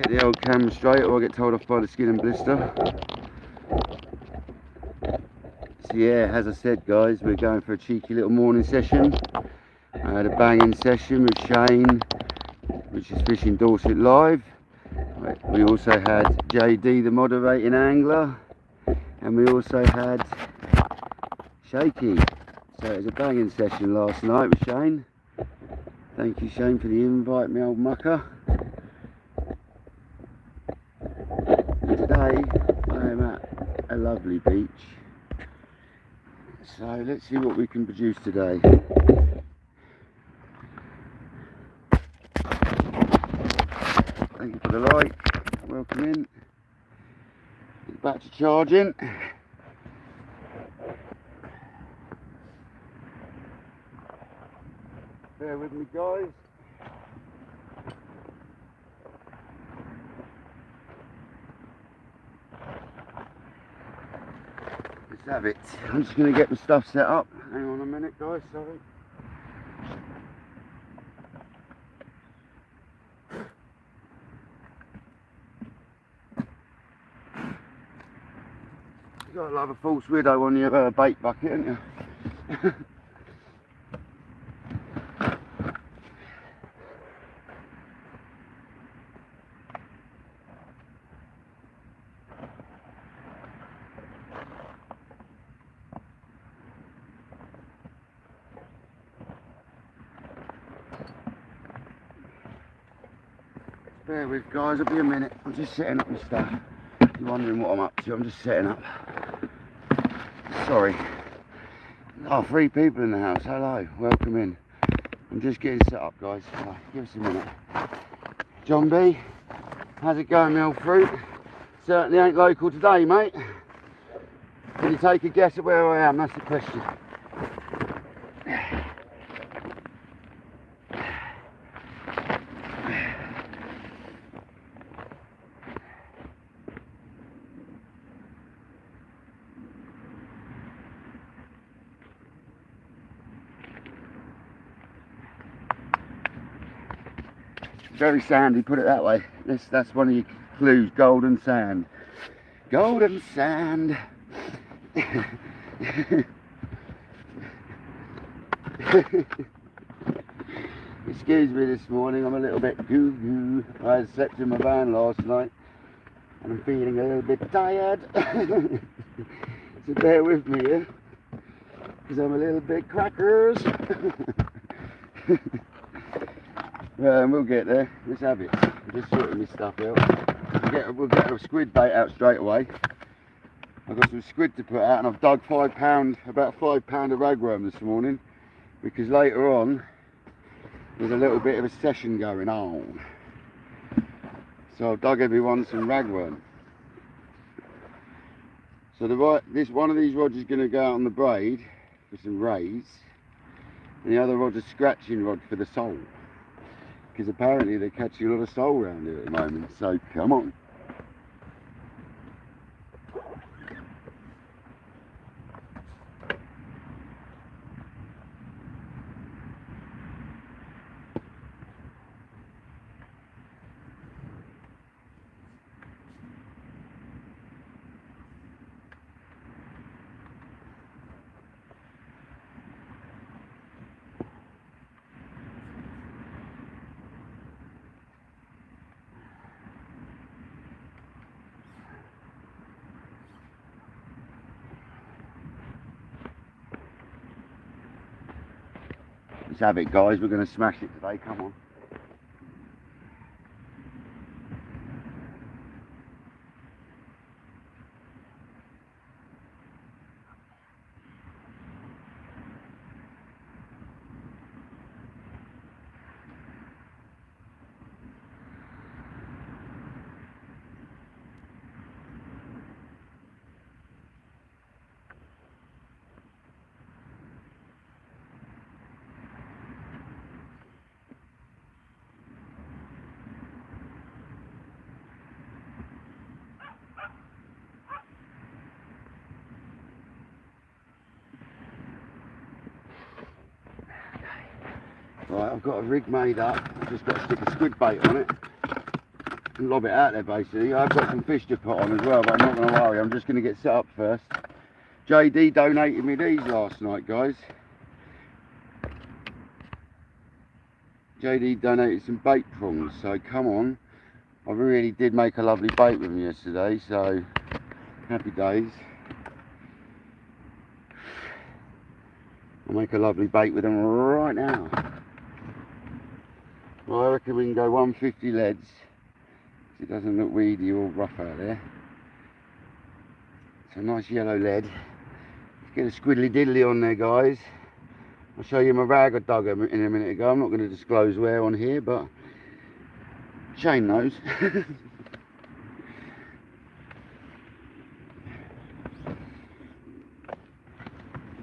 get the old camera straight or I get told off by the skin and blister. So yeah, as I said guys, we're going for a cheeky little morning session. I had a banging session with Shane, which is Fishing Dorset Live. We also had JD, the moderating angler, and we also had Shaky. So it was a banging session last night with Shane. Thank you Shane for the invite, my old mucker. And today I am at a lovely beach. So let's see what we can produce today. Thank you for the like. Welcome in. Get back to charging. Bear with me guys. Let's have it. I'm just going to get the stuff set up. Hang on a minute guys, sorry. You've got to love a false widow on your bait bucket, haven't you? Bear with guys, it'll be a minute. I'm just setting up my stuff. You're wondering what I'm up to, I'm just setting up. Sorry. Oh, 3 people in the house, hello, welcome in. I'm just getting set up guys, give us a minute. John B, how's it going my old fruit? Certainly ain't local today mate. Can you take a guess at where I am, that's the question. Very sandy, put it that way. That's one of your clues, golden sand. Golden sand. Excuse me this morning, I'm a little bit goo-goo. I slept in my van last night and I'm feeling a little bit tired. So bear with me here, because I'm a little bit crackers. We'll get there. Let's have it. I'm just sorting this stuff out. We'll get a squid bait out straight away. I've got some squid to put out, and I've dug about £5 of ragworm this morning, because later on there's a little bit of a session going on. So I've dug everyone some ragworm. So one of these rods is going to go out on the braid for some rays, and the other rod's a scratching rod for the sole. Because apparently they're catching a lot of sole around here at the moment, so come on. Let's have it guys, we're going to smash it today, come on. Right, I've got a rig made up, I've just got to stick a squid bait on it. and lob it out there basically. I've got some fish to put on as well, but I'm not going to worry, I'm just going to get set up first. JD donated me these last night, guys. JD donated some bait prongs, so come on. I really did make a lovely bait with them yesterday, so happy days. I'll make a lovely bait with them right now. Well, I reckon we can go 150 leads. It doesn't look weedy or rough out there. It's a nice yellow lead. Let's get a squiddly diddly on there, guys. I'll show you my rag I dug in a minute ago. I'm not going to disclose where on here, but Shane knows.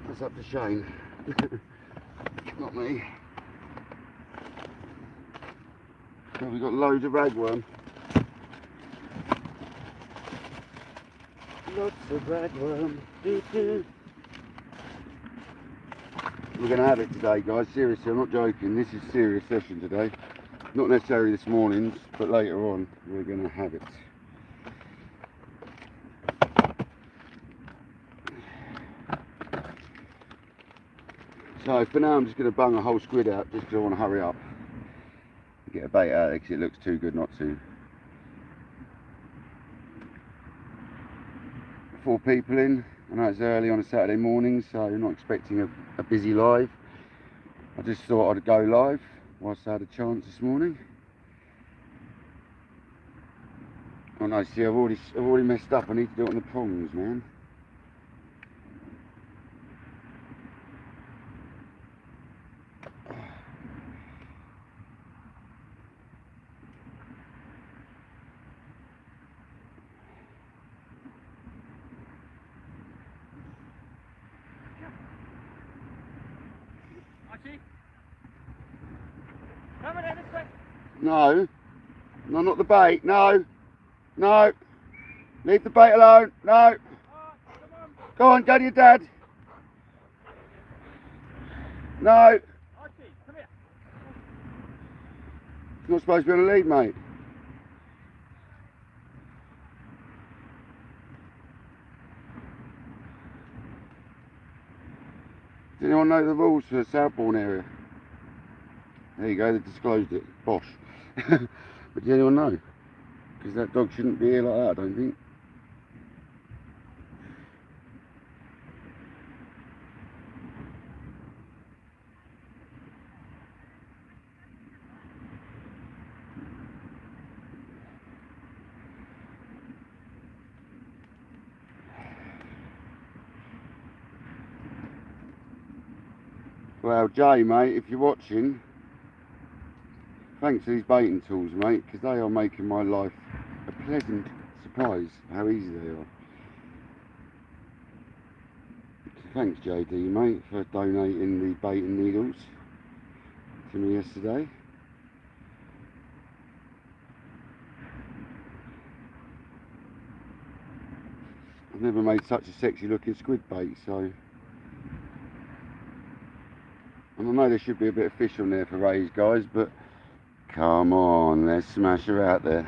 That's up to Shane. Not me. So we've got loads of ragworm. Lots of ragworm. We're going to have it today, guys. Seriously, I'm not joking. This is a serious session today. Not necessarily this morning's, but later on we're going to have it. So for now I'm just going to bung a whole squid out just because I want to hurry up. Get a bait out because it looks too good not to. 4 people in. I know it's early on a Saturday morning, so I'm not expecting a busy live. I just thought I'd go live whilst I had a chance this morning. Oh no, see, I've already messed up. I need to do it on the prongs, man. Come on, this way. No, no, not the bait. No, no, leave the bait alone. No, go on, go to your dad. No, Archie, come here. you're not supposed to be on the lead, mate. Does anyone know the rules for the Southbourne area? There you go, they disclosed it. Bosh. But does anyone know? Because that dog shouldn't be here like that, I don't think. Well, Jay, mate, if you're watching, thanks for these baiting tools, mate, because they are making my life a pleasant surprise how easy they are. So thanks, JD, mate, for donating the baiting needles to me yesterday. I've never made such a sexy looking squid bait, so. And I know there should be a bit of fish on there for rays, guys, but come on, let's smash her out there.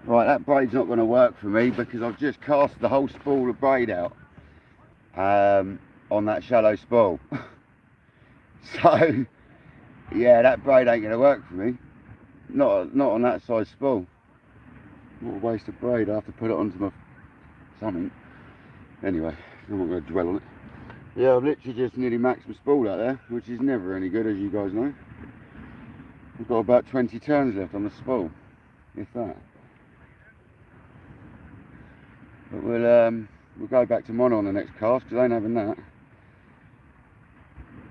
Right, that braid's not going to work for me because I've just cast the whole spool of braid out on that shallow spool. So, yeah, that braid ain't going to work for me. Not on that size spool. What a waste of braid. I have to put it onto my something. Anyway, I'm not going to dwell on it. Yeah, I've literally just nearly maxed my spool out there, which is never any good, as you guys know. I've got about 20 turns left on the spool, if that. But we'll go back to mono on the next cast, because I ain't having that.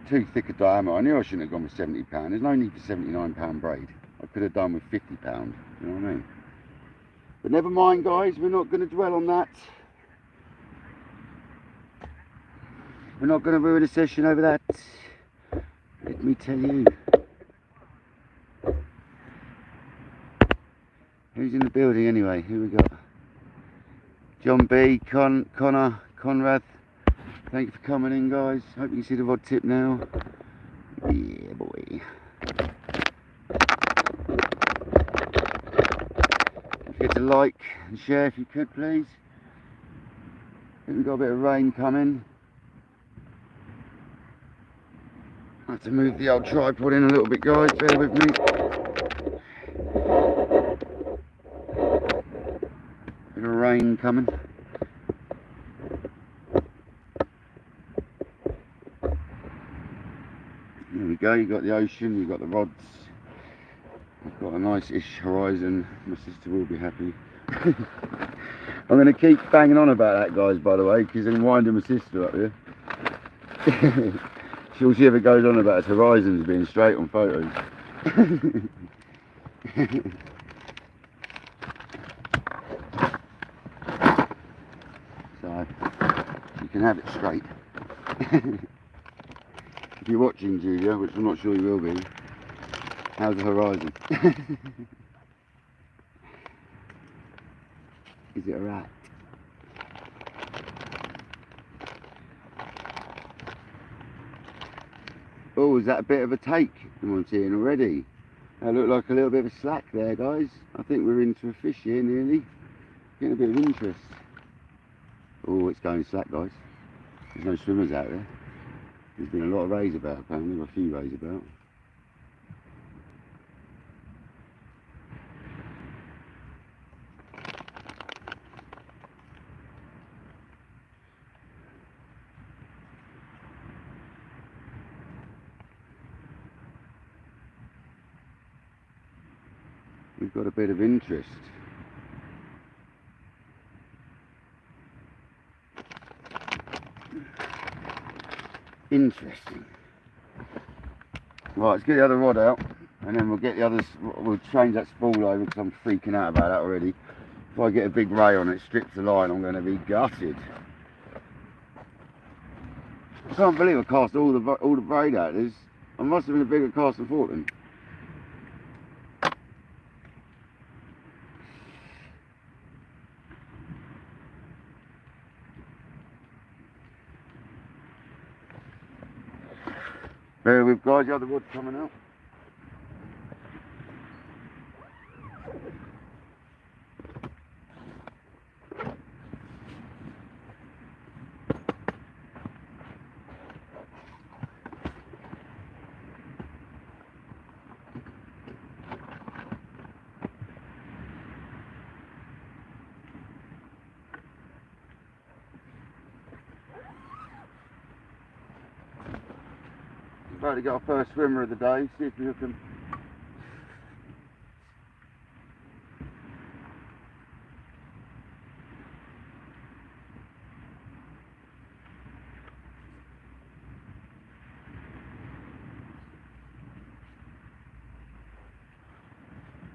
Too thick a diameter. I knew I shouldn't have gone with £70. There's no need for £79 braid. I could have done with £50, you know what I mean? But never mind, guys, we're not going to dwell on that. We're not going to ruin a session over that. Let me tell you. Who's in the building anyway? Who we got? John B, Connor, Conrad. Thank you for coming in, guys. Hope you can see the rod tip now. Yeah, boy. Don't forget to like and share if you could, please. I think we've got a bit of rain coming. I have to move the old tripod in a little bit, guys. Bear with me. Bit of rain coming. There we go. You've got the ocean. You've got the rods. I've got a nice-ish horizon. My sister will be happy. I'm going to keep banging on about that, guys, by the way, because I'm winding my sister up here. All she ever goes on about is horizons being straight on photos. So, you can have it straight. If you're watching, Julia, which I'm not sure you will be, how's the horizon? Is it alright? Oh, is that a bit of a take? I'm seeing already. That looked like a little bit of a slack there, guys. I think we're into a fish here nearly. Getting a bit of interest. Oh, it's going slack, guys. There's no swimmers out there. There's been a lot of rays about, apparently. A few rays about. We've got a bit of interest. Interesting. Right, let's get the other rod out, and then we'll get the others. We'll change that spool over because I'm freaking out about that already. If I get a big ray on it, strips the line, I'm going to be gutted. I can't believe I cast all the braid out. I must have been a bigger cast than Fortnum. There we've got the other wood coming out. About to get our first swimmer of the day, see if we can.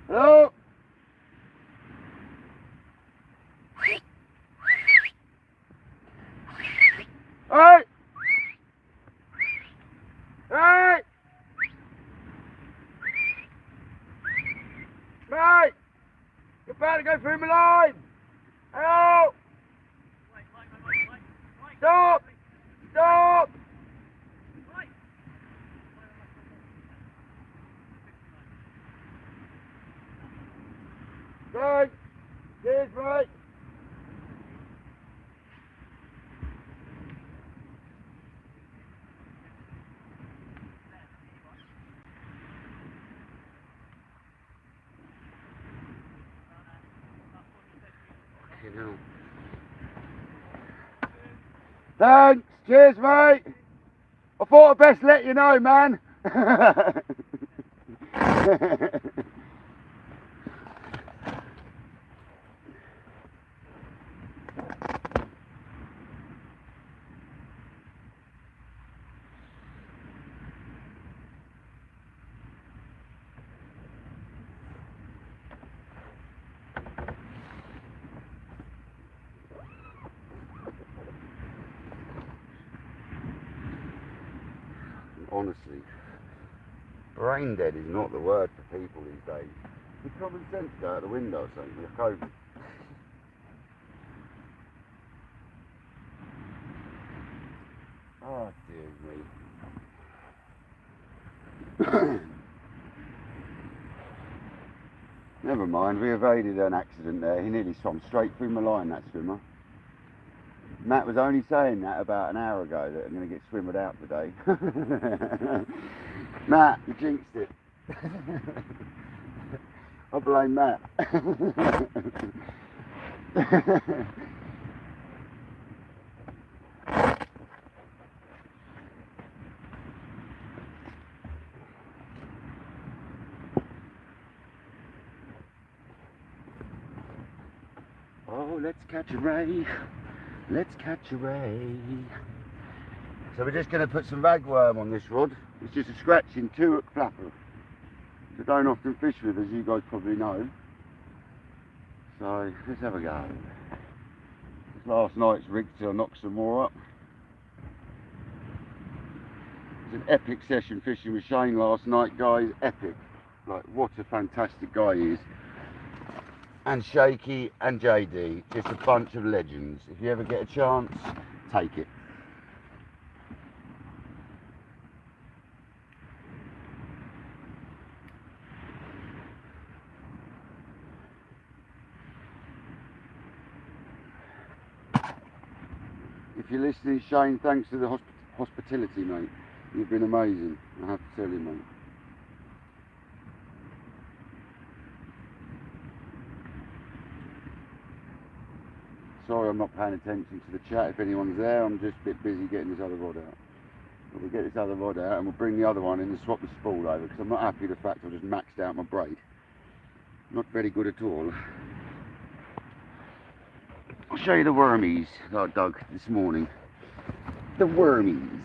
Hello? Hey! Hey! Mate! You're about to go through my line! Hello! Stop! Stop! Go! Cheers, mate. Fucking hell. Thanks. Cheers, mate. I thought I'd best let you know, man. Honestly, brain dead is not the word for people these days. Does common sense go out the window or something with COVID? Oh dear me. Never mind, we evaded an accident there. He nearly swam straight through my line, that swimmer. Matt was only saying that about an hour ago, that I'm going to get swimmered out today. Matt, you jinxed it. I blame Matt. Oh, let's catch a ray. Let's catch a ray. So we're just going to put some ragworm on this rod. It's just a scratching 2-hook flapper, which I don't often fish with, as you guys probably know. So let's have a go. This last night's rigged till I knock some more up. It's an epic session fishing with Shane last night, guys. Epic. Like, what a fantastic guy he is. And Shaky and JD, just a bunch of legends. If you ever get a chance, take it. If you're listening, Shane, thanks for the hospitality, mate. You've been amazing, I have to tell you, mate. Sorry I'm not paying attention to the chat if anyone's there. I'm just a bit busy getting this other rod out. But we'll get this other rod out and we'll bring the other one in and swap the spool over, because I'm not happy with the fact I've just maxed out my braid. Not very good at all. I'll show you the wormies that I dug this morning. The wormies.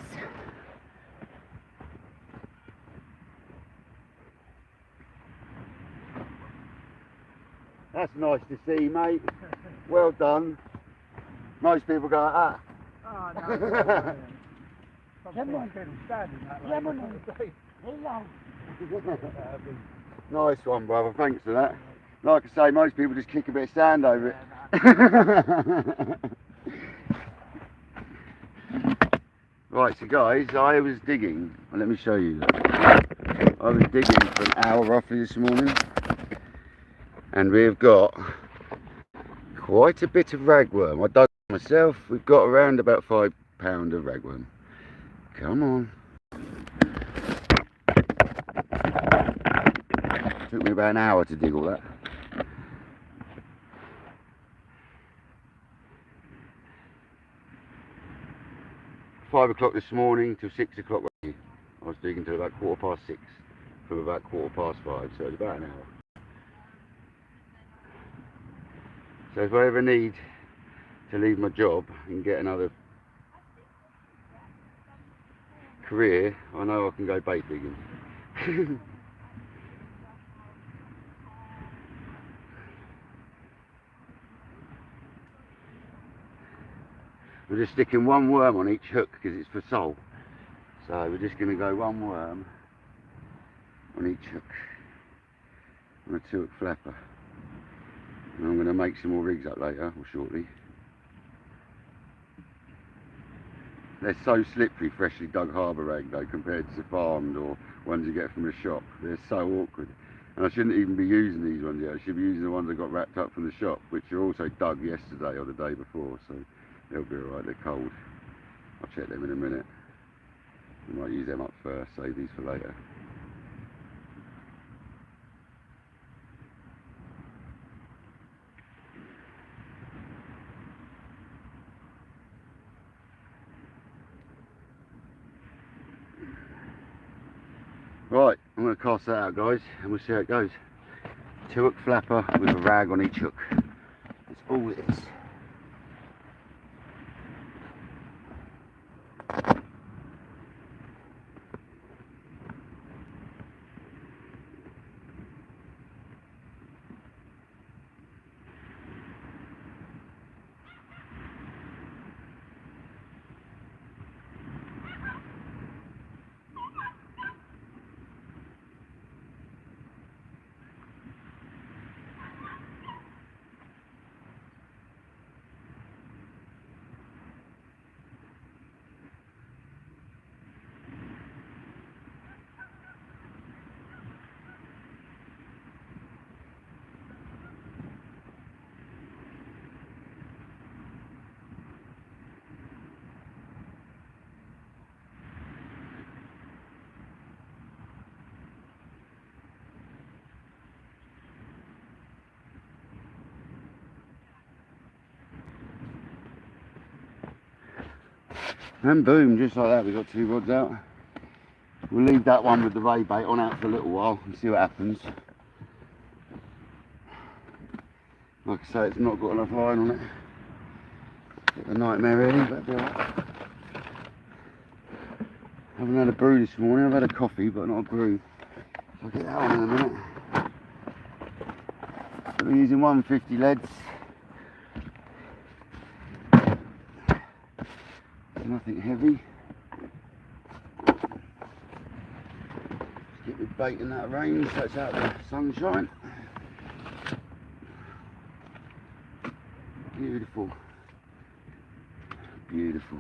That's nice to see, mate. Well done. Most people go, ah. Oh, no. Someone can stand in that Nice one, brother. Thanks for that. Like I say, most people just kick a bit of sand over it. Right, so guys, I was digging. Well, let me show you. I was digging for an hour roughly this morning, and we've got quite a bit of ragworm. I dug it myself. We've got around about 5 pounds of ragworm. Come on. Took me about an hour to dig all that. $5 o'clock this morning till 6 o'clock. I was digging till about 6:15 from about 5:15, so it's about an hour. So if I ever need to leave my job and get another career, I know I can go bait digging. We're just sticking one worm on each hook because it's for sole. So we're just going to go one worm on each hook on a 2-hook flapper. And I'm going to make some more rigs up later or shortly. They're so slippery, freshly dug harbour rag though, compared to farmed or ones you get from the shop. They're so awkward. And I shouldn't even be using these ones yet. I should be using the ones I got wrapped up from the shop, which are also dug yesterday or the day before, so they'll be alright. They're cold. I'll check them in a minute. I might use them up first, save these for later. Right, I'm going to cast that out, guys, and we'll see how it goes. 2-hook flapper with a rag on each hook. That's all it is. And boom, just like that, we've got 2 rods out. We'll leave that one with the ray bait on out for a little while and see what happens. Like I say, it's not got enough line on it. Bit of a nightmare really, but be alright. Haven't had a brew this morning. I've had a coffee, but not a brew. So I'll get that on in a minute. So we're using 150 leads. Nothing heavy. Just get the bait in that range so it's out of the sunshine. Beautiful. Beautiful.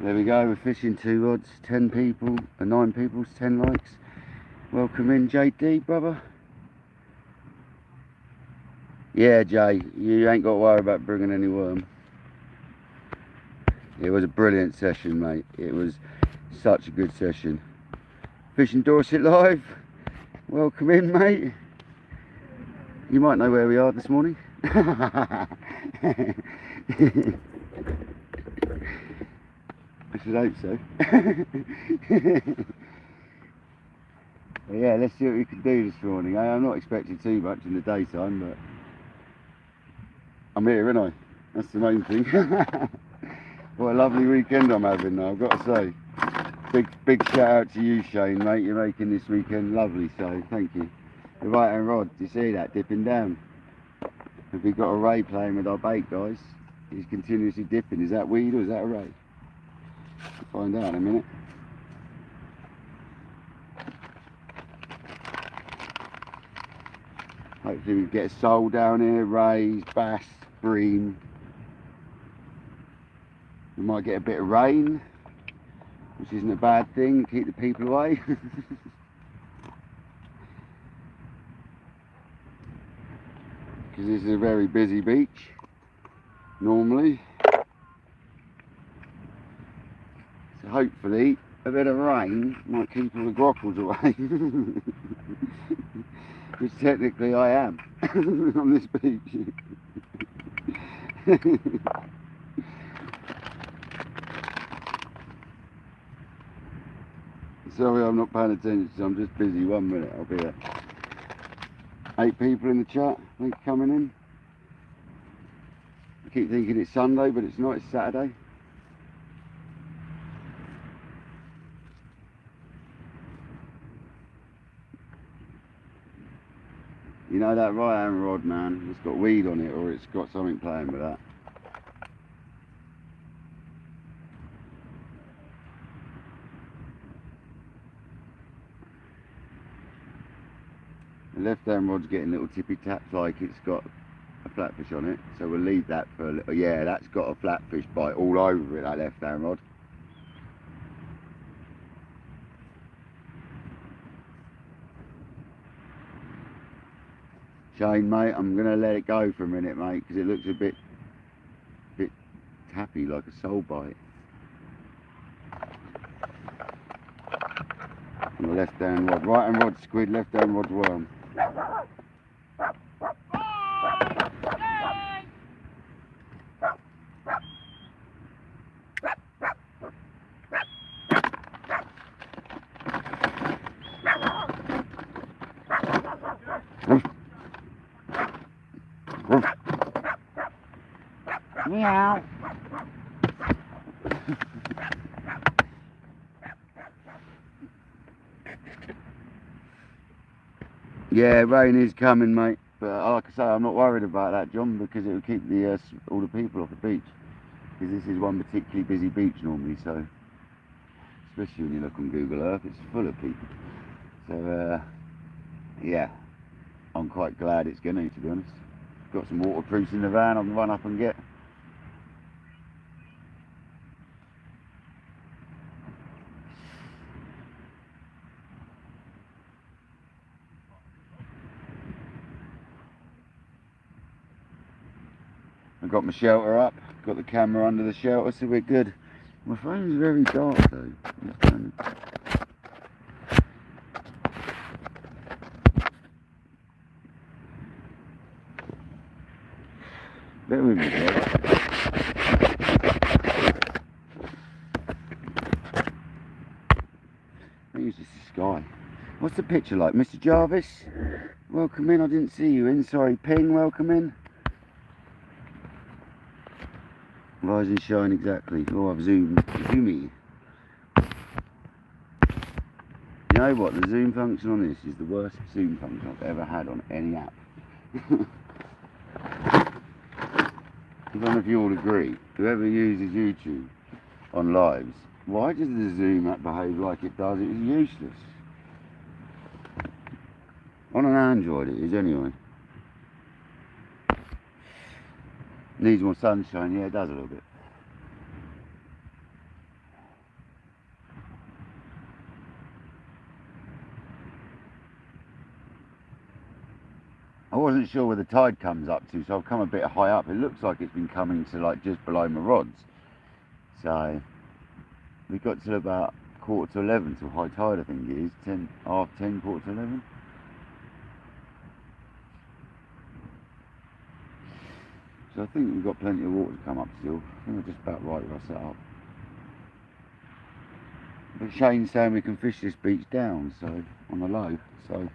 There we go, we're fishing 2 rods, 10 people, 9 people's 10 likes. Welcome in, JD, brother. Yeah, Jay, you ain't got to worry about bringing any worm. It was a brilliant session, mate. It was such a good session. Fishing Dorset Live. Welcome in, mate. You might know where we are this morning. I should hope so. Yeah, let's see what we can do this morning. I'm not expecting too much in the daytime, but I'm here, aren't I? That's the main thing. What a lovely weekend I'm having now, I've got to say. Big shout out to you, Shane, mate. You're making this weekend lovely, so thank you. The right hand rod, do you see that dipping down? Have we got a ray playing with our bait, guys? He's continuously dipping. Is that weed or is that a ray? We'll find out in a minute. Hopefully we get a sole down here, rays, bass, bream. We might get a bit of rain, which isn't a bad thing, keep the people away. Because this is a very busy beach, normally. So hopefully a bit of rain might keep all the grockles away. Which technically I am on this beach. Sorry, I'm not paying attention, I'm just busy. 1 minute, I'll be there. 8 people in the chat, thank you for coming in. I keep thinking it's Sunday, but it's not, it's Saturday. You know that right hand rod, man, it's got weed on it or it's got something playing with that. The left hand rod's getting little tippy taps like it's got a flatfish on it, so we'll leave that for a little. Yeah, that's got a flatfish bite all over it, that left hand rod. Shane, mate, I'm going to let it go for a minute, mate, because it looks a bit tappy, like a soul bite. On the left hand rod, right hand rod squid, left hand rod worm. Meow. Yeah, rain is coming, mate. But like I say, I'm not worried about that, John, because it will keep the all the people off the beach. Because this is one particularly busy beach normally, so especially when you look on Google Earth, it's full of people. So yeah, I'm quite glad it's going to be honest. Got some waterproofs in the van I can run up and get. I've got my shelter up, got the camera under the shelter, so we're good. My phone's very dark though. Bear with me, guys. I think it's just the sky. What's the picture like? Mr. Jarvis? Welcome in, I didn't see you in. Sorry, Ping, welcome in. Rise and shine, exactly. Oh, I've zoomy. You know what? The zoom function on this is the worst zoom function I've ever had on any app. I don't know if you all agree. Whoever uses YouTube on lives, why does the Zoom app behave like it does? It is useless. On an Android it is anyway. Needs more sunshine, yeah it does a little bit. I wasn't sure where the tide comes up to, so I've come a bit high up. It looks like it's been coming to like just below my rods. So we got to about 11:15 till high tide, I think it is. 10, half 10, 11:15. So I think we've got plenty of water to come up still. I think we're just about right where I set up. But Shane's saying we can fish this beach down, so on the low. So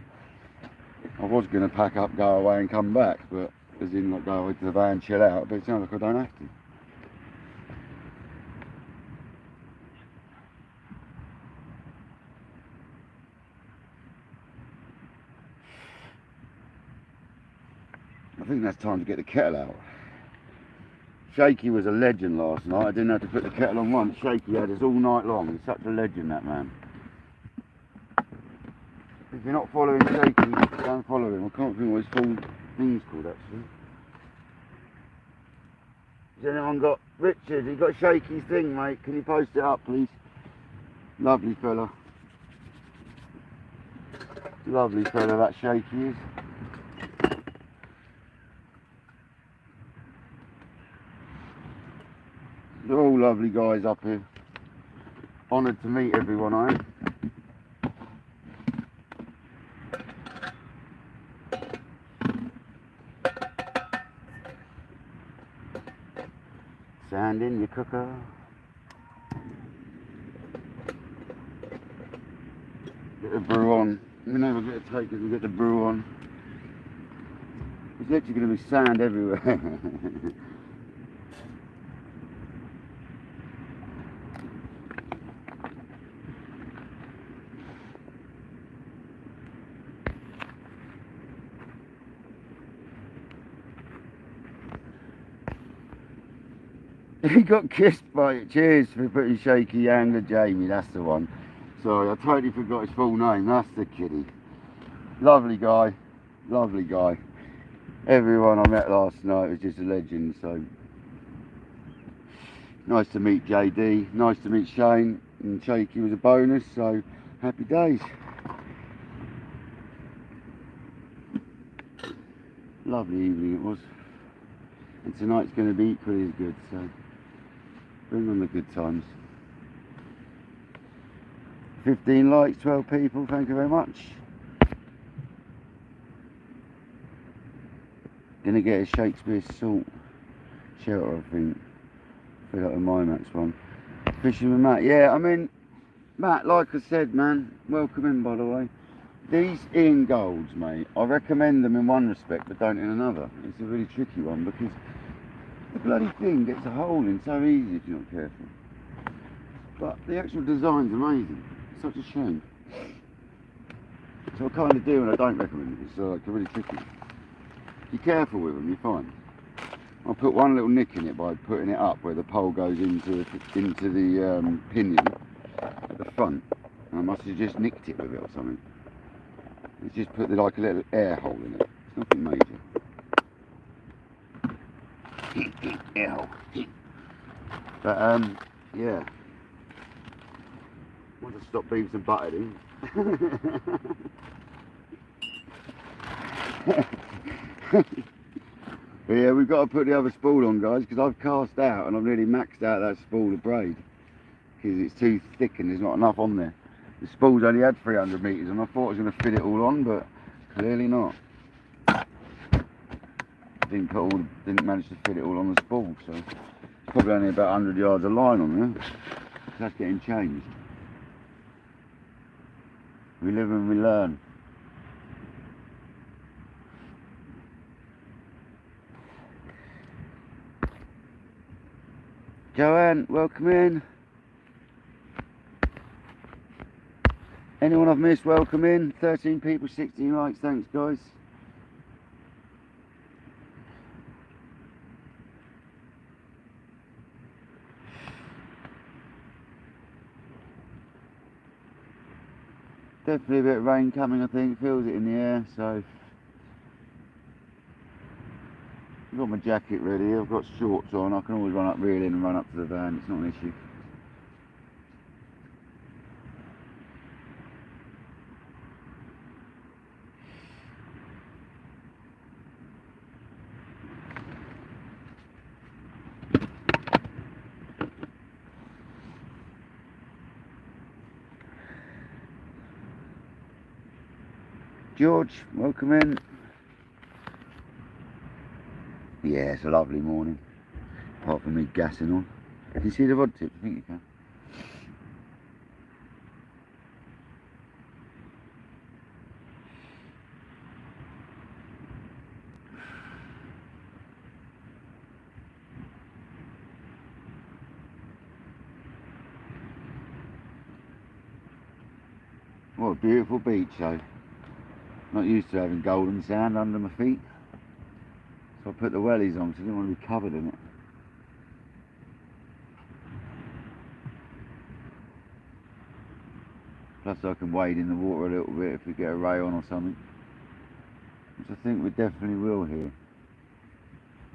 I was going to pack up, go away and come back, but as in like go away to the van, chill out, but it sounds like I don't have to. I think that's time to get the kettle out. Shaky was a legend last night. I didn't have to put the kettle on once. Shaky had us all night long. He's such a legend, that man. If you're not following Shaky, don't follow him. I can't think what his full thing's called actually. Has anyone got Richard? You got Shaky's thing, mate? Can you post it up, please? Lovely fella. Lovely fella that Shaky is. They're all lovely guys up here. Honoured to meet everyone, I am. Sand in your cooker. Get the brew on. We never get a take if we get the brew on. There's literally going to be sand everywhere. He got kissed by it. Cheers for putting Shaky Angler Jamie, that's the one. Sorry, I totally forgot his full name. That's the kiddie. Lovely guy, lovely guy. Everyone I met last night was just a legend, so nice to meet JD, nice to meet Shane, and Shaky was a bonus, so happy days. Lovely evening it was. And tonight's going to be equally as good, so bring on the good times. 15 likes, 12 people, thank you very much. Gonna get a Shakespeare salt shelter, I think. Feel like a Mimax one. Fishing with Matt. Yeah, I mean, Matt, like I said, man, welcome in, by the way. These Ian Golds, mate, I recommend them in one respect, but don't in another. It's a really tricky one because the bloody thing gets a hole in so easy if you're not careful. But the actual design's amazing. It's such a shame. So I kind of do and I don't recommend it. It's like really tricky. If you're careful with them, you're fine. I'll put one little nick in it by putting it up where the pole goes into the pinion at the front. And I must have just nicked it with it or something. It's just put like a little air hole in it. It's nothing major. Air hole. But yeah. Want to stop being some butted in. But yeah, we've got to put the other spool on, guys, because I've cast out and I've nearly maxed out that spool of braid because it's too thick and there's not enough on there. The spool's only had 300 metres and I thought I was going to fit it all on, but clearly not. Didn't manage to fit it all on the spool, so it's probably only about 100 yards of line on there. That's getting changed. We live and we learn. Joanne, welcome in. Anyone I've missed, welcome in. 13 people, 16 likes, thanks guys. Definitely a bit of rain coming, I think. Feels it in the air, so I've got my jacket ready. I've got shorts on. I can always run up, reel in and run up to the van. It's not an issue. George, welcome in. Yeah, it's a lovely morning. Apart from me gassing on. Can you see the rod tips? I think you can. What a beautiful beach though. Not used to having golden sand under my feet. So I put the wellies on because I didn't want to be covered in it. Plus I can wade in the water a little bit if we get a ray on or something. Which I think we definitely will here.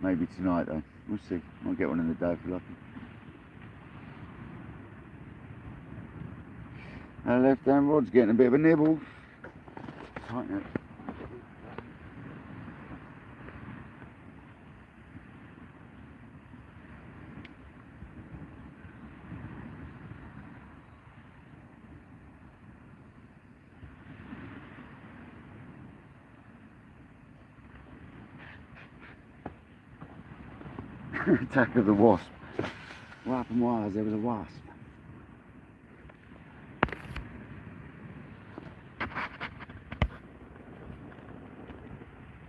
Maybe tonight though. We'll see. Might get one in the day if we're lucky. Our left hand rod's getting a bit of a nibble. Tighten it. Attack of the wasp. What happened was there was a wasp.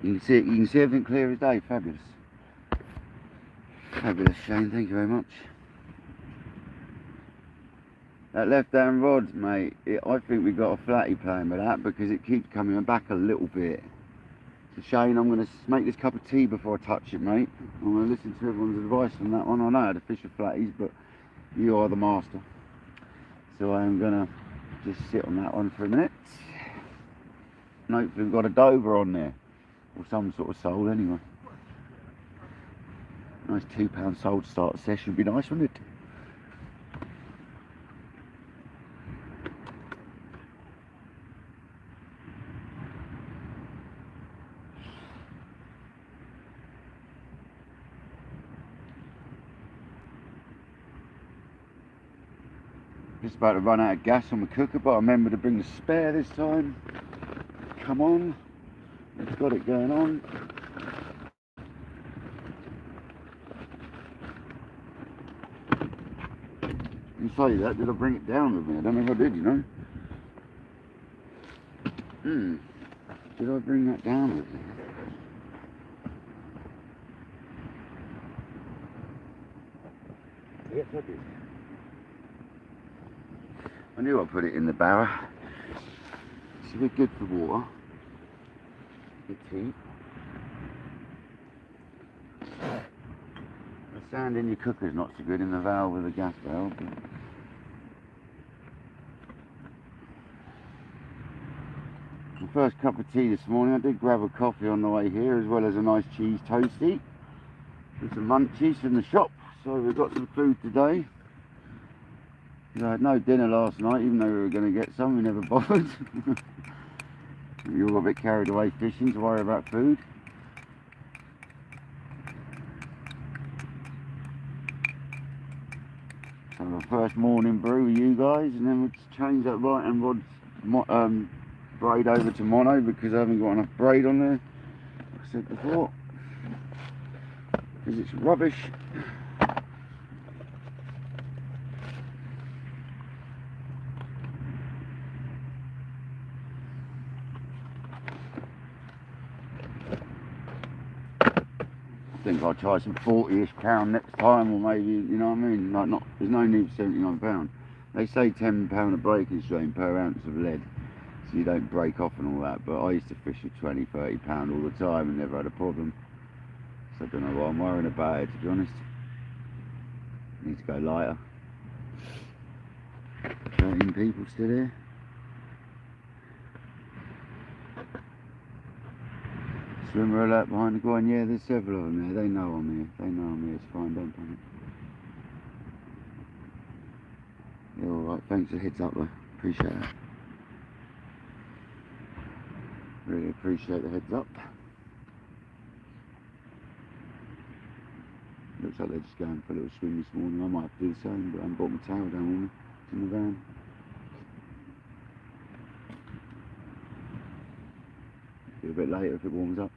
You can see everything clear as day. Fabulous. Fabulous, Shane, thank you very much. That left hand rod, mate, I think we've got a flatty playing with that because it keeps coming back a little bit. So Shane, I'm going to make this cup of tea before I touch it, mate. I'm going to listen to everyone's advice on that one. I know how to fish with flatties, but you are the master. So I am going to just sit on that one for a minute. And hopefully we've got a Dover on there. Or some sort of sole anyway. Nice £2 sole to start a session would be nice, wouldn't it? Just about to run out of gas on my cooker, but I remember to bring the spare this time. Come on, we've got it going on. You say that, did I bring it down with me? I don't know if I did, you know. Did I bring that down with me? Yes, I did. I knew I'd put it in the barrow. It's a bit good for water. It's heat. The sound in your cooker's not so good in the valve with the gas valve. But my first cup of tea this morning, I did grab a coffee on the way here, as well as a nice cheese toastie and some munchies from the shop. So we've got some food today. I had no dinner last night, even though we were going to get some, we never bothered. We all got a bit carried away fishing to worry about food. So the first morning brew with you guys, and then we'll just change that right hand rod's braid over to mono because I haven't got enough braid on there, like I said before, because it's rubbish. I think I'll try some 40-ish pound next time, or maybe, you know what I mean, like not, there's no need for 79 £. They say £10 a breaking strain per ounce of lead, so you don't break off and all that, but I used to fish with 20, £30 all the time and never had a problem, so I don't know why I'm worrying about it, to be honest. Need to go lighter. 13 people still here. Swimmer alert behind the groin. Yeah, there's several of them there. They know I'm here. They know I'm here. It's fine, don't panic. Yeah, alright. Thanks for the heads up though. Appreciate it. Really appreciate the heads up. Looks like they're just going for a little swim this morning. I might have to do the same, but I haven't brought my towel down with me. It's in the van. Do a bit later if it warms up.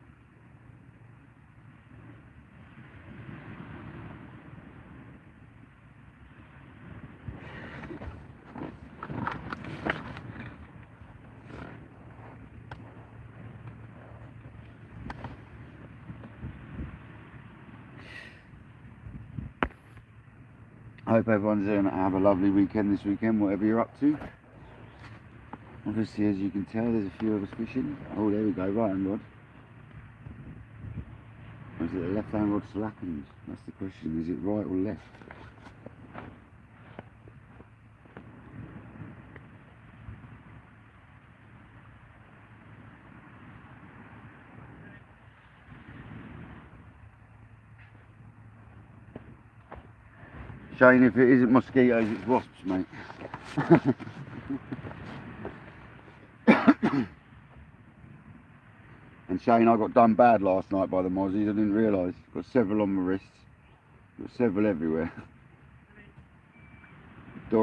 I hope everyone's going to have a lovely weekend this weekend, whatever you're up to. Obviously, as you can tell, there's a few of us fishing. Oh, there we go, right hand rod. Or is it the left hand rod slackened? That's the question. Is it right or left? Shane, if it isn't mosquitoes, it's wasps, mate. And Shane, I got done bad last night by the mozzies. I didn't realise. Got several on my wrists. Got several everywhere. The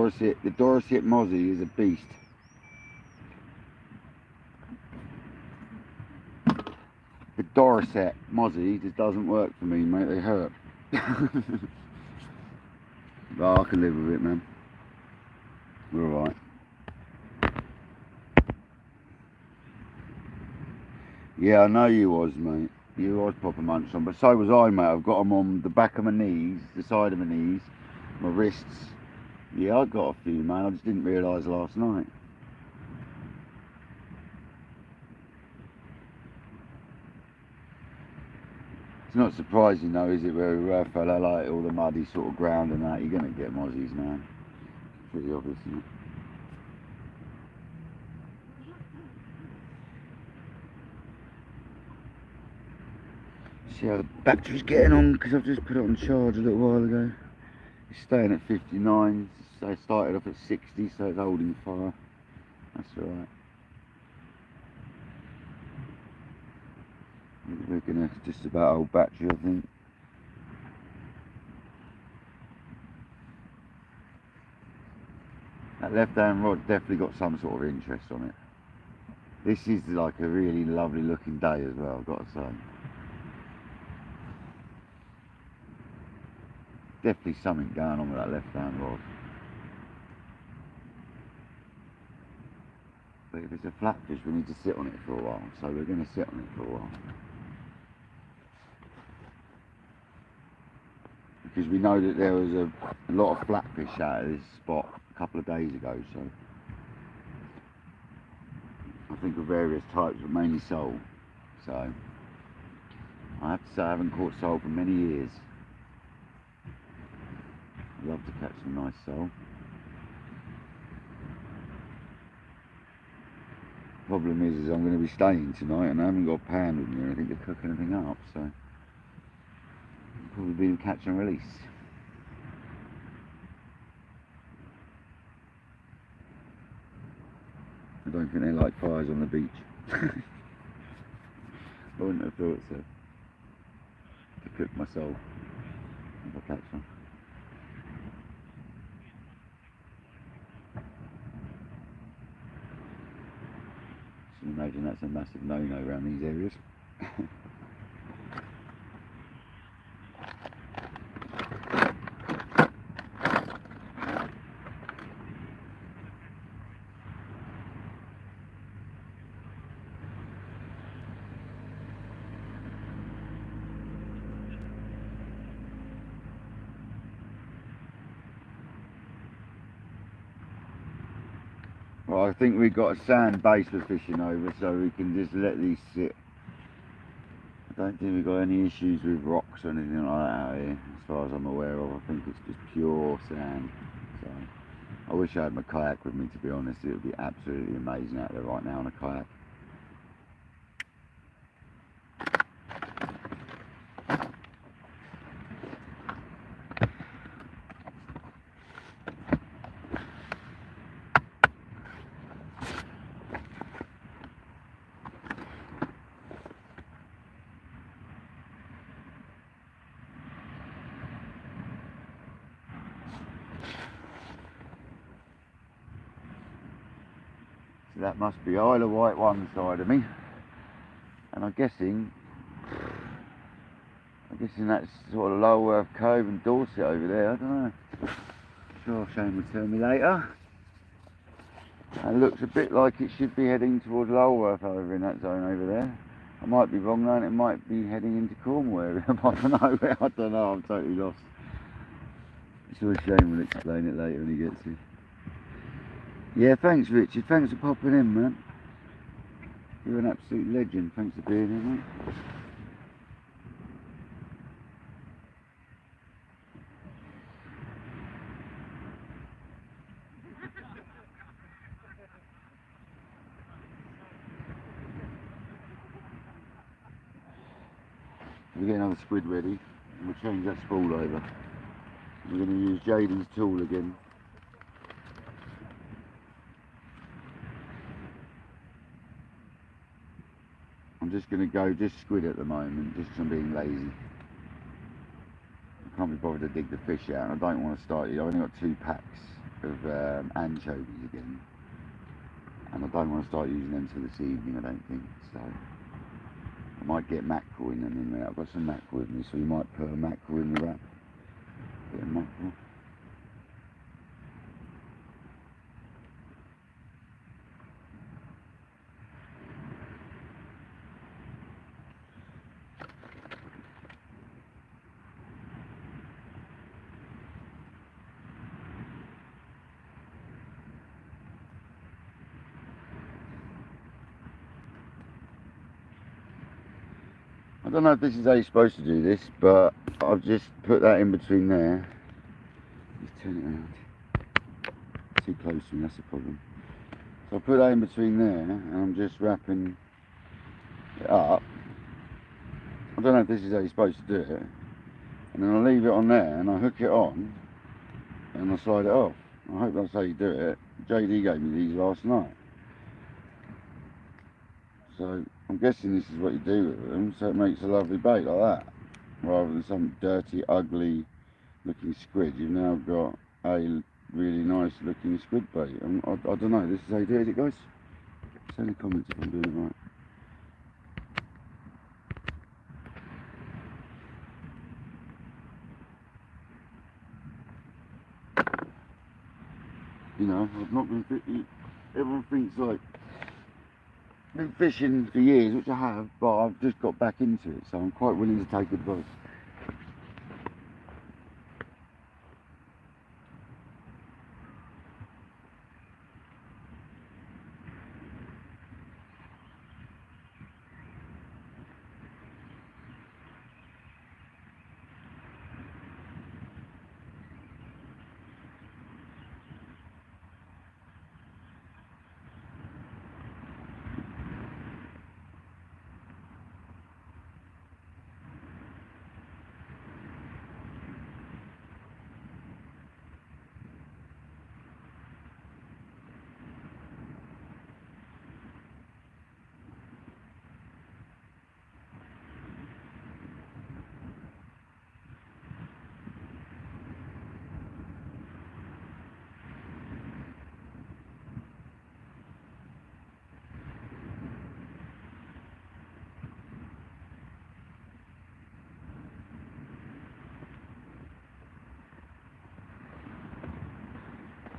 Dorset mozzie is a beast. The Dorset mozzie just doesn't work for me, mate. They hurt. But I can live with it, man. We're alright. Yeah, I know you was, mate. You was proper munch on, but so was I, mate. I've got them on the back of my knees, the side of my knees, my wrists. Yeah, I got a few, man. I just didn't realise last night. It's not surprising though, is it, where a fella like all the muddy sort of ground and that, you're going to get mozzies, man. Pretty obvious, isn't it? See how the battery's getting on, because I've just put it on charge a little while ago. It's staying at 59, so I started off at 60, so it's holding fire. That's alright. We're gonna just about hold battery, I think. That left-hand rod's definitely got some sort of interest on it. This is like a really lovely looking day as well, I've got to say. Definitely something going on with that left-hand rod. But if it's a flatfish, we need to sit on it for a while, so we're going to sit on it for a while. Because we know that there was a lot of flatfish out of this spot a couple of days ago, so I think of various types, but mainly sole. So I have to say I haven't caught sole for many years. I'd love to catch some nice sole. Problem is I'm going to be staying tonight and I haven't got a pan with me or anything to cook anything up, so I'll probably be catch and release. I don't think they like fires on the beach. I wouldn't have thought so. To cook my sole if I catch one. I can imagine that's a massive no-no around these areas. Well, I think we've got a sand base we're fishing over, so we can just let these sit. I don't think we've got any issues with rocks or anything like that out here, as far as I'm aware of. I think it's just pure sand. So I wish I had my kayak with me, to be honest. It would be absolutely amazing out there right now on a kayak. So that must be Isle of Wight one side of me, and I'm guessing that's sort of Lower Cove and Dorset over there. I don't know. Sure, Shane will tell me later. It looks a bit like it should be heading towards Lulworth over in that zone over there. I might be wrong though, and it might be heading into Cornwall area. I don't know, I'm totally lost. I'm sure Shane will explain it later when he gets here. Yeah, thanks Richard, thanks for popping in, man. You're an absolute legend, thanks for being here, mate. We'll get another squid ready and we'll change that spool over. We're going to use JD's tool again. I'm just going to go just squid at the moment, just 'cause I'm being lazy. I can't be bothered to dig the fish out, and I don't want to start. I've only got 2 packs of anchovies again, and I don't want to start using them till this evening, I don't think. So I might get mackerel in them in there. I've got some mackerel with me, so we might put a mackerel in the wrap. Bit of mackerel. I don't know if this is how you're supposed to do this, but I've just put that in between there. Just turn it around. Too close to me, that's the problem. So I put that in between there, and I'm just wrapping it up. I don't know if this is how you're supposed to do it. And then I leave it on there, and I hook it on, and I slide it off. I hope that's how you do it. JD gave me these last night. So I'm guessing this is what you do with them, so it makes a lovely bait like that, rather than some dirty, ugly looking squid. You've now got a really nice looking squid bait. I don't know, this is how you do it, is it, guys? Say in the comments if I'm doing it right. You know, I've not been fishing. Everyone thinks like I've been fishing for years, which I have, but I've just got back into it, so I'm quite willing to take advice.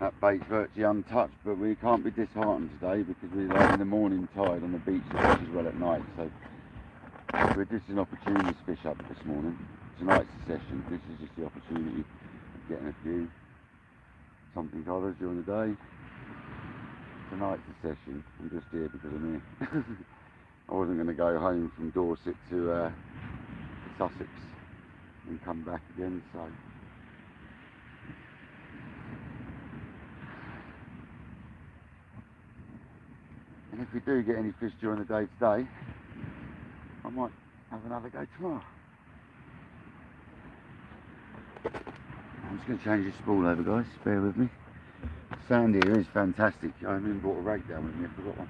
That bait's virtually untouched, but we can't be disheartened today because we're like in the morning tide on the beach as well at night. So we're just an opportunity to fish up this morning. Tonight's the session. This is just the opportunity of getting a few something others during the day. Tonight's the session. I'm just here because I'm here. I wasn't going to go home from Dorset to Sussex and come back again, so. And if we do get any fish during the day today, I might have another go tomorrow. I'm just going to change this spool over, guys, bear with me. Sand here is fantastic. I even brought a rag down with me, I forgot one.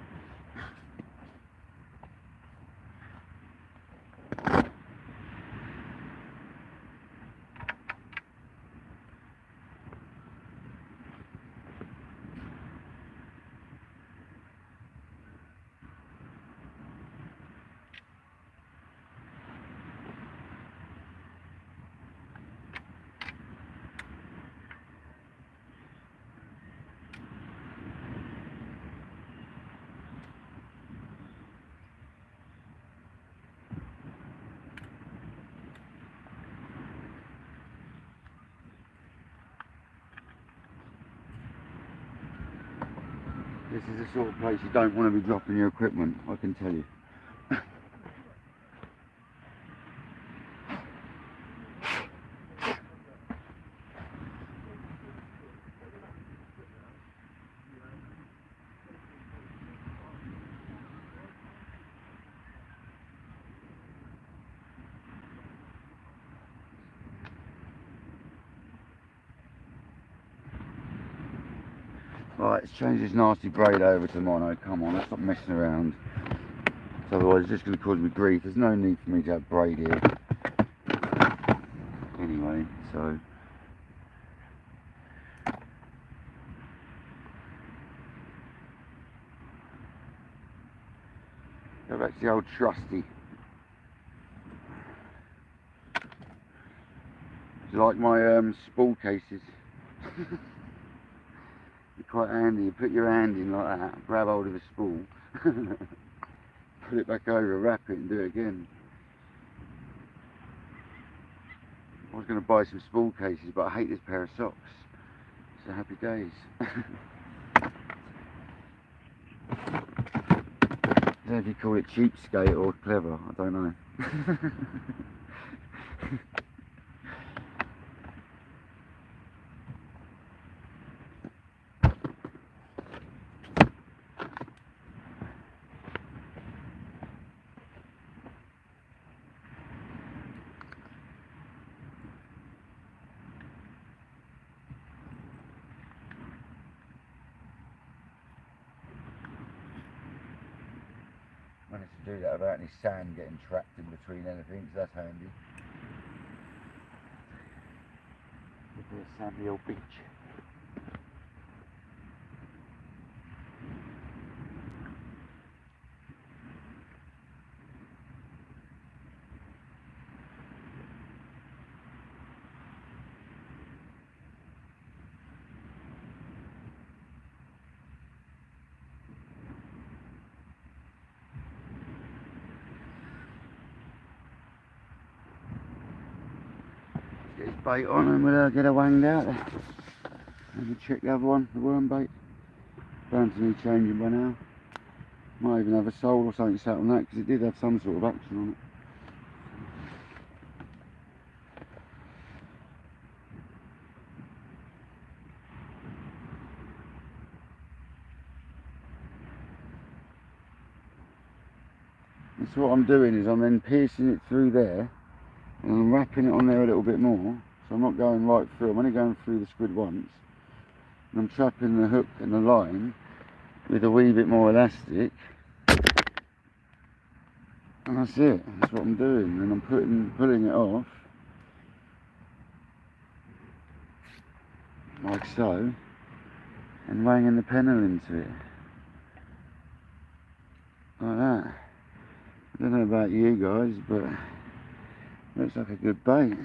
This is the sort of place you don't want to be dropping your equipment, I can tell you. Right, let's change this nasty braid over to mono. Come on, let's stop messing around. So otherwise it's just going to cause me grief. There's no need for me to have braid here. Anyway, so. Go back to the old trusty. Do you like my spool cases? They're quite handy. You put your hand in like that, grab hold of the spool, put it back over, wrap it and do it again. I was going to buy some spool cases, but I hate this pair of socks. So happy days. I don't know if you call it cheapskate or clever, I don't know. Managed to do that without any sand getting trapped in between anything, so that's handy. Look at the sandy old beach. bait on and we'll get her wanged out there. And we'll check the other one, the worm bait. Bound to need changing by now. Might even have a sole or something sat on that because it did have some sort of action on it. So what I'm doing is I'm then piercing it through there and I'm wrapping it on there a little bit more, so I'm not going right through, I'm only going through the squid once, and I'm trapping the hook and the line with a wee bit more elastic, and that's it, that's what I'm doing. And I'm pulling it off like so and wanging the pennel into it like that. I don't know about you guys, but looks like a good bait.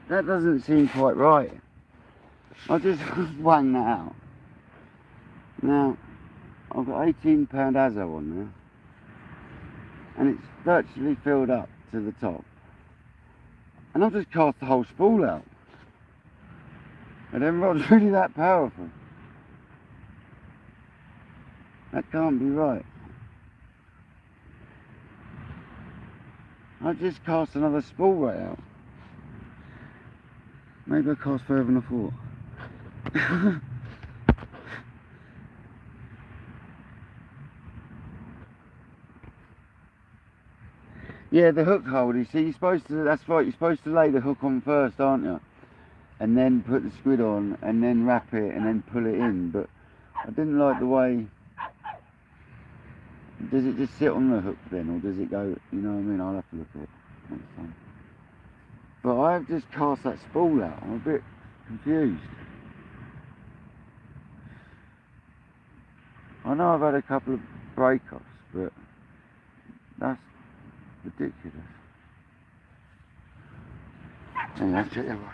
That doesn't seem quite right. I'll just wang that out. Now, I've got 18-pound Azo on there, and it's virtually filled up to the top. And I've just cast the whole spool out. And them rod's really that powerful. That can't be right. I just cast another spool right out. Maybe I cast further than I thought. Yeah, the hook hold, you see, you're supposed to, that's right, you're supposed to lay the hook on first, aren't you? And then put the squid on, and then wrap it, and then pull it in. But I didn't like the way. Does it just sit on the hook then, or does it go, you know what I mean? I'll have to look at it next time. But I've just cast that spool out. I'm a bit confused. I know I've had a couple of break-offs, but that's ridiculous. Anyway, let's check the other one.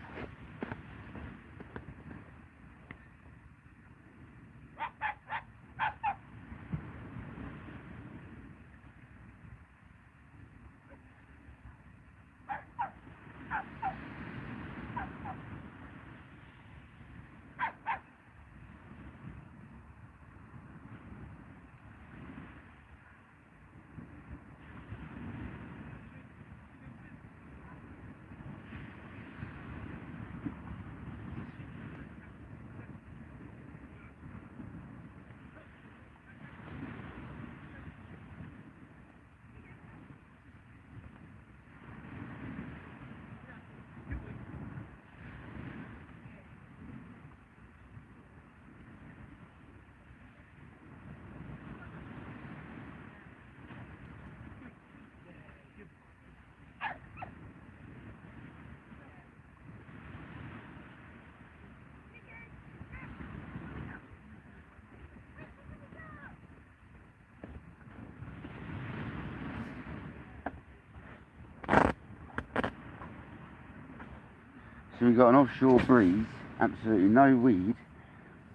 So we've got an offshore breeze, absolutely no weed.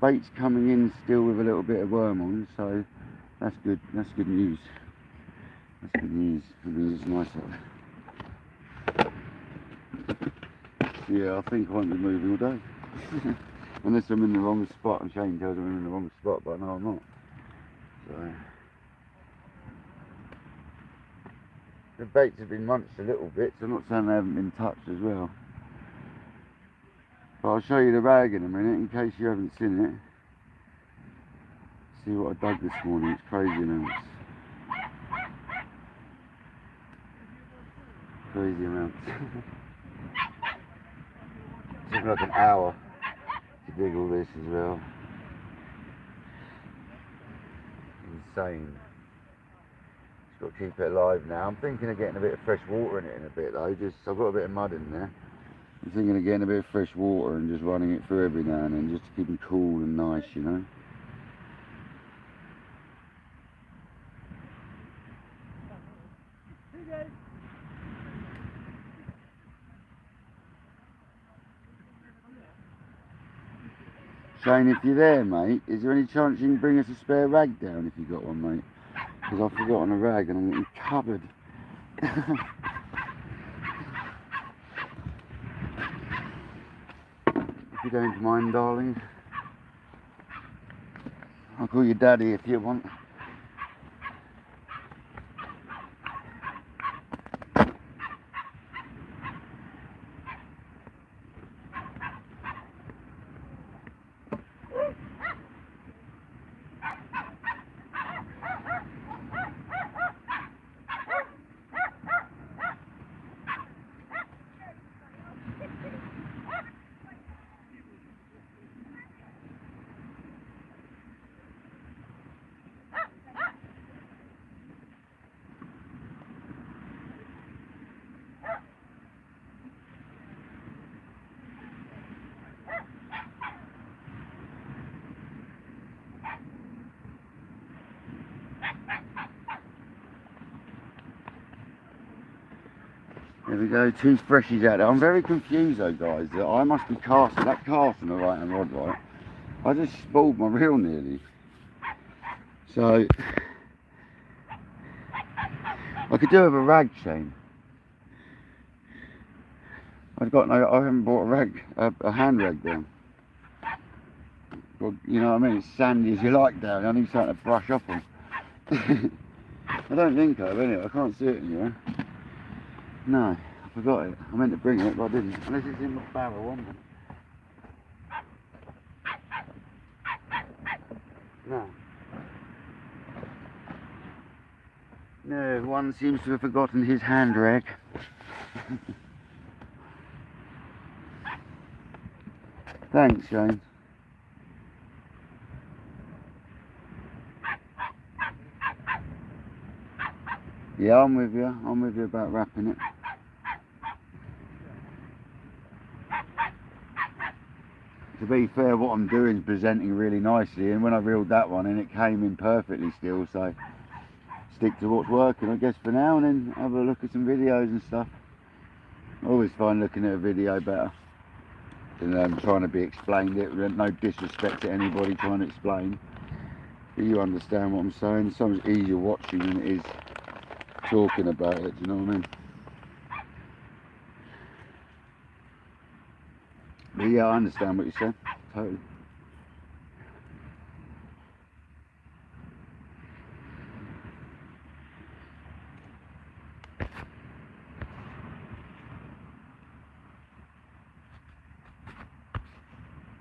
Bait's coming in still with a little bit of worm on, so that's good. That's good news. That's good news. That means it's nice out. Yeah, I think I won't be moving all day. Unless I'm in the wrong spot, and Shane tells me I'm in the wrong spot, but no, I'm not. So the baits have been munched a little bit, so I'm not saying they haven't been touched as well. But I'll show you the rag in a minute, in case you haven't seen it. See what I dug this morning, it's crazy amounts. Crazy amounts. Took me like an hour to dig all this as well. Insane. Just got to keep it alive now. I'm thinking of getting a bit of fresh water in it in a bit though. I've got a bit of mud in there. I'm thinking of getting a bit of fresh water and just running it through every now and then, just to keep them cool and nice, you know. Shane, if you're there, mate, is there any chance you can bring us a spare rag down if you got one, mate? Because I've forgotten a rag and I'm getting covered. If you don't mind, darling. I'll call you Daddy if you want. There we go, 2 freshies out there. I'm very confused though, guys, that I must be casting, that cast on the right hand rod, right? I just spoiled my reel nearly. So, I could do with a rag, Shane. I haven't bought a rag, a hand rag down. Well, you know what I mean, it's sandy as you like down, I need something to brush up on. I don't think I have anyway, I can't see it anywhere. No, I forgot it. I meant to bring it, but I didn't. Unless it's in my barrel, one. No. No, one seems to have forgotten his hand rag. Thanks, Shane. Yeah, I'm with you. I'm with you about wrapping it. To be fair, what I'm doing is presenting really nicely, and when I reeled that one in, it came in perfectly still, so stick to what's working, I guess, for now, and then have a look at some videos and stuff. I always find looking at a video better than trying to be explained. It no disrespect to anybody trying to explain, but you understand what I'm saying. It's so much easier watching than it is talking about it, do you know what I mean? But yeah, I understand what you said, totally.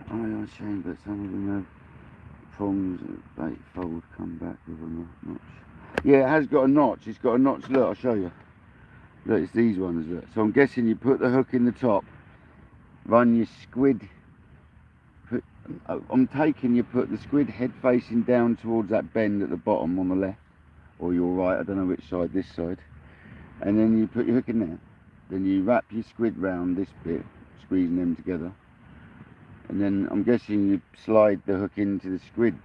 Oh yeah, shame, but some of them have prongs that bait fold come back with a notch. Yeah, it has got a notch, it's got a notch, look, I'll show you. Look, it's these ones, look. So I'm guessing you put the hook in the top, run your squid, I'm taking you put the squid head facing down towards that bend at the bottom on the left, or your right, I don't know which side, this side, and then you put your hook in there. Then you wrap your squid round this bit, squeezing them together, and then I'm guessing you slide the hook into the squid,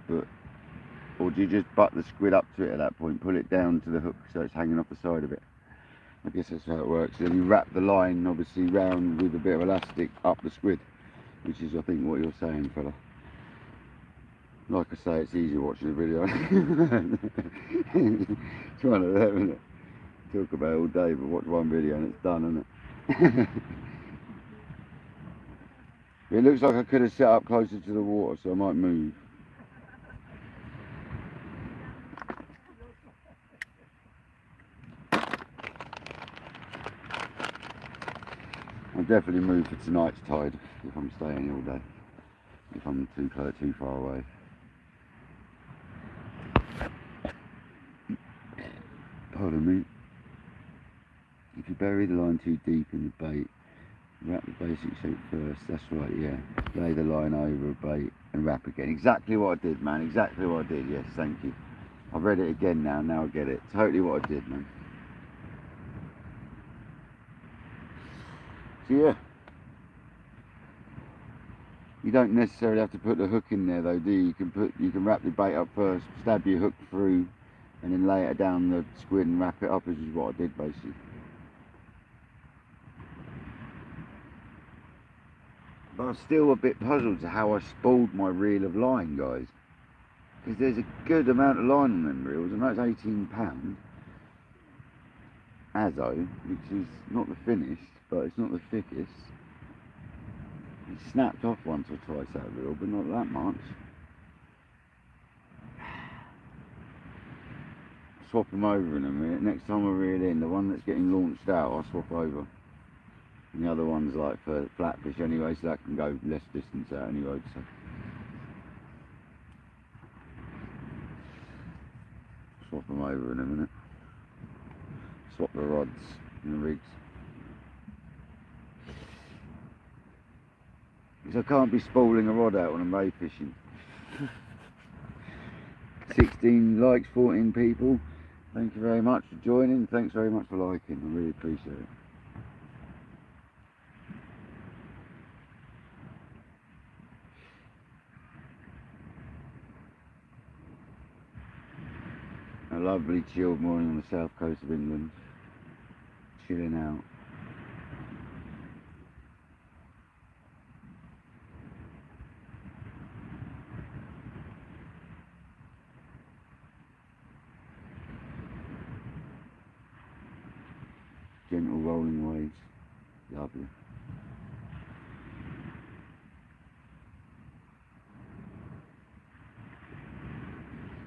or do you just butt the squid up to it at that point, pull it down to the hook so it's hanging off the side of it? I guess that's how it works. Then you wrap the line obviously round with a bit of elastic up the squid, which is I think what you're saying, fella. Like I say, it's easy watching a video. It's one of them, isn't it? Talk about it all day, but watch one video and it's done, isn't it? It looks like I could have set up closer to the water, so I might move. I'll definitely move for tonight's tide if I'm staying all day, if I'm too far away. Pardon me. If you bury the line too deep in the bait, wrap the basic shape first. That's right, yeah. Lay the line over a bait and wrap again. Exactly what I did, man. Exactly what I did. Yes, thank you. I've read it again now. Now I get it. Totally what I did, man. So yeah. You don't necessarily have to put the hook in there though, do you? You can wrap the bait up first, stab your hook through, and then lay it down the squid and wrap it up, which is what I did basically. But I'm still a bit puzzled to how I spoiled my reel of line, guys. Because there's a good amount of line on them reels. I know it's 18 pound Azo, which is not the finished, but it's not the thickest. It snapped off once or twice that reel, but not that much. Swap them over in a minute. Next time I reel in, the one that's getting launched out, I'll swap over. And the other one's like for flatfish anyway, so that can go less distance out anyway. So. Swap them over in a minute. Swap the rods and the rigs. Because I can't be spooling a rod out when I'm ray fishing. 16 likes, 14 people. Thank you very much for joining. Thanks very much for liking. I really appreciate it. A lovely chilled morning on the south coast of England. Chilling out. Gentle rolling waves. Lovely.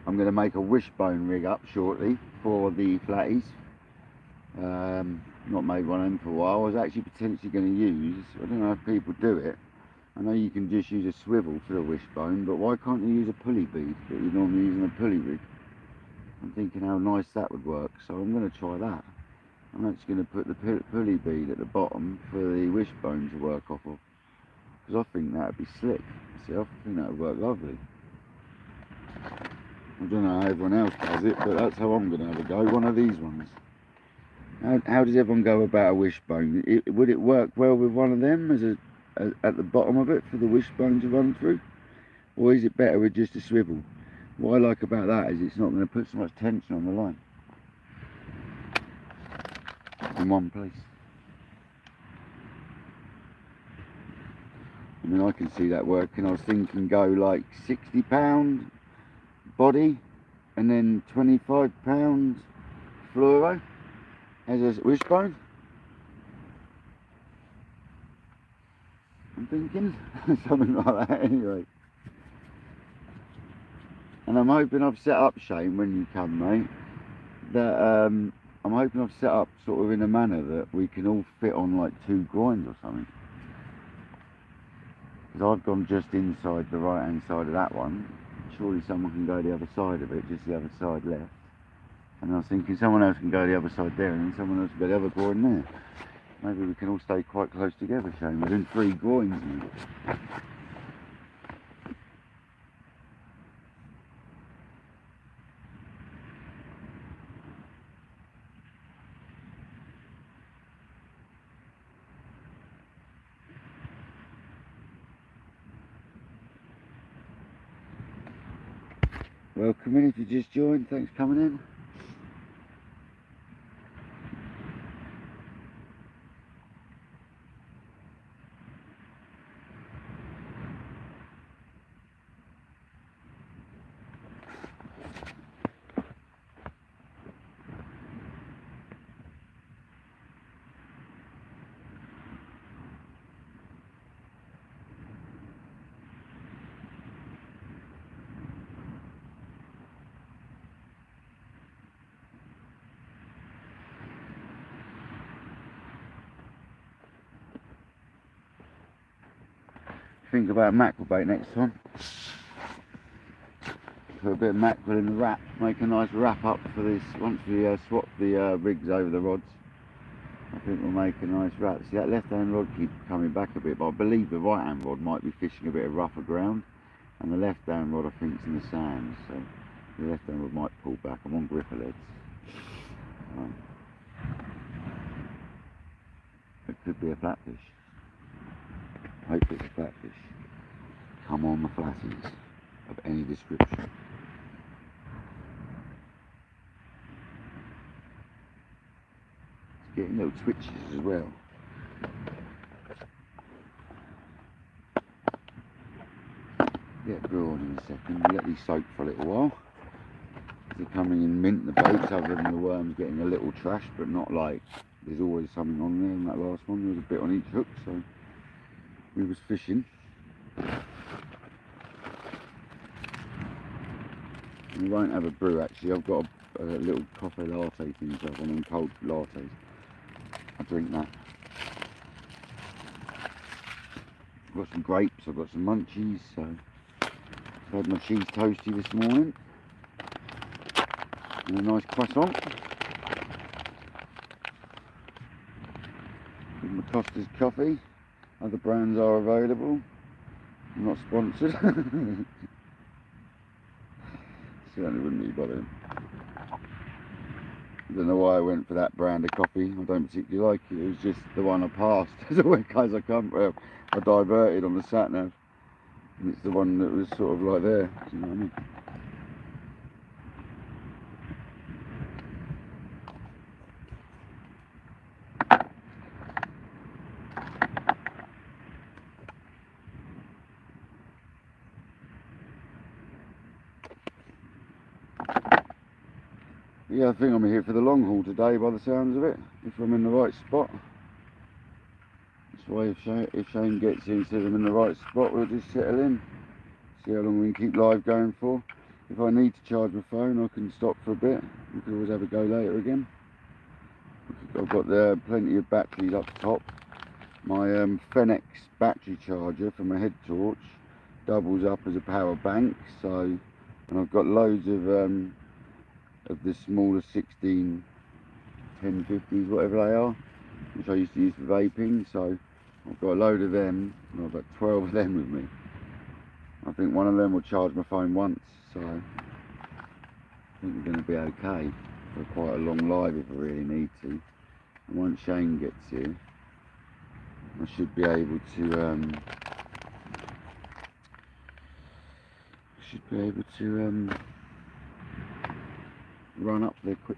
I'm going to make a wishbone rig up shortly for the flatties. Not made one of them for a while. I was actually potentially going to use, I don't know if people do it, I know you can just use a swivel for the wishbone, but why can't you use a pulley bead that you normally use in a pulley rig? I'm thinking how nice that would work, so I'm going to try that. I'm actually going to put the pulley bead at the bottom for the wishbone to work off of, because I think that would be slick. See, I think that would work lovely. I don't know how everyone else does it, but that's how I'm going to have a go. One of these ones. How does everyone go about a wishbone? Would it work well with one of them as at the bottom of it for the wishbone to run through? Or is it better with just a swivel? What I like about that is it's not going to put so much tension on the line in one place. I mean, I can see that working. I was thinking go like £60 body and then £25 fluoro as a wishbone. I'm thinking something like that anyway. And I'm hoping I've set up, Shane, when you come, mate, that I'm hoping I've set up sort of in a manner that we can all fit on like 2 groins or something. Because I've gone just inside the right hand side of that one. Surely someone can go the other side of it, just the other side left. And I was thinking someone else can go the other side there, and then someone else can go the other groin there. Maybe we can all stay quite close together, Shane. We're doing 3 groins now. Welcome in if you just joined. Thanks for coming in. think about mackerel bait next time. Put a bit of mackerel in the wrap, make a nice wrap up for this. Once we swap the rigs over the rods, I think we'll make a nice wrap. See, that left hand rod keeps coming back a bit, but I believe the right hand rod might be fishing a bit of rougher ground, and the left hand rod I think is in the sand, so the left hand rod might pull back. I'm on gripper leads. It could be a flatfish. Hope it's a flatfish. Come on, the flatties of any description. It's getting little twitches as well. Get drawn in a second. We'll let these soak for a little while. They're coming in mint, the baits, other than the worms getting a little trash, but not like there's always something on there. In that last one there was a bit on each hook, so we was fishing. We won't have a brew actually. I've got a little coffee latte thing, so one of them cold lattes. I drink that. I've got some grapes, I've got some munchies, so I've had my cheese toasty this morning. And a nice croissant. With my Costa's coffee. Other brands are available. I'm not sponsored. Certainly wouldn't be bothering. I don't know why I went for that brand of coffee. I don't particularly like it. It was just the one I passed. As I diverted on the sat nav, and it's the one that was sort of like there. Do you know what I mean? Yeah, I think I'm here for the long haul today by the sounds of it, if I'm in the right spot. That's why if Shane gets in, says I'm in the right spot, we'll just settle in. See how long we can keep live going for. If I need to charge my phone, I can stop for a bit. We can always have a go later again. I've got there plenty of batteries up top. My Fenix battery charger for my head torch doubles up as a power bank, so, and I've got loads of the smaller 16 1050s, whatever they are, which I used to use for vaping, so I've got a load of them, and I've got 12 of them with me. I think one of them will charge my phone once, so I think we're going to be okay for quite a long live if I really need to. And once Shane gets here, I should be able to run up there quick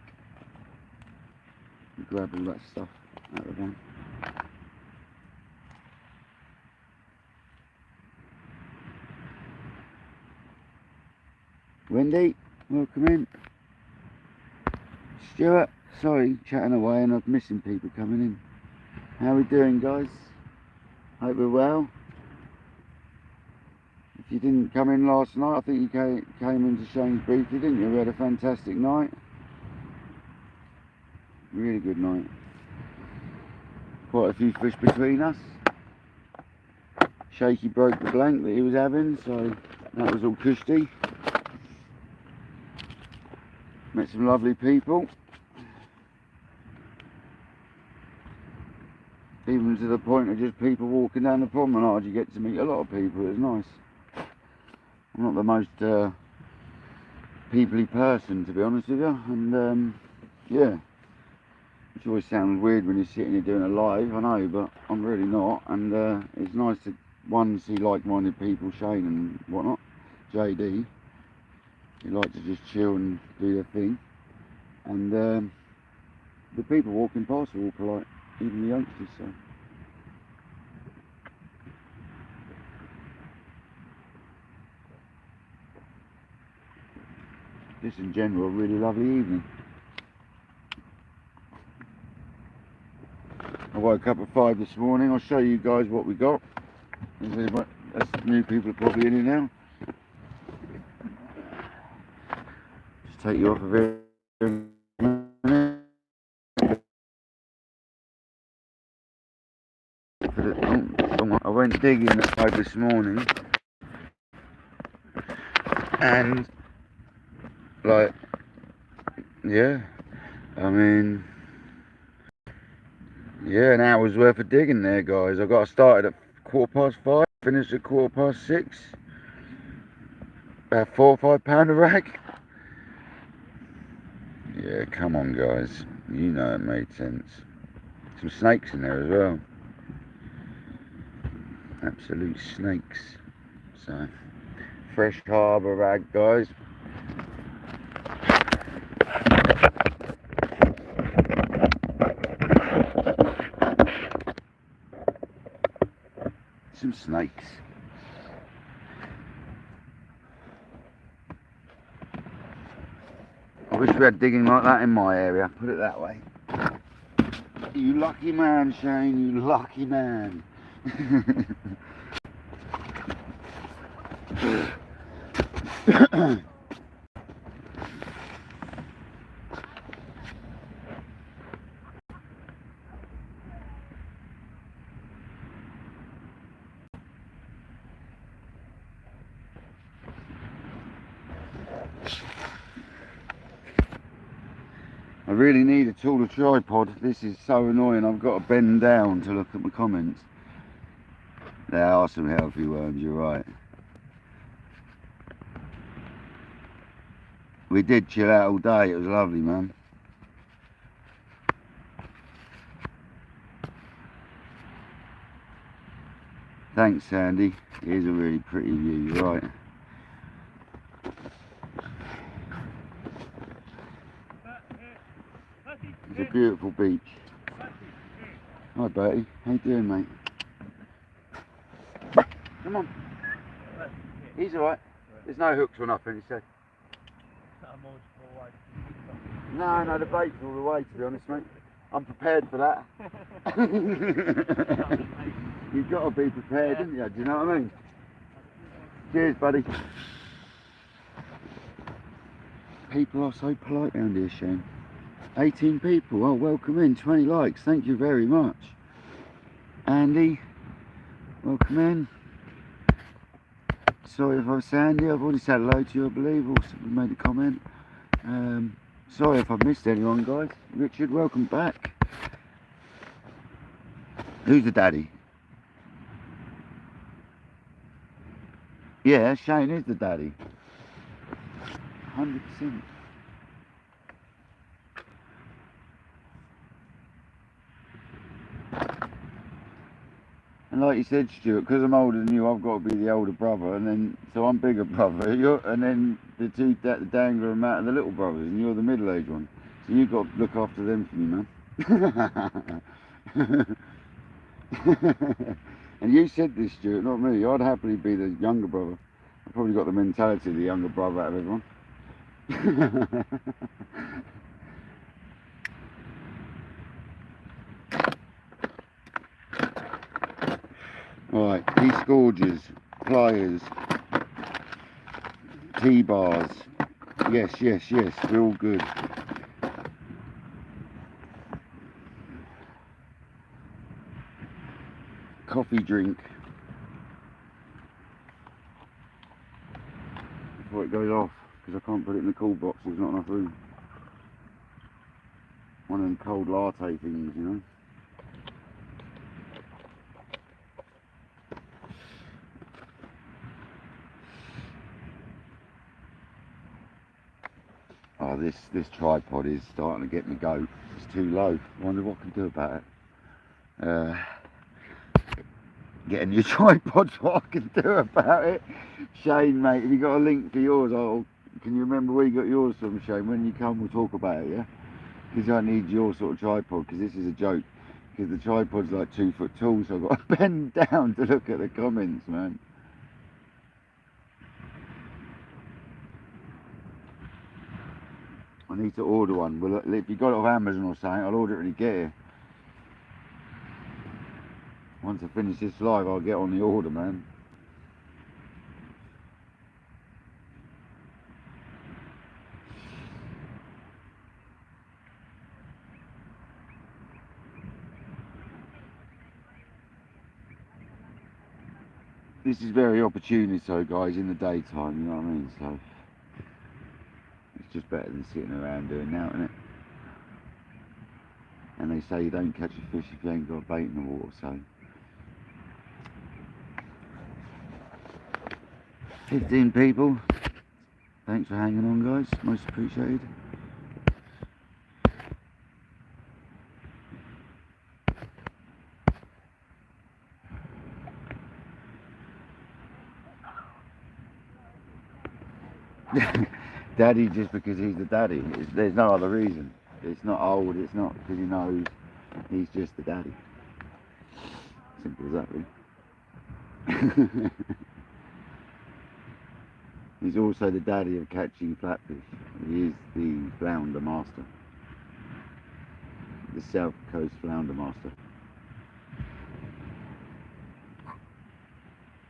and grab all that stuff out of the van. Wendy, welcome in. Stuart, sorry, chatting away and I'm missing people coming in. How are we doing, guys? Hope we're well. If you didn't come in last night, I think you came into Shane's briefly, didn't you? We had a fantastic night. Really good night. Quite a few fish between us. Shaky broke the blank that he was having, so that was all cushy. Met some lovely people. Even to the point of just people walking down the promenade, you get to meet a lot of people. It's nice. I'm not the most people-y person, to be honest with you, and yeah, which always sounds weird when you're sitting here doing a live, I know, but I'm really not, and it's nice to, one, see like-minded people, Shane and whatnot, JD, who like to just chill and do their thing, and the people walking past are all polite, even the youngsters, so. Just in general, a really lovely evening. I woke up at 5 this morning. I'll show you guys what we got. That's new people are probably in here now. Just take you off of here. I went went digging like this morning, and like, yeah, I mean, yeah, an hour's worth of digging there, guys. I got started at 5:15, finished at 6:15. About £4 or £5 a rag. Yeah, come on, guys. You know it made sense. Some snakes in there as well. Absolute snakes. So, fresh harbour rag, guys. Some snakes. I wish we had digging like that in my area, put it that way. You lucky man, Shane, you lucky man. I really need a taller tripod. This is so annoying. I've got to bend down to look at my comments. There are some healthy worms, you're right. We did chill out all day. It was lovely, man. Thanks, Sandy. It is a really pretty view, you're right. It's a beautiful beach. Hi, Bertie. How you doing, mate? Come on. He's alright. There's no hooks or nothing, he said. No, the bait's all the way, to be honest, mate. I'm prepared for that. You've got to be prepared, haven't you? Do you know what I mean? Cheers, buddy. People are so polite around here, Shane. 18 people. Oh, welcome in. 20 likes. Thank you very much. Andy, welcome in. Sorry if I was Sandy. I've already said hello to you, I believe. Also made a comment. Sorry if I've missed anyone, guys. Richard, welcome back. Who's the daddy? Yeah, Shane is the daddy. 100%. And like you said, Stuart, because I'm older than you, I've got to be the older brother, and then so I'm bigger brother. And then the two Dangler and Matt are the little brothers, and you're the middle-aged one. So you've got to look after them for me, man. And you said this, Stuart, not me. I'd happily be the younger brother. I've probably got the mentality of the younger brother out of everyone. Right, these scourges, pliers, T-bars. Yes, we're all good. Coffee drink. Before it goes off, because I can't put it in the cool box, there's not enough room. One of them cold latte things, you know. Oh, this tripod is starting to get me go. It's too low. I wonder what I can do about it. Get a new tripod's what I can do about it. Shane, mate, have you got a link for yours? Can you remember where you got yours from, Shane? When you come, we'll talk about it, yeah? Because I need your sort of tripod, because this is a joke. Because the tripod's like 2 foot tall, so I've got to bend down to look at the comments, man. I need to order one. Well, if you got it off Amazon or something, I'll order it when you get here. Once I finish this live, I'll get on the order, man. this is very opportunist, so guys, in the daytime, you know what I mean? So it's just better than sitting around doing that, isn't it? And they say you don't catch a fish if you ain't got bait in the water, so 15 people. Thanks for hanging on, guys. Most appreciated. Daddy, just because he's the daddy. There's no other reason. It's not old, it's not because he knows, he's just the daddy. Simple as that, really. He's also the daddy of catching flatfish. He is the flounder master. The South Coast flounder master.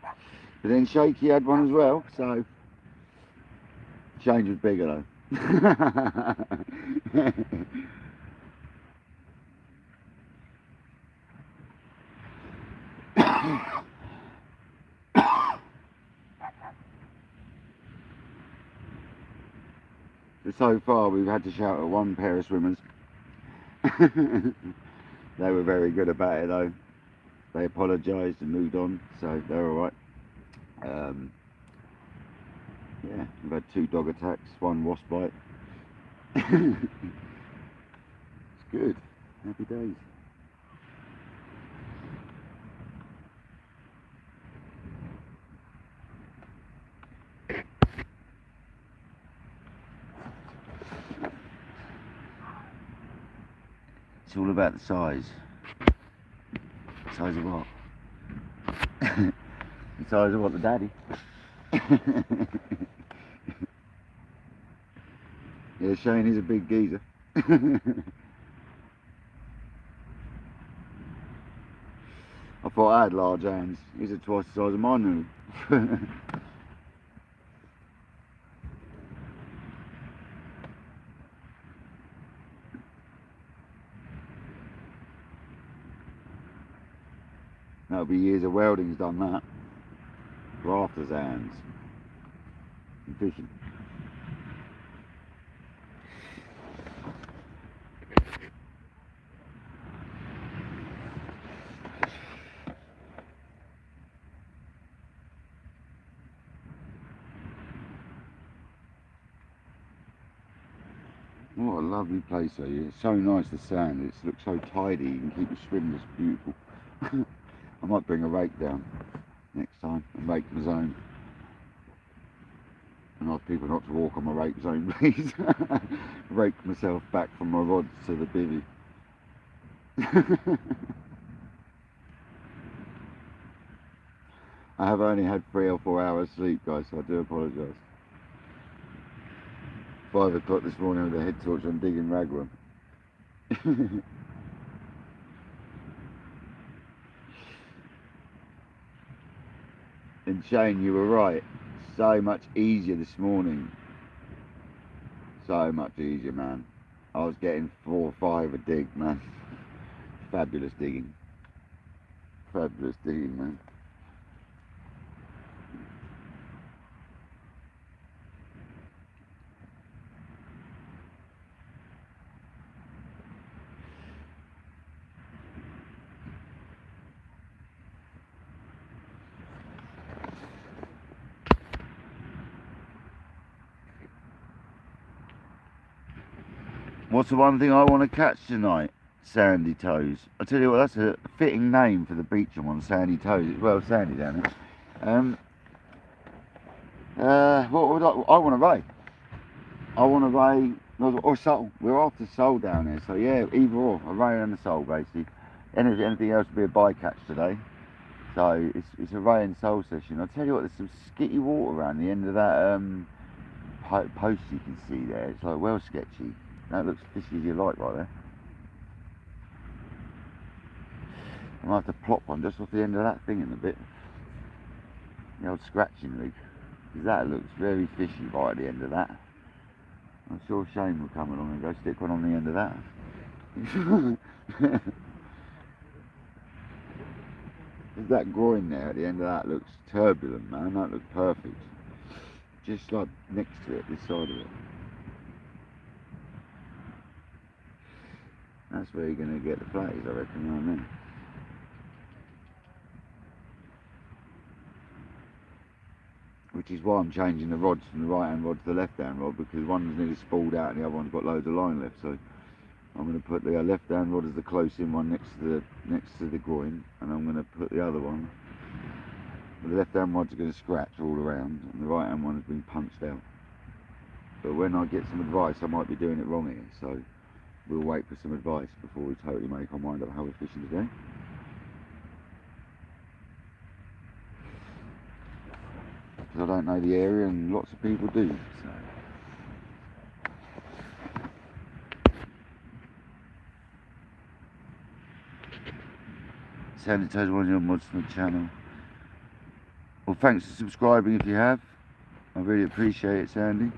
But then Shaky had one as well, so Shane was bigger though. So far we've had to shout at one pair of swimmers. They were very good about it though. They apologised and moved on, so they're alright. Yeah, we've had 2 dog attacks, 1 wasp bite. It's good. Happy days. It's all about the size. Size of what? The size of what, the daddy? Yeah, Shane is a big geezer. I thought I had large hands. These are twice the size of mine now. That'll be years of welding's done that. Rafters hands. And fishing. What a lovely place though. It's so nice, the sand. It looks so tidy. You can keep the swim just beautiful. I might bring a rake down next time and rake the zone. And ask people not to walk on my rake zone, please. Rake myself back from my rods to the bivvy. I have only had 3 or 4 hours sleep, guys, so I do apologise. 5 o'clock this morning with a head torch on digging ragworm. And Shane, you were right. So much easier this morning. So much easier, man. I was getting 4 or 5 a dig, man. Fabulous digging. Fabulous digging, man. What's the one thing I want to catch tonight? Sandy toes. I tell you what, that's a fitting name for the beach I'm on, Sandy toes. It's well sandy down there. What would I want a ray. I want a ray or sole. We're after sole down there, so yeah, either or, a ray and a sole basically. Anything else would be a bycatch today. So it's a ray and sole session. I tell you what, there's some skitty water around the end of that post you can see there. It's like well sketchy. That looks fishy as you like right there. I might have to plop one just off the end of that thing in a bit. The old scratching rig. Because that looks very fishy right at the end of that. I'm sure Shane will come along and go stick one on the end of that. That groin there at the end of that looks turbulent, man. That looks perfect. Just like next to it, this side of it. That's where you're going to get the flatties, I reckon, right there. Which is why I'm changing the rods from the right hand rod to the left hand rod, because one's nearly spooled out and the other one's got loads of line left. So I'm going to put the left hand rod as the close in one next to the groin, and I'm going to put the other one. The left hand rod's going to scratch all around, and the right hand one has been punched out. But when I get some advice, I might be doing it wrong here. So we'll wait for some advice before we totally make our mind up how we're fishing today. Because I don't know the area, and lots of people do. So. Sanitize one of your mods from the channel. Well, thanks for subscribing if you have. I really appreciate it, Sandy.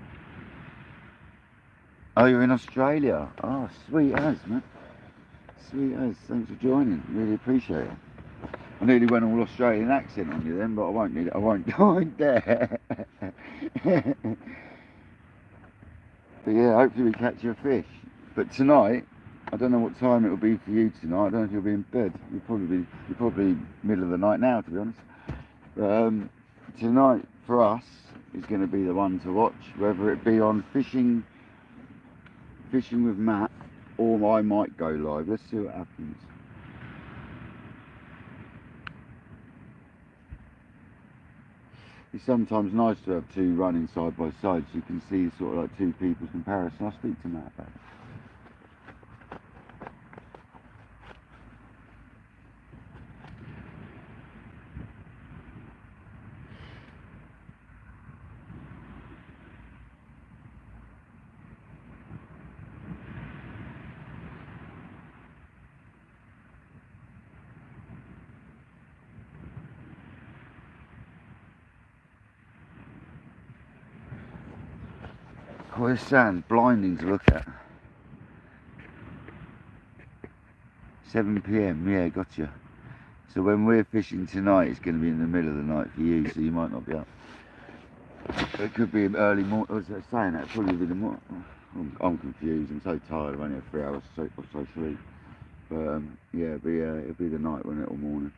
Oh, you're in Australia. Oh, sweet as, man. Sweet as. Thanks for joining. Really appreciate it. I nearly went all Australian accent on you then, but I won't need it. I won't dare. But yeah, hopefully we catch you a fish. But tonight, I don't know what time it will be for you tonight. I don't know if you'll be in bed. You're probably middle of the night now, to be honest. But tonight for us is going to be the one to watch, whether it be on fishing with Matt, or I might go live. Let's see what happens. It's sometimes nice to have two running side by side, so you can see sort of like two people's comparison. I'll speak to Matt about it. Oh, this sand's blinding to look at. 7 PM, yeah, gotcha. So when we're fishing tonight, it's going to be in the middle of the night for you, so you might not be up. It could be early morning. I was saying that, probably be the morning. I'm confused. I'm so tired. I've only had 3 hours or so sleep. But yeah, it'll be the night, won't it, or morning.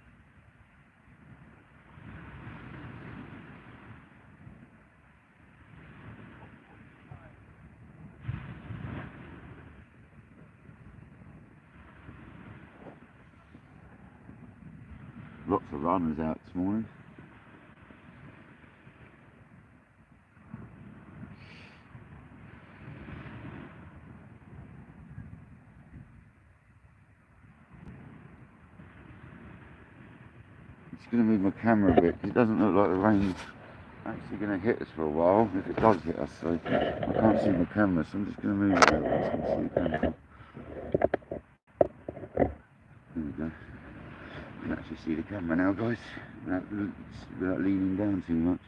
Lots of runners out this morning. It's going to move my camera a bit because it doesn't look like the rain's actually going to hit us for a while. If it does hit us, so I can't see my camera, so I'm just going to move it a bit so I can see the camera. There we go. You can actually see the camera now, guys, without leaning down too much.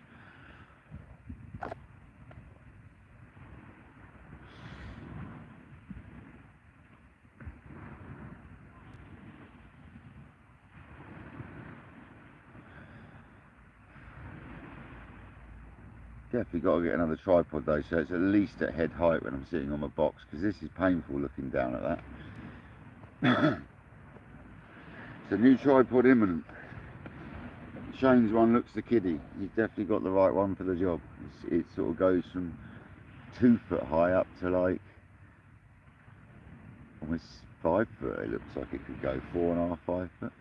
Definitely got to get another tripod though, so it's at least at head height when I'm sitting on my box, because this is painful looking down at that. It's a new tripod imminent. Shane's one looks the kiddie. He's definitely got the right one for the job. It sort of goes from 2 foot high up to like almost 5 foot. It looks like it could go 4.5, 5 foot.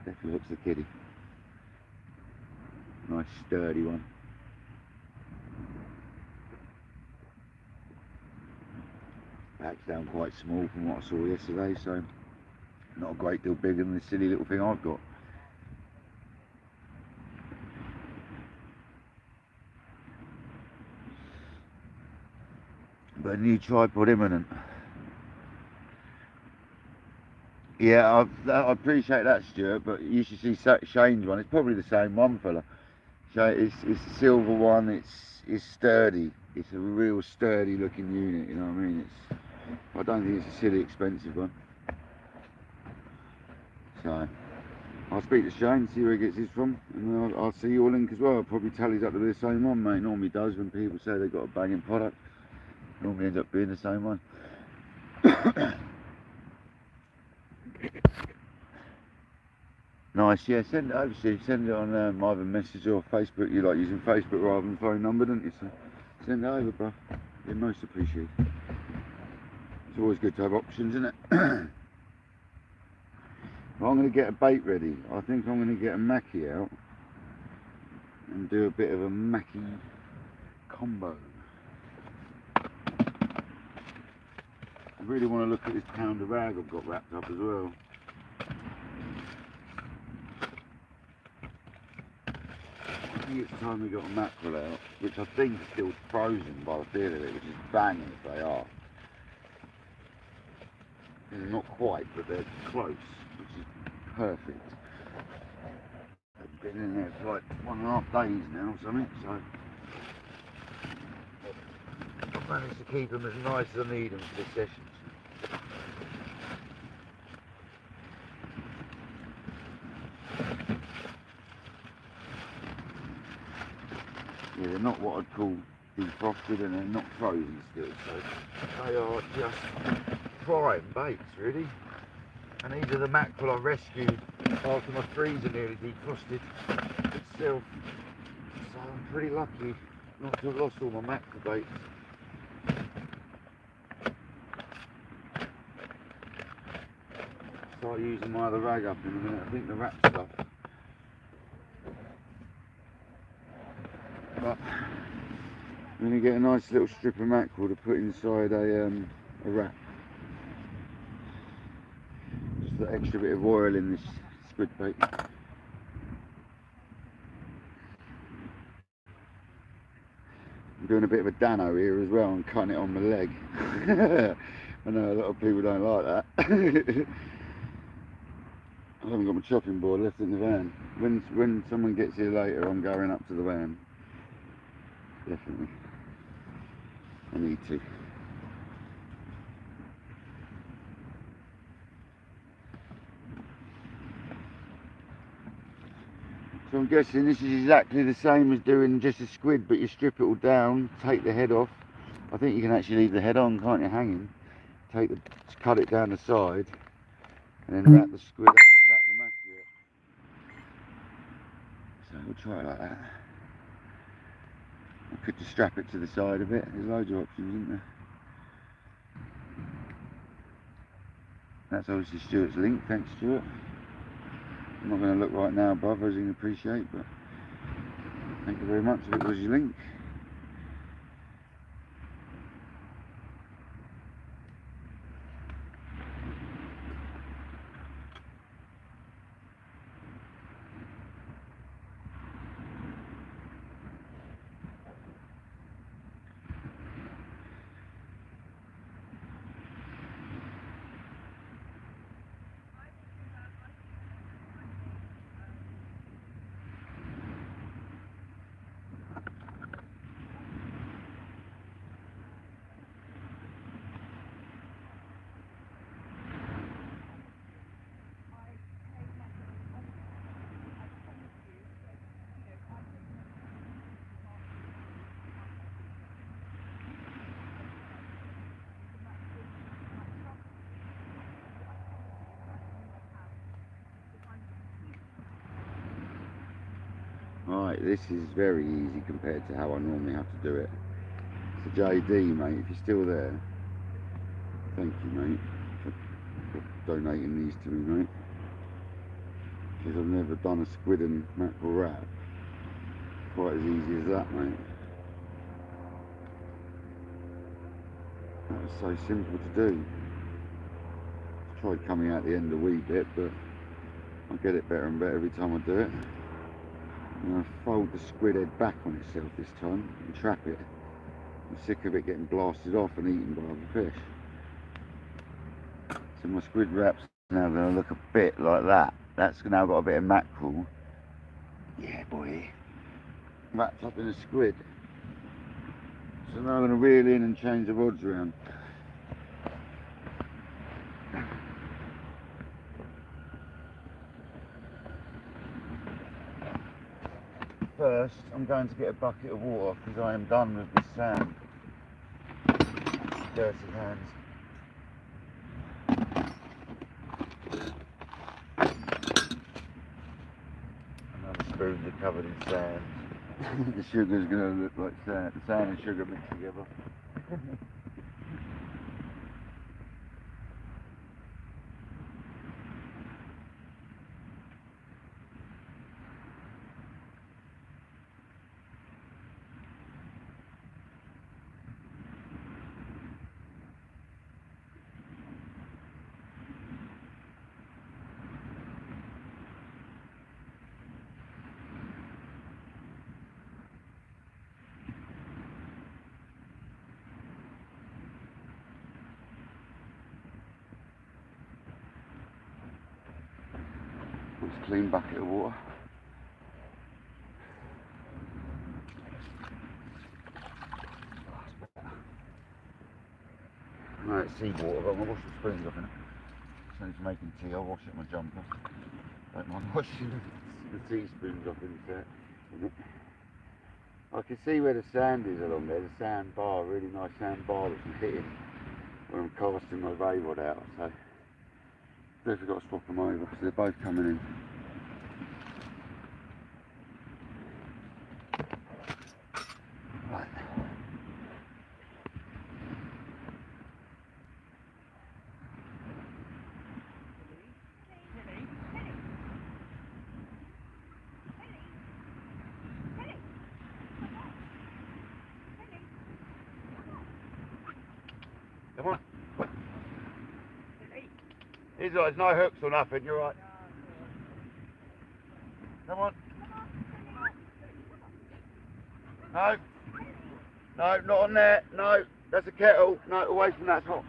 Definitely looks the kiddie. Nice sturdy one. Back's down quite small from what I saw yesterday, so not a great deal bigger than this silly little thing I've got. But a new tripod imminent. Yeah, I appreciate that, Stuart, but you should see Shane's one. It's probably the same one, fella. It's a silver one. It's sturdy. It's a real sturdy looking unit, you know what I mean? I don't think it's a silly expensive one. So I'll speak to Shane, see where he gets his from, and I'll see your link as well. It probably tallies up to be the same one, mate. Normally does when people say they've got a banging product. Normally ends up being the same one. Nice, yeah, send it over to you. Send it on either message or Facebook. You like using Facebook rather than phone number, don't you? So send it over, bro. You're most appreciated. It's always good to have options, isn't it? Well, I'm going to get a bait ready. I think I'm going to get a mackie out and do a bit of a mackie combo. I really want to look at this pound of rag I've got wrapped up as well. I think it's time we got a mackerel out, which I think is still frozen by the feel of it, which is banging if they are. Not quite, but they're close, which is perfect. They've been in there for like 1.5 days now or something, so I've managed to keep them as nice as I need them for this session. Yeah, they're not what I'd call defrosted and they're not frozen still, so they are just prime baits really. And these are the mackerel I rescued after my freezer nearly defrosted itself, so I'm pretty lucky not to have lost all my mackerel baits. Start using my other rag up in a minute. I think the wrap stuff. But I'm going to get a nice little strip of mackerel to put inside a wrap. Just that extra bit of oil in this squid bait. I'm doing a bit of a dano here as well. I'm cutting it on my leg. I know a lot of people don't like that. I haven't got my chopping board left in the van. When someone gets here later, I'm going up to the van. Definitely. I need to. So I'm guessing this is exactly the same as doing just a squid, but you strip it all down, take the head off. I think you can actually leave the head on, can't you, hanging? Cut it down the side, and then wrap the squid up, wrap the mackerel up. So we'll try it like that. I could just strap it to the side of it. There's loads of options, isn't there? That's obviously Stuart's link. Thanks, Stuart. I'm not going to look right now, brother, as you can appreciate, but thank you very much if it was your link. Right, this is very easy compared to how I normally have to do it. So JD, mate, if you're still there, thank you, mate, for donating these to me, mate. Because I've never done a squid and mackerel wrap quite as easy as that, mate. That was so simple to do. I tried coming out the end a wee bit, but I get it better and better every time I do it. I'm going to fold the squid head back on itself this time and trap it. I'm sick of it getting blasted off and eaten by other fish. So my squid wrap's now going to look a bit like that. That's now got a bit of mackerel. Yeah, boy. Wrapped up in a squid. So now I'm going to reel in and change the rods around. first I'm going to get a bucket of water because I am done with this sand. Dirty hands. Another spoons are covered in sand. The sugar's going to look like sand. Sand and sugar mixed together. Nice clean bucket of water. Right, seawater, but I'm going to wash the spoons off in it. So he's making tea, I'll wash it in my jumper. Don't mind washing the teaspoons off in it. I can see where the sand is along there, the sand bar, really nice sand bar that's hitting when I'm casting my ray rod out. So definitely got to swap them over, so they're both coming in. Right. Come on. He's right, there's no hooks or nothing, you're right. Come on. No. No, not on there. No, that's a kettle. No, away from that, it's hot.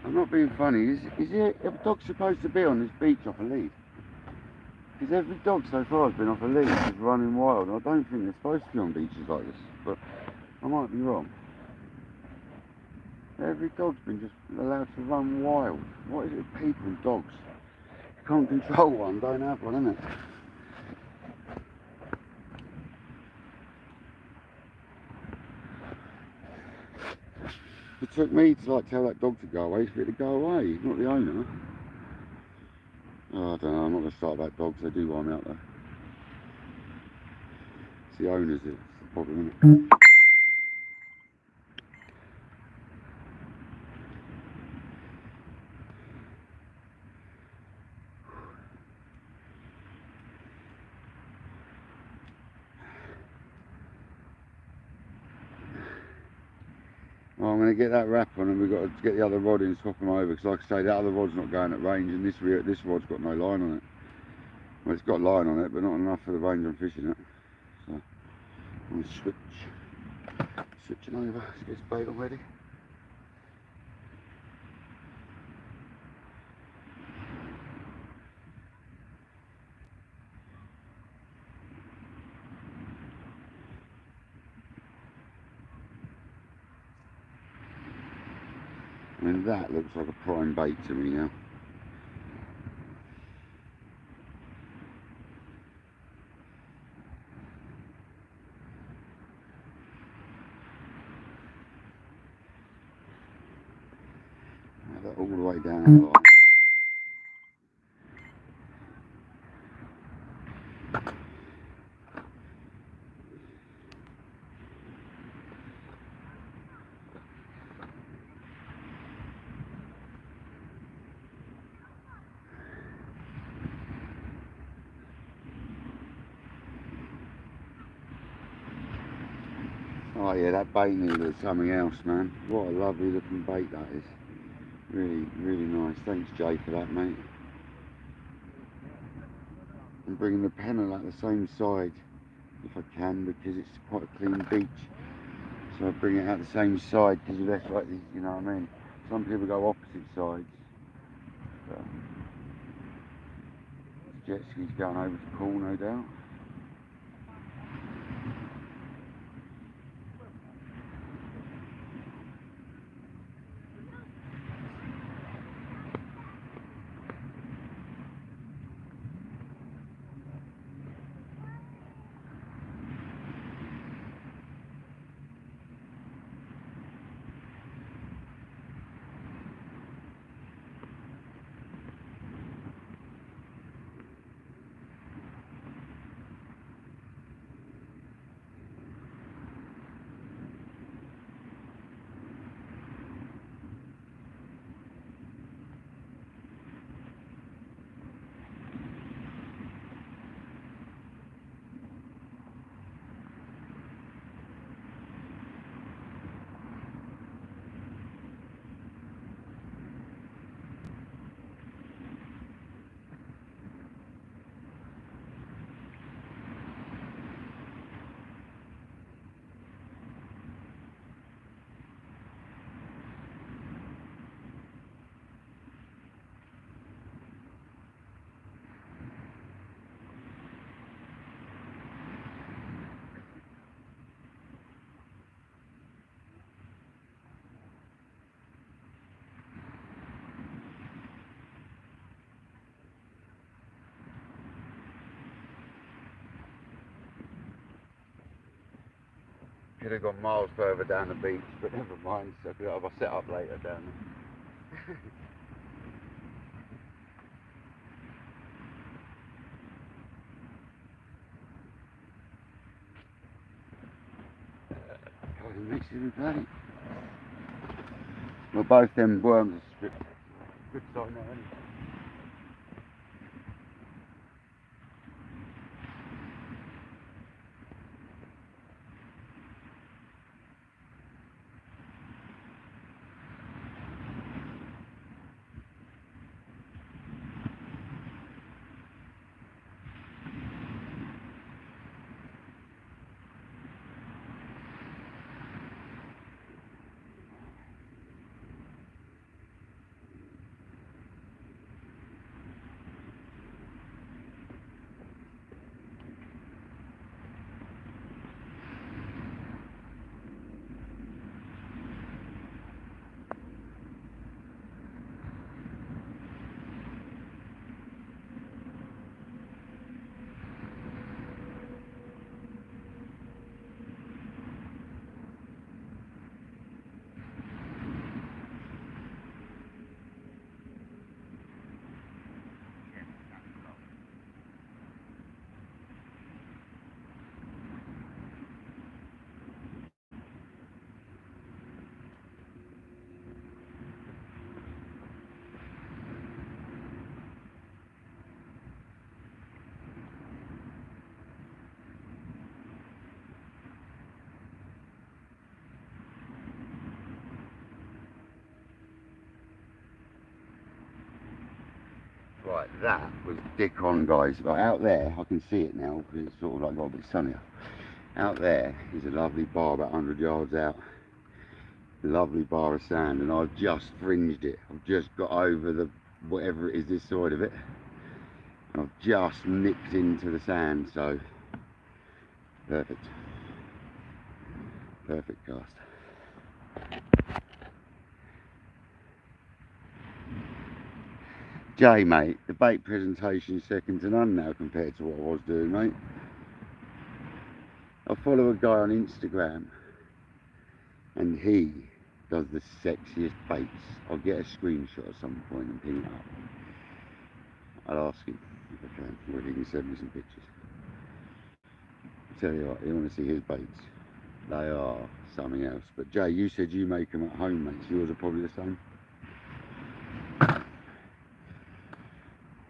I'm not being funny. Is a dog supposed to be on this beach off a lead? Because every dog so far has been off a lead, is running wild. I don't think they're supposed to be on beaches like this, but I might be wrong. Every dog's been just allowed to run wild. What is it with people and dogs? You can't control one, don't have one, innit? It took me to like tell that dog to go away for it to go away, not the owner. Oh, I don't know, I'm not going to start about dogs, they do wind me out though. It's the owners that's the problem, isn't it? Well, I'm going to get that wrap on and we've got to get the other rod in and swap them over because like I say, that other rod's not going at range and this rod's got no line on it. Well, it's got line on it but not enough for the range I'm fishing at. So I'm going to switching over, let's get this bait all ready. I mean, that looks like a prime bait to me now. Have that all the way down the line. Oh yeah, that bait needle is something else, man. What a lovely looking bait that is. Really, really nice. Thanks, Jay, for that, mate. I'm bringing the pennant out the same side if I can, because it's quite a clean beach. So I bring it out the same side, because you're left like this, you know what I mean? Some people go opposite sides. But jet ski's going over to Pool, no doubt. Could have gone miles further down the beach, but never mind, so I'll set up later down there. God, it makes you bloody. Well, both them worms are stripped. Good sign there, isn't it? Right, that was dick on, guys. But out there, I can see it now because it's sort of like got a bit sunnier. Out there is a lovely bar about 100 yards out. A lovely bar of sand, and I've just fringed it. I've just got over the whatever it is this side of it, and I've just nipped into the sand. So perfect, perfect cast. Jay, mate, the bait presentation is second to none now compared to what I was doing, mate. I follow a guy on Instagram, and he does the sexiest baits. I'll get a screenshot at some point and ping it up. I'll ask him if I can, whether he can send me some pictures. I tell you what, you want to see his baits? They are something else. But Jay, you said you make them at home, mate. So yours are probably the same.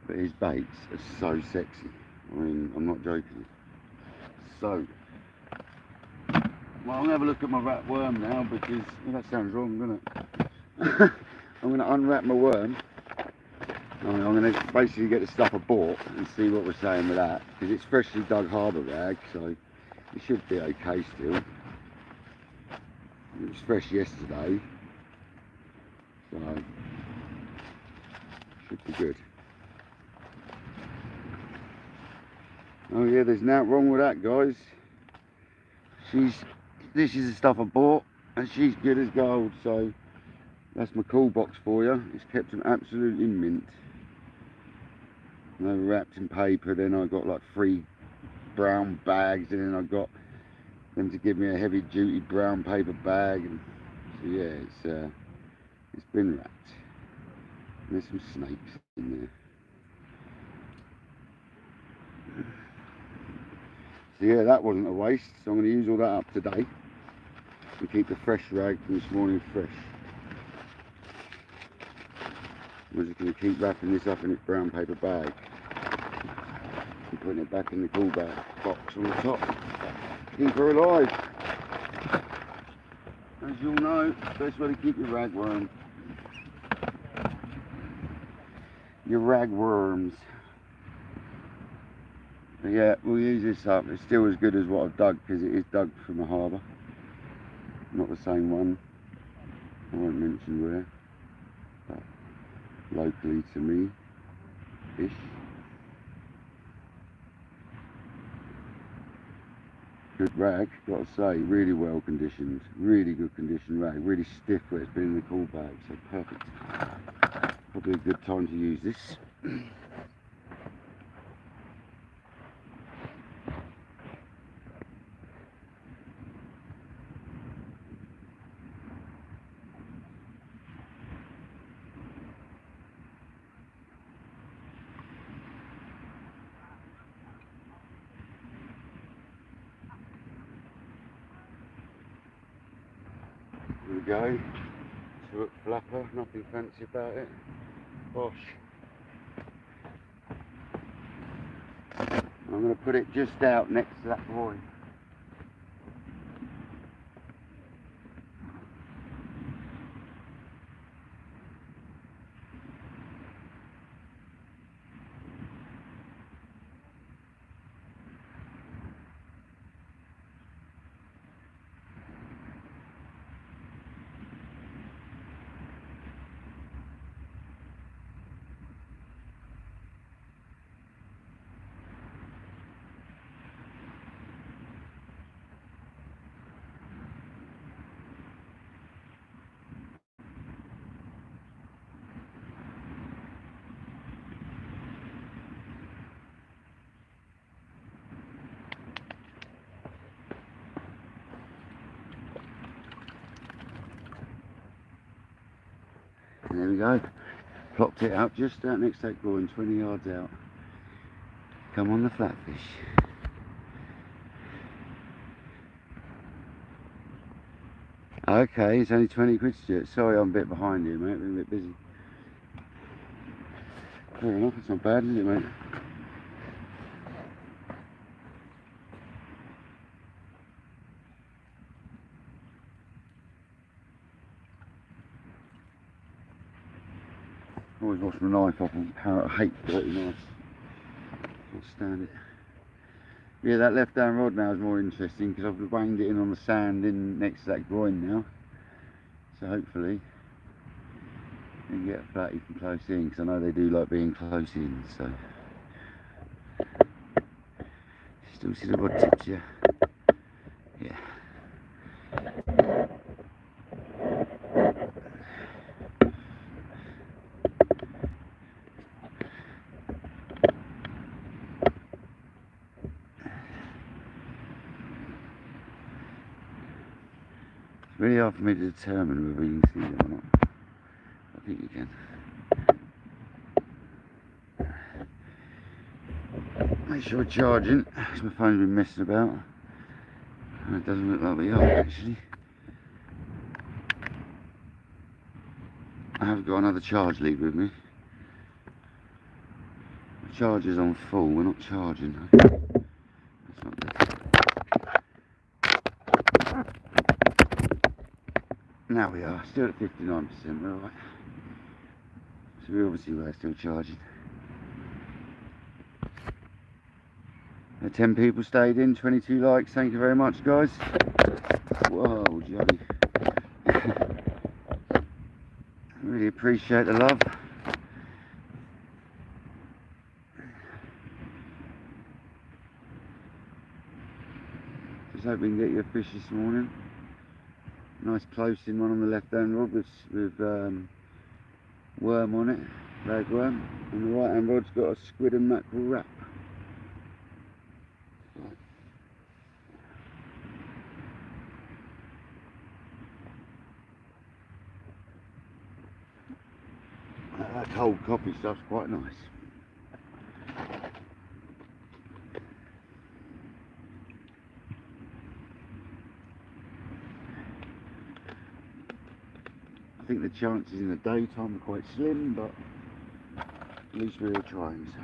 But his baits are so sexy. I mean, I'm not joking. So, well, I'm going to have a look at my rat worm now because that sounds wrong, doesn't it? I'm going to unwrap my worm. I'm going to basically get the stuff I bought and see what we're saying with that, because it's freshly dug harbour rag, so It should be okay still. It was fresh yesterday, so should be good. Oh yeah, there's nothing wrong with that, guys. This is the stuff I bought, and she's good as gold. So that's my cool box for you. It's kept them absolutely mint. They were wrapped in paper. Then I got like 3 brown bags, and then I got them to give me a heavy duty brown paper bag. And so yeah, it's been wrapped. And there's some snakes in there. So yeah, that wasn't a waste. So I'm going to use all that up today and keep the fresh rag from this morning fresh. I'm just going to keep wrapping this up in its brown paper bag and putting it back in the cool bag box on the top. Keep her alive. As you all know, best way to keep your ragworm. Your ragworms. But yeah, we'll use this up. It's still as good as what I've dug, because it is dug from a harbour. Not the same one. I won't mention where. But locally to me, ish. Good rag, got to say, really well conditioned, really good conditioned rag, really stiff where it's been in the cool bag, so perfect. Probably a good time to use this. Here we go, 2-hook flapper, nothing fancy about it, bosh. I'm going to put it just out next to that groin. There we go, plopped it out just out next to that groin, 20 yards out. Come on the flatfish. Okay, it's only 20 quid to do it. Sorry I'm a bit behind you, mate, been a bit busy. Fair enough, it's not bad, is it, mate? Always wash my knife off, I hate dirty knives. Can't stand it. Yeah, that left down rod now is more interesting because I've wanged it in on the sand in next to that groin now. So hopefully you can get a flatty from close in, because I know they do like being close in, so. Still see the rod tips, yeah? Yeah. It's really hard for me to determine whether you can see them or not. I think you can. Make sure we're charging, because my phone's been messing about. And it doesn't look like we are, actually. I have got another charge lead with me. The charger's on full, we're not charging. That's not good. Now we are, still at 59%, we're alright. So we obviously were still charging. 10 people stayed in, 22 likes. Thank you very much, guys. Whoa, Johnny. Really appreciate the love. Just hope we can get you a fish this morning. Nice close-in one on the left-hand rod with worm on it, ragworm. And the right-hand rod's got a squid and mackerel wrap. That cold coffee stuff's quite nice. I think the chances in the daytime are quite slim, but at least we're trying. So.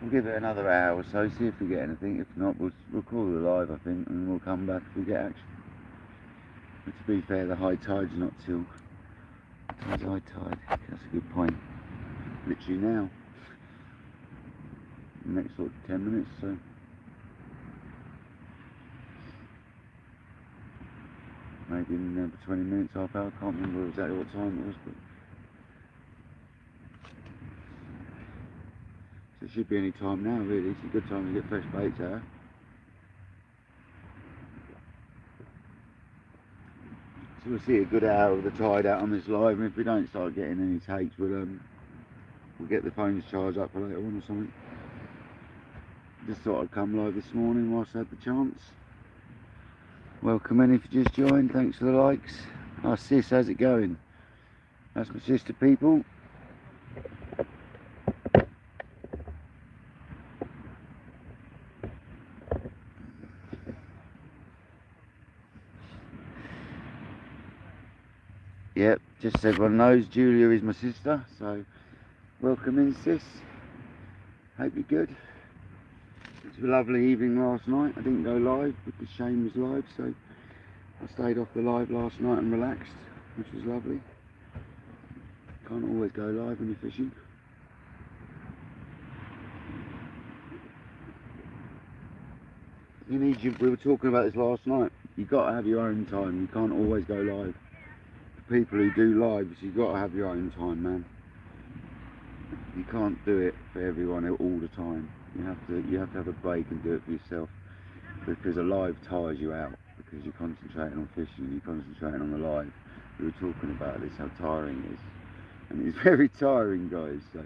We'll give it another hour or so, see if we get anything. If not, we'll call it live, I think, and we'll come back if we get action. But to be fair, the high tide's not till high tide. That's a good point. Literally now. The next sort of 10 minutes or so. Maybe in 20 minutes, half hour. I can't remember exactly what time it was, but so it should be any time now, really. It's a good time to get fresh baits out. So we'll see a good hour of the tide out on this live, and if we don't start getting any takes, we'll get the phones charged up for later on or something. Just thought I'd come live this morning whilst I had the chance. Welcome in if you just joined, thanks for the likes. Oh sis, how's it going? That's my sister, people. Yep, just so everyone knows, Julia is my sister, so welcome in, sis. Hope you're good. It was a lovely evening last night. I didn't go live because Shane was live, so I stayed off the live last night and relaxed, which was lovely. Can't always go live when you're fishing. We were talking about this last night. You've got to have your own time. You can't always go live. For people who do lives, you've got to have your own time, man. You can't do it for everyone all the time. You have to have a break and do it for yourself, because a live tires you out, because you're concentrating on fishing, you're concentrating on the live. We were talking about this, how tiring it is, and it's very tiring, guys. So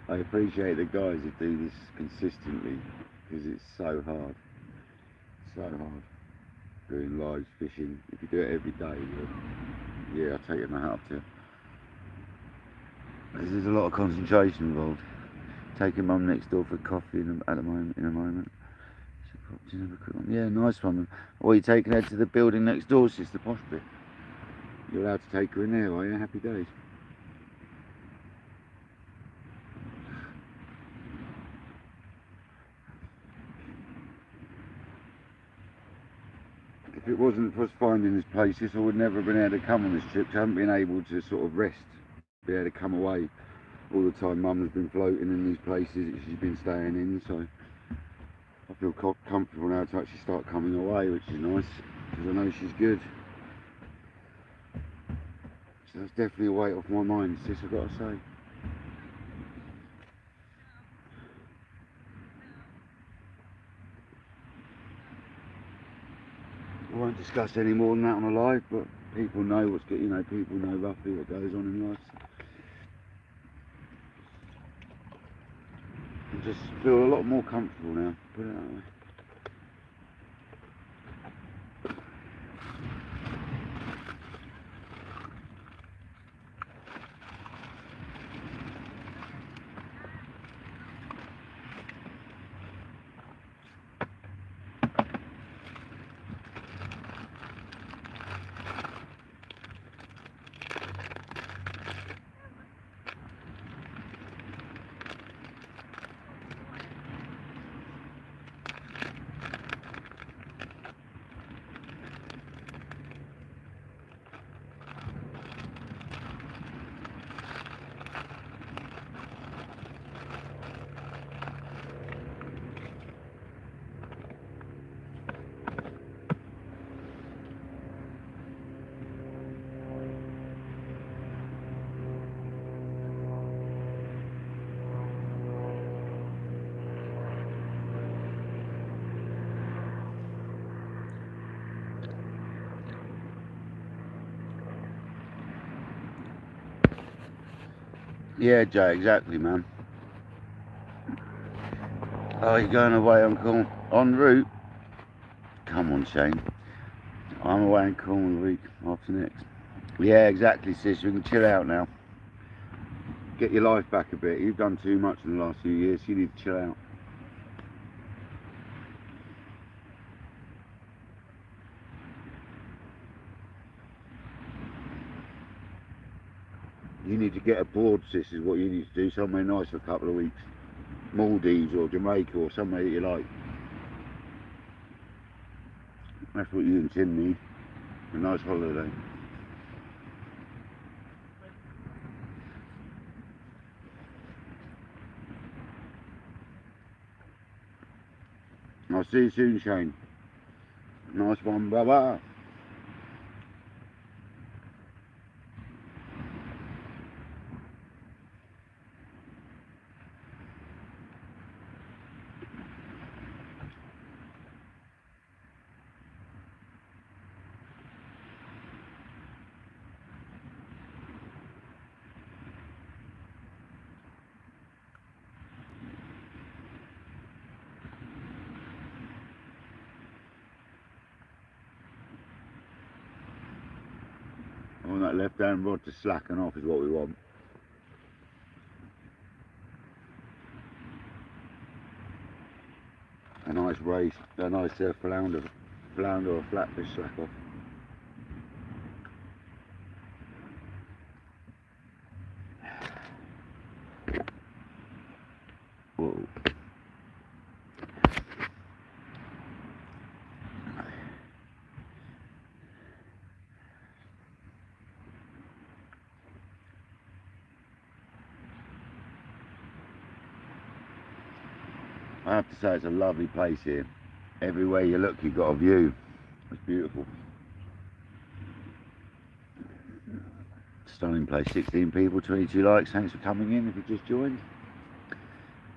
I appreciate the guys who do this consistently, because it's so hard, doing live fishing. If you do it every day, yeah, I take my hat up to you. There's a lot of concentration involved. Taking mum next door for coffee in a moment. She popped in, have a quick one. Yeah, nice one. Or you taking her to the building next door, Sister Posh bit. You're allowed to take her in there, are you? Happy days. If it wasn't for us finding this places, I would never have been able to come on this trip. I haven't been able to sort of rest, be able to come away. All the time mum has been floating in these places that she's been staying in, so I feel comfortable now to actually start coming away, which is nice, because I know she's good. So that's definitely a weight off my mind, sis, I've got to say. I won't discuss any more than that on a live, but people know what's good, people know roughly what goes on in life. I just feel a lot more comfortable now, put it that way. Yeah, Jay, exactly, man. Oh, you're going away en route? Come on, Shane. I'm away in Cornwall the week after next. Yeah, exactly, sis. We can chill out now. Get your life back a bit. You've done too much in the last few years. You need to chill out. You need to get abroad, sis, is what you need to do. Somewhere nice for a couple of weeks. Maldives or Jamaica or somewhere that you like. That's what you and Tim need. A nice holiday. I'll see you soon, Shane. Nice one, bye-bye. I want that left-hand rod to slacken off is what we want. A nice race, a nice flounder or flatfish slack off. Whoa. I have to say it's a lovely place here. Everywhere you look you've got a view. It's beautiful. Stunning place, 16 people, 22 likes. Thanks for coming in if you just joined.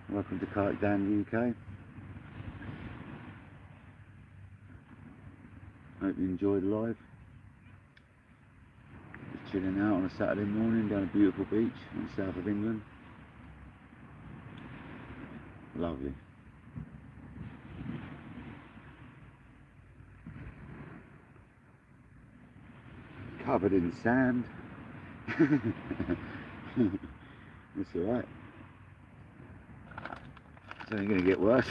Welcome to KayakDangleruk. Hope you enjoyed live. Just chilling out on a Saturday morning down a beautiful beach in the south of England. Lovely. Covered in sand. That's alright. It's only going to get worse.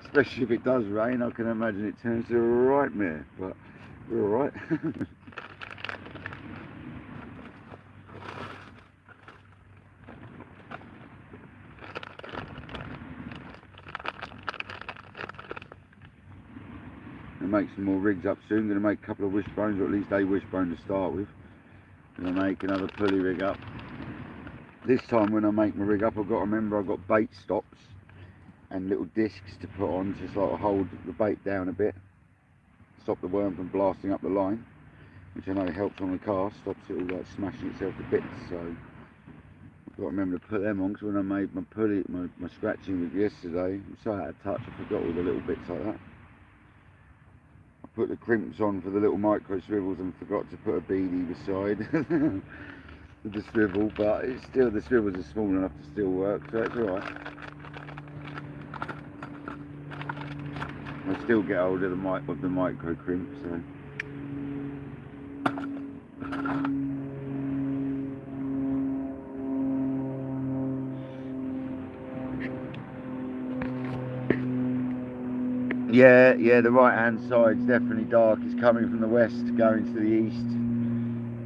Especially if it does rain. I can imagine it turns to a nightmare, but we're alright. Make some more rigs up soon. Going to make a couple of wishbones, or at least a wishbone to start with. Going to make another pulley rig up. This time when I make my rig up, I've got to remember I've got bait stops and little discs to put on to sort of hold the bait down a bit, stop the worm from blasting up the line, which I know helps on the cast, stops it all like smashing itself to bits. So I've got to remember to put them on, because when I made my pulley, my scratching rig yesterday, I'm so out of touch, I forgot all the little bits like that. Put the crimps on for the little micro swivels and forgot to put a beadie beside with the swivel, but it's still, the swivels are small enough to still work, so it's alright. I still get hold of the micro crimp, so. Yeah, the right hand side's definitely dark. It's coming from the west, going to the east.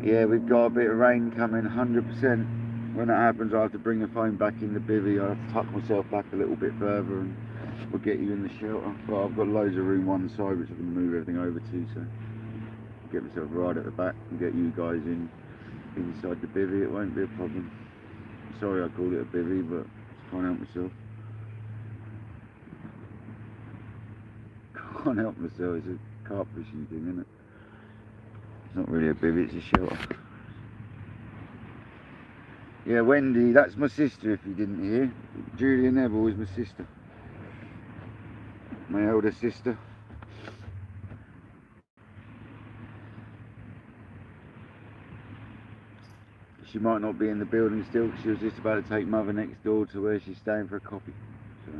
Yeah, we've got a bit of rain coming, 100%. When that happens, I have to bring the phone back in the bivvy. I have to tuck myself back a little bit further and we'll get you in the shelter. But I've got loads of room one side, which I can move everything over to, so I'll get myself right at the back and get you guys inside the bivvy. It won't be a problem. Sorry I called it a bivvy, but I can't help myself. Can't help myself, it's a carp fishing thing, isn't it? It's not really a bivvy, it's a shelter. Yeah, Wendy, that's my sister if you didn't hear. Julia Neville is my sister. My elder sister. she might not be in the building still, because she was just about to take Mother next door to where she's staying for a coffee. So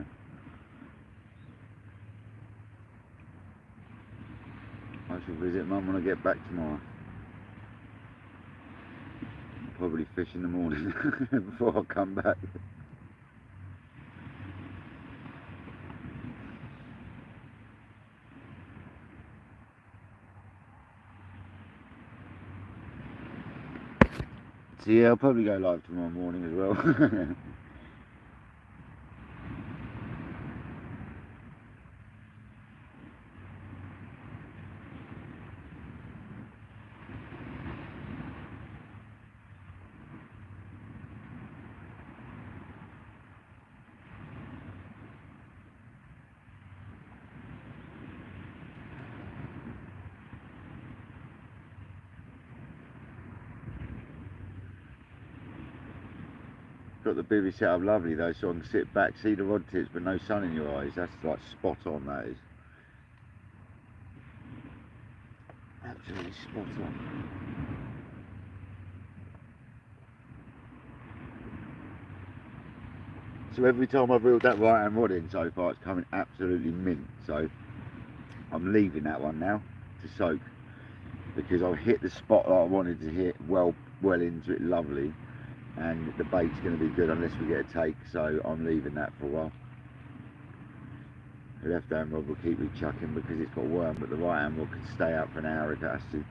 I shall visit Mum when I get back tomorrow. Probably fish in the morning before I come back. So yeah, I'll probably go live tomorrow morning as well. Got the bivvy set up lovely though, so I can sit back, see the rod tips but no sun in your eyes. That's like spot on, that is. Absolutely spot on. So every time I've reeled that right hand rod in so far, it's coming absolutely mint. So I'm leaving that one now to soak, because I've hit the spot that I wanted to hit well into it, lovely. And the bait's going to be good unless we get a take, so I'm leaving that for a while. The left hand rod will keep me chucking because it's got worm, but the right hand rod can stay out for an hour if it has to,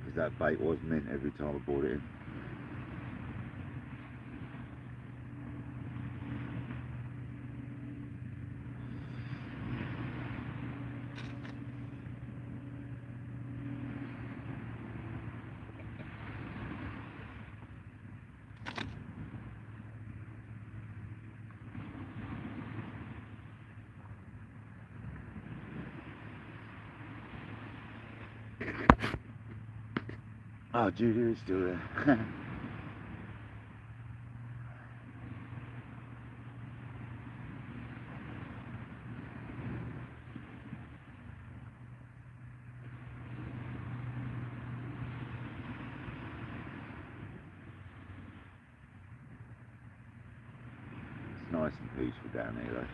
because that bait was mint every time I brought it in. Oh, Julia is still there. It's nice and peaceful down here though.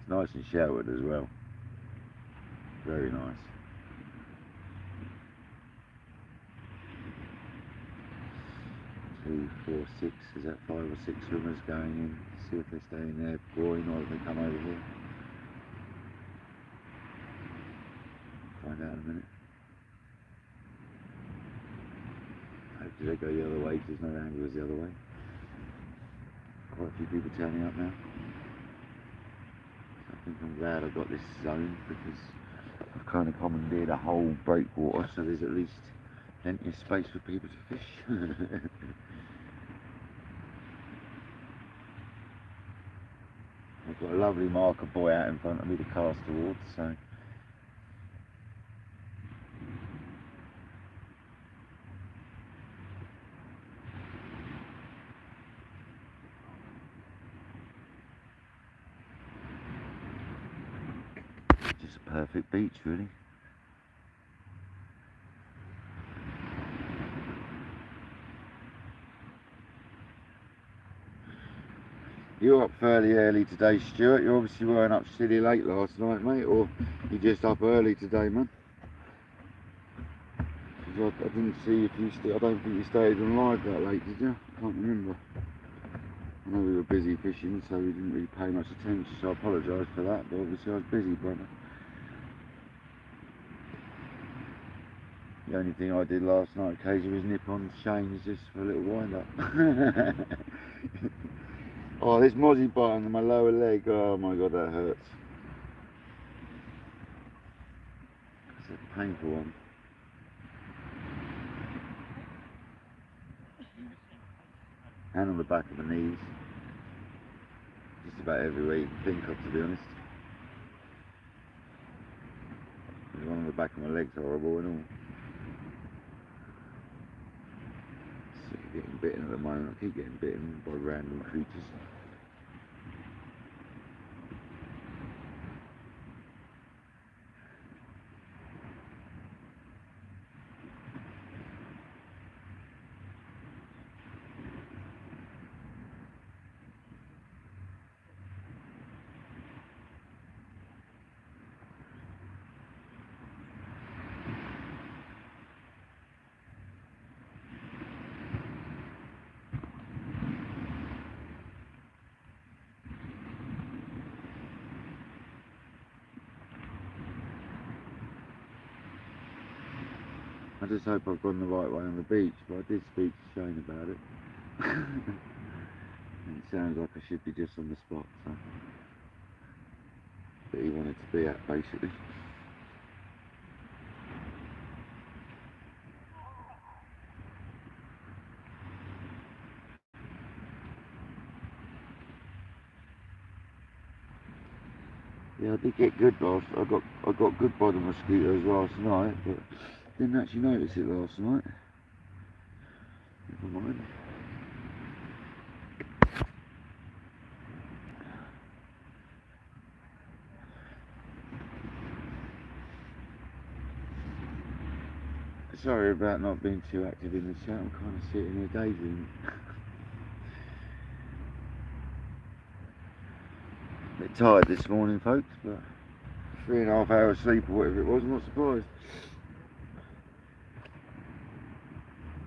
It's nice and sheltered as well. Very nice. Two, four, six. Is that 5 or 6 swimmers going in? See if they stay in their groin or if they come over here. Find out in a minute. Hopefully they go the other way because there's no anglers the other way. Quite a few people turning up now. I think I'm glad I got this zone because I've kind of commandeered a whole breakwater, so there's at least plenty of space for people to fish. I've got a lovely marker buoy out in front of me to cast towards, so just a perfect beach really. You're up fairly early today, Stuart. You obviously weren't up silly late last night, mate, or you just up early today, man? I didn't see if you I don't think you stayed on live that late, did you? I can't remember. I know we were busy fishing, so we didn't really pay much attention, so I apologise for that, but obviously I was busy, brother. The only thing I did last night occasionally was nip on chains just for a little wind up. Oh, this mozzie bite on my lower leg, oh my god, that hurts. It's a painful one. And on the back of the knees. Just about everywhere you can think of, to be honest. There's one on the back of my legs horrible and all. Sick of getting bitten at the moment. I keep getting bitten by random creatures. I just hope I've gone the right way on the beach, but I did speak to Shane about it. And it sounds like I should be just on the spot, so that he wanted to be at, basically. Yeah, I did get good last. I got good by the mosquitoes last night, but didn't actually notice it last night. Never mind. Sorry about not being too active in the chat. I'm kind of sitting here daydreaming. A bit tired this morning, folks, but 3.5 hours sleep or whatever it was. I'm not surprised.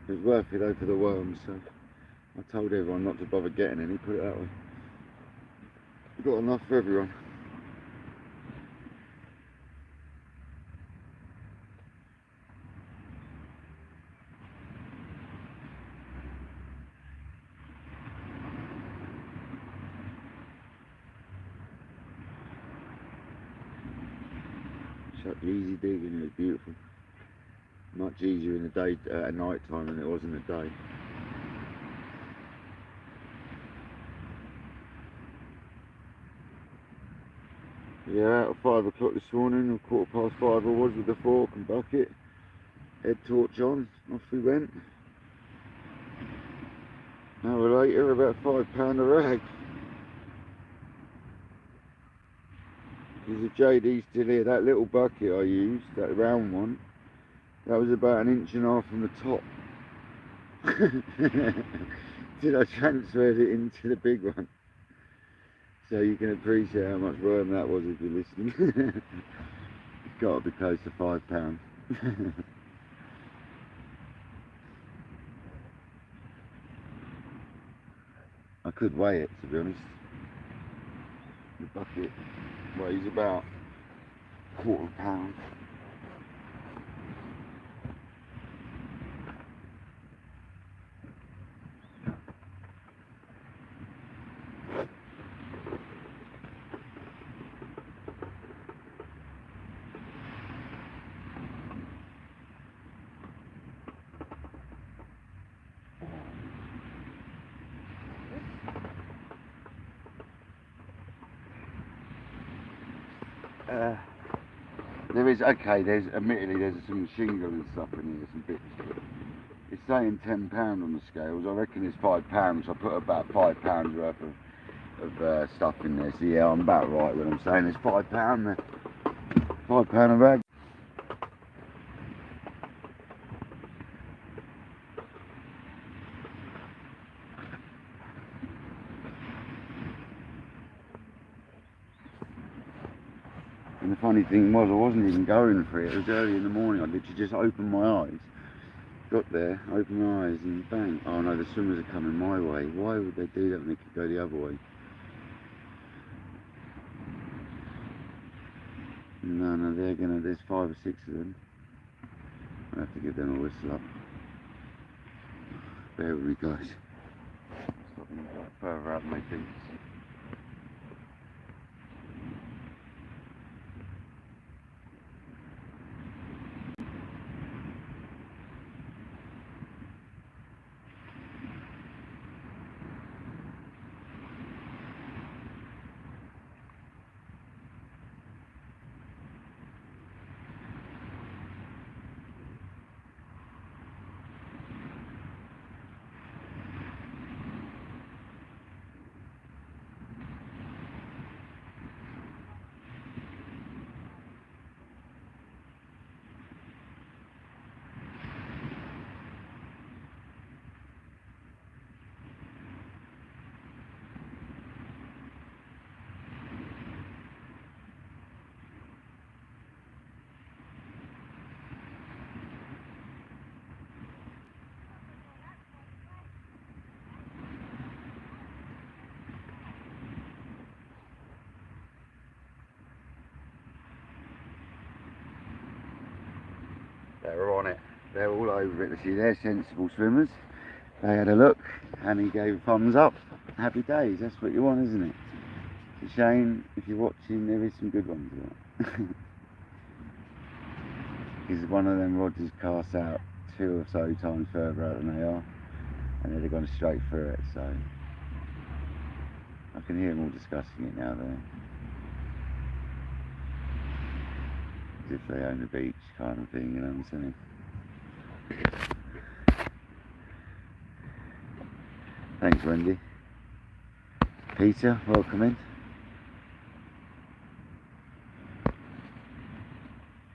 It was worth it though for the worms, so I told everyone not to bother getting any, put it that way. We've got enough for everyone. Such easy digging, it was beautiful. Much easier in the day, at night time than it was in the day. Yeah, out at 5 o'clock this morning, or 5:15 I was with the fork and bucket. Head torch on, off we went. An hour later, about £5 a rag. There's a JD still here. That little bucket I used, that round one, that was about 1.5 inches from the top. Till I transferred it into the big one. So you can appreciate how much worm that was if you're listening. It's got to be close to £5. I could weigh it, to be honest. The bucket weighs about £1/4 pound. There is, okay, admittedly there's some shingle and stuff in here, some bits. It's saying £10 on the scales. I reckon it's £5. I put about £5 worth of stuff in there. So yeah, I'm about right when I'm saying it's £5 there. £5 a rag. And the funny thing was, I wasn't even going for it. It was early in the morning. I literally just opened my eyes. Got there, opened my eyes, and bang. Oh no, the swimmers are coming my way. Why would they do that when they could go the other way? No, there's 5 or 6 of them. I have to give them a whistle up. Bear with me, guys. Stopping further out my feet. They're on it. they're all over it. See, they're sensible swimmers. They had a look and he gave a thumbs up. Happy days, that's what you want, isn't it? It's a shame, if you're watching, there is some good ones in it. Because one of them rods is cast out 2 or so times further out than they are, and they'd have gone straight through it, so I can hear them all discussing it now there. As if they own the beach kind of thing, you know what I'm saying? Thanks, Wendy. Peter, welcome in.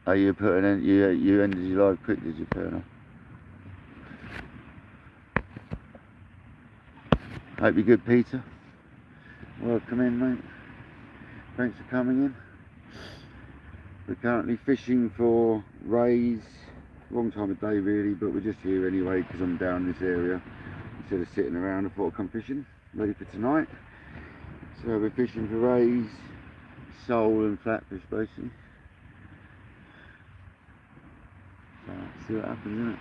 Oh, you putting in? You ended your live quick, did you, fair enough? Hope you're good, Peter. Welcome in, mate. Thanks for coming in. We're currently fishing for rays. Wrong time of day, really, but we're just here anyway because I'm down this area. Instead of sitting around, I thought I'd come fishing, ready for tonight. So we're fishing for rays, sole and flatfish, basically. So see what happens, isn't it?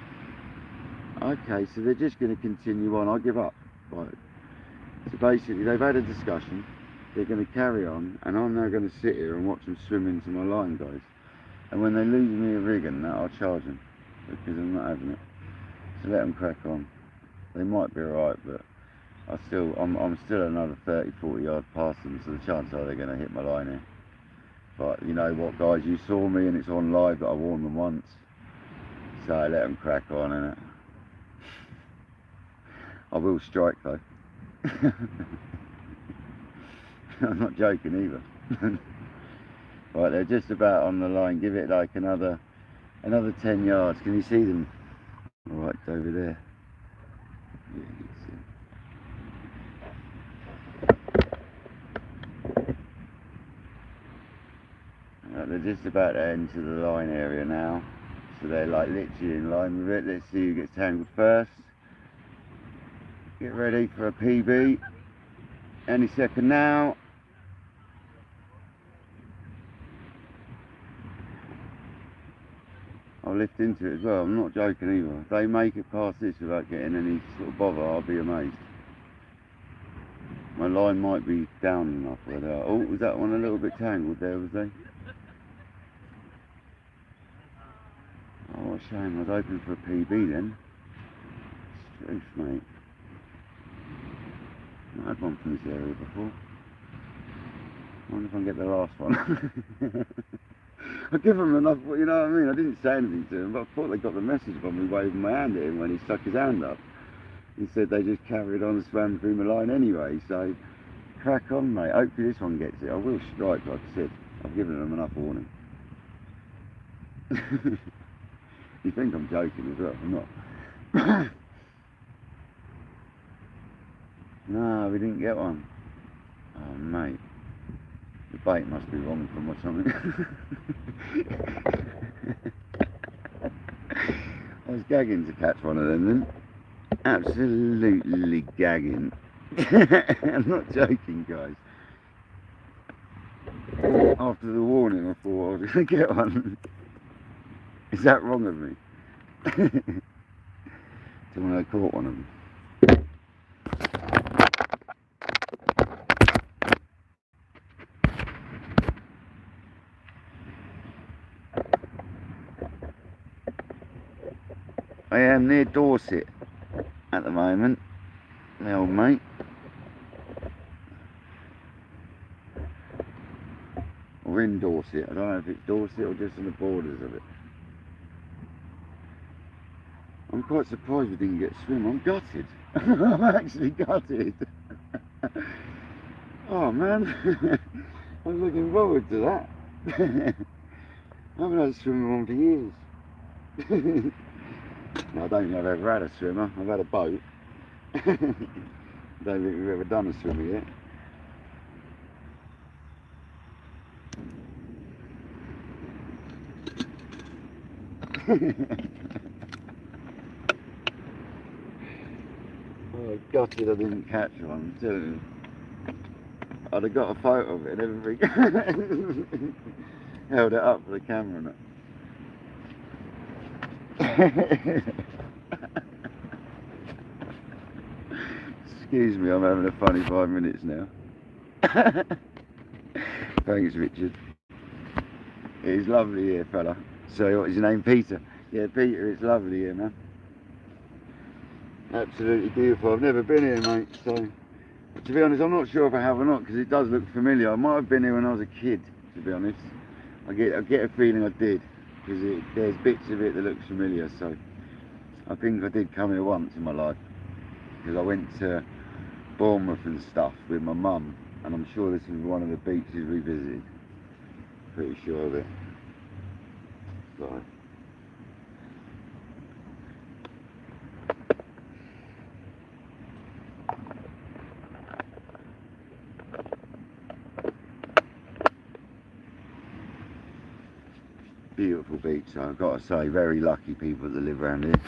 Okay, so they're just going to continue on. I give up. Right. So basically, they've had a discussion. They're going to carry on, and I'm now going to sit here and watch them swim into my line, guys. And when they lose me a rig and that, I'll charge them because I'm not having it. So let them crack on. They might be alright, but I'm still another 30-40 yards past them, so the chances are they're going to hit my line here. But you know what, guys, you saw me and it's on live that I warned them once. So let them crack on, innit? I will strike though. I'm not joking either. Right, they're just about on the line. Give it like another 10 yards. Can you see them? Right, over there. Yeah, you can see them. Right, they're just about to enter the line area now. So they're like literally in line with it. Let's see who gets tangled first. Get ready for a PB. Any second now. I'll lift into it as well. I'm not joking either. If they make it past this without getting any sort of bother, I'll be amazed. My line might be down enough where they are. Oh, was that one a little bit tangled there, was they? Oh, what a shame. I was hoping for a PB then. Truth, mate. I had one from this area before. I wonder if I can get the last one. I give them enough, you know what I mean? I didn't say anything to him, but I thought they got the message from me waving my hand at him when he stuck his hand up. He said they just carried on and swam through my line anyway, so crack on, mate. Hopefully this one gets it. I will strike, like I said. I've given them enough warning. You think I'm joking as well? I'm not. No, we didn't get one. Oh, mate. The bait must be wrong from or something. I was gagging to catch one of them then. Absolutely gagging. I'm not joking, guys. After the warning, I thought I was going to get one. Is that wrong of me? Till when I caught one of them. I am near Dorset at the moment, my old mate. We're in Dorset. I don't know if it's Dorset or just on the borders of it. I'm quite surprised we didn't get a swim. I'm gutted. I'm actually gutted. Oh man, I was looking forward to that. I haven't had a swim in one for years. No, I don't think I've ever had a swimmer. I've had a boat. I don't think we've ever done a swimmer yet. Oh, gutted I didn't catch one, I'm telling you. I'd have got a photo of it and everything. Held it up for the camera and that. Excuse me, I'm having a funny 5 minutes now. Thanks, Richard. It's lovely here, fella. So, what is your name? Peter? Yeah, Peter, it's lovely here, man. Absolutely beautiful. I've never been here, mate, so to be honest, I'm not sure if I have or not, because it does look familiar. I might have been here when I was a kid, to be honest. I get a feeling I did, because there's bits of it that looks familiar, so I think I did come here once in my life, because I went to Bournemouth and stuff with my mum, and I'm sure this was one of the beaches we visited. Pretty sure of it. So. Beautiful beach, so I've got to say, very lucky people that live around here.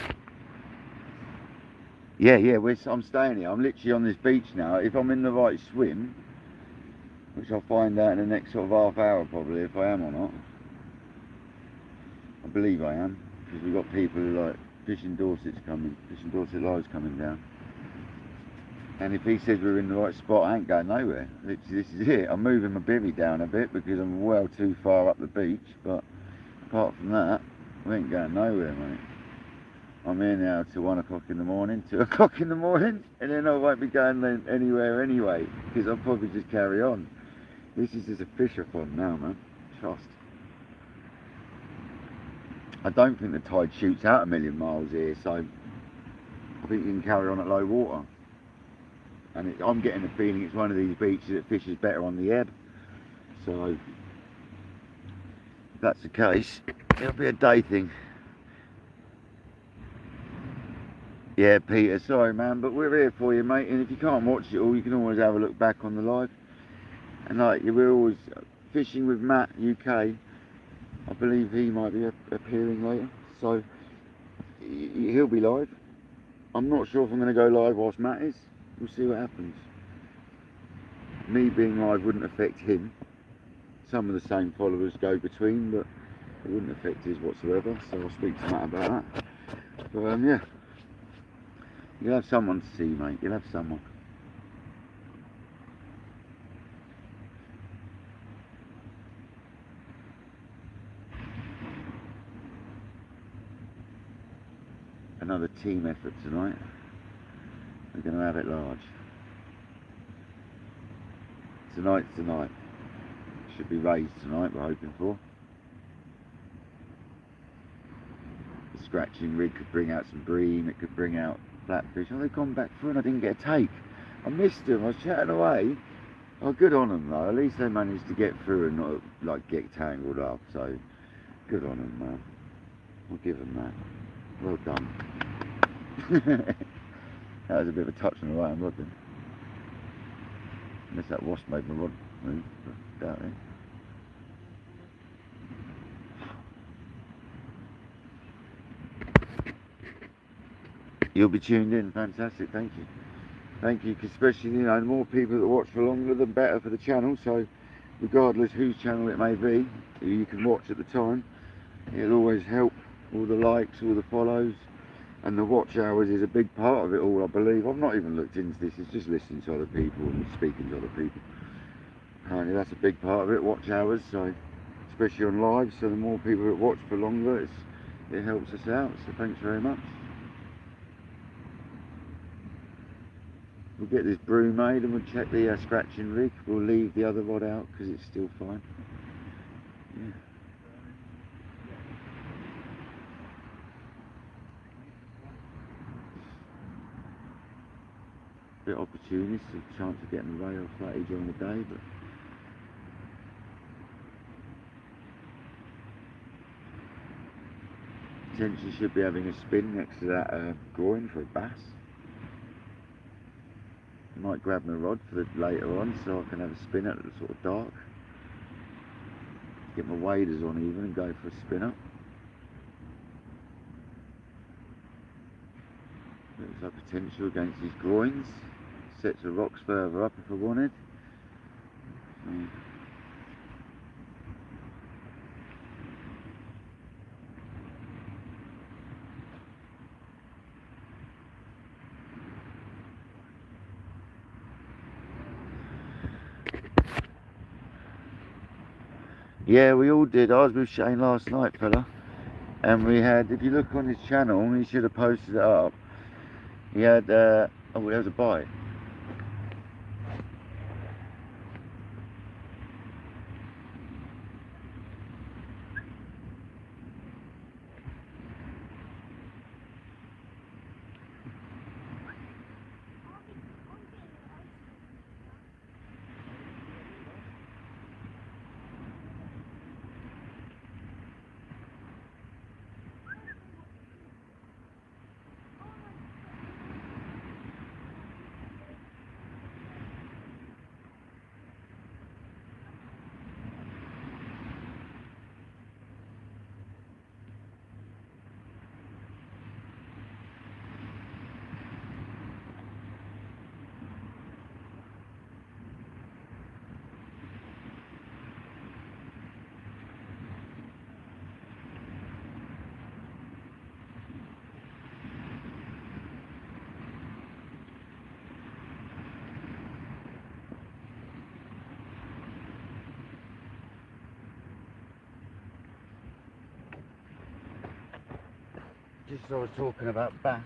Yeah, I'm staying here. I'm literally on this beach now. If I'm in the right swim, which I'll find out in the next sort of half hour probably, if I am or not. I believe I am, because we've got people who like Fishing Dorset Live's coming down. And if he says we're in the right spot, I ain't going nowhere. Literally, this is it. I'm moving my bivvy down a bit because I'm well too far up the beach, but apart from that, we ain't going nowhere, mate. I'm here now till 1 o'clock in the morning, 2 o'clock in the morning, and then I won't be going anywhere anyway, because I'll probably just carry on. This is just a fisher pond now, man. Trust. I don't think the tide shoots out a million miles here, so I think you can carry on at low water. And I'm getting the feeling it's one of these beaches that fishes better on the ebb. So, if that's the case, it'll be a day thing. Yeah, Peter, sorry man, but we're here for you, mate, and if you can't watch it all, you can always have a look back on the live. And like, we're always fishing with Matt, UK. I believe he might be appearing later, so he'll be live. I'm not sure if I'm going to go live whilst Matt is. We'll see what happens. Me being live wouldn't affect him. Some of the same followers go between, but it wouldn't affect his whatsoever, so I'll speak to Matt about that. But yeah. You'll have someone to see, mate. You'll have someone. Another team effort tonight. We're going to have it large. Tonight's tonight. Should be raised tonight, we're hoping for. The scratching rig could bring out some bream, it could bring out flatfish. Oh, they've gone back through and I didn't get a take. I missed them, I was chatting away. Oh, good on them though. At least they managed to get through and not like get tangled up. So good on them, man. I'll give them that. Well done. That was a bit of a touch on the right hand rod then. Unless that wasp made my rod move, but doubt it. You'll be tuned in, fantastic, thank you. Thank you, because especially, you know, the more people that watch for longer, the better for the channel. So, regardless whose channel it may be, you can watch at the time. It'll always help. All the likes, all the follows, and the watch hours is a big part of it all, I believe. I've not even looked into this, it's just listening to other people and speaking to other people. Apparently that's a big part of it, watch hours, so especially on live, so the more people that watch for longer, it helps us out, so thanks very much. We'll get this brew made and we'll check the scratching rig. We'll leave the other rod out because it's still fine. Yeah. Bit opportunist, a chance of getting the rail flatty during the day, but potentially should be having a spin next to that groin for a bass. Might grab my rod for the later on so I can have a spin at the sort of dark. Get my waders on even and go for a spin up. Looks like potential against these groins. Sets of rocks further up if I wanted. Yeah, we all did. I was with Shane last night, fella. And we had, if you look on his channel, he should have posted it up. He had, oh, there was a bite. Just as I was talking about bass.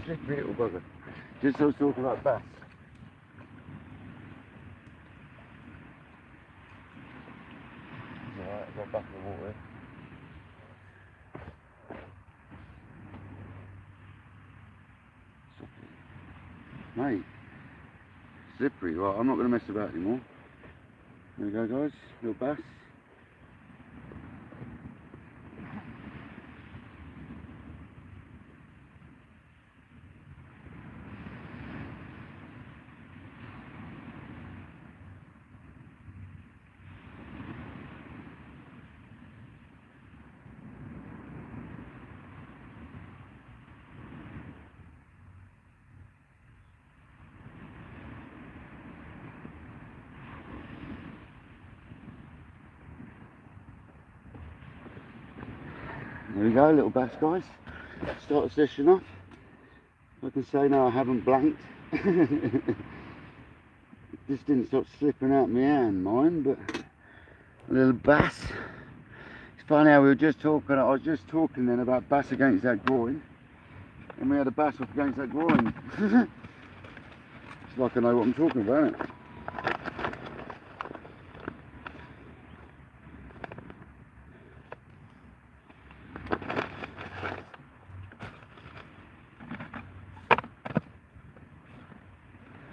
Slippery little bugger. Just as I was talking about bass. It's alright, I've got back in the water. Mate, slippery. Right, I'm not going to mess about anymore. There we go, guys. Little bass. There we go, little bass, guys. Start the session off. I can say now I haven't blanked. It just didn't stop slipping out my hand, mine, but a little bass. It's funny how we were just talking, I was just talking then about bass against that groin, and we had a bass off against that groin. It's like I know what I'm talking about, isn't it?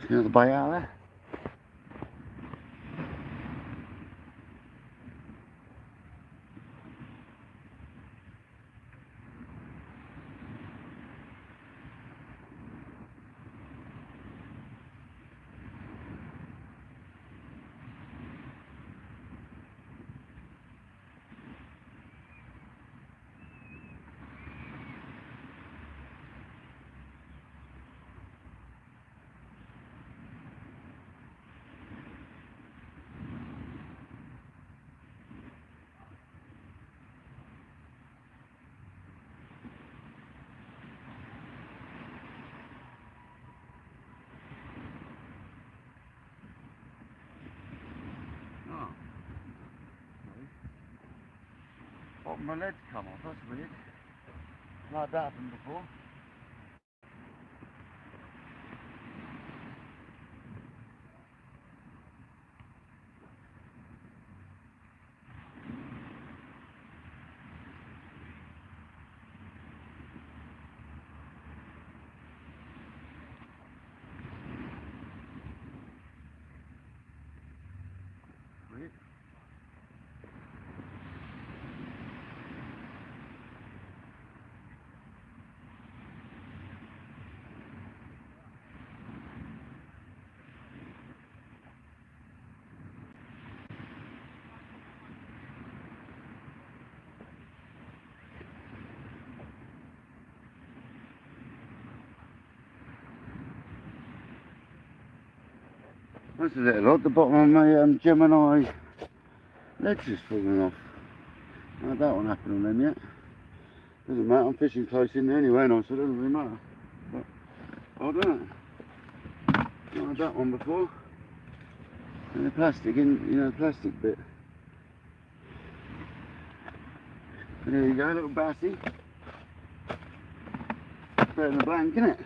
See another bait out there? My legs come off, that's weird. Like that happened before. Weird. That's a little odd, the bottom of my Gemini legs is falling off. That won't happen on them yet. Doesn't matter, I'm fishing close in there anyway, so it doesn't really matter. But I'll do it. Not had that one before. And the plastic plastic bit. And there you go, little bassy. Better than a blank, isn't it?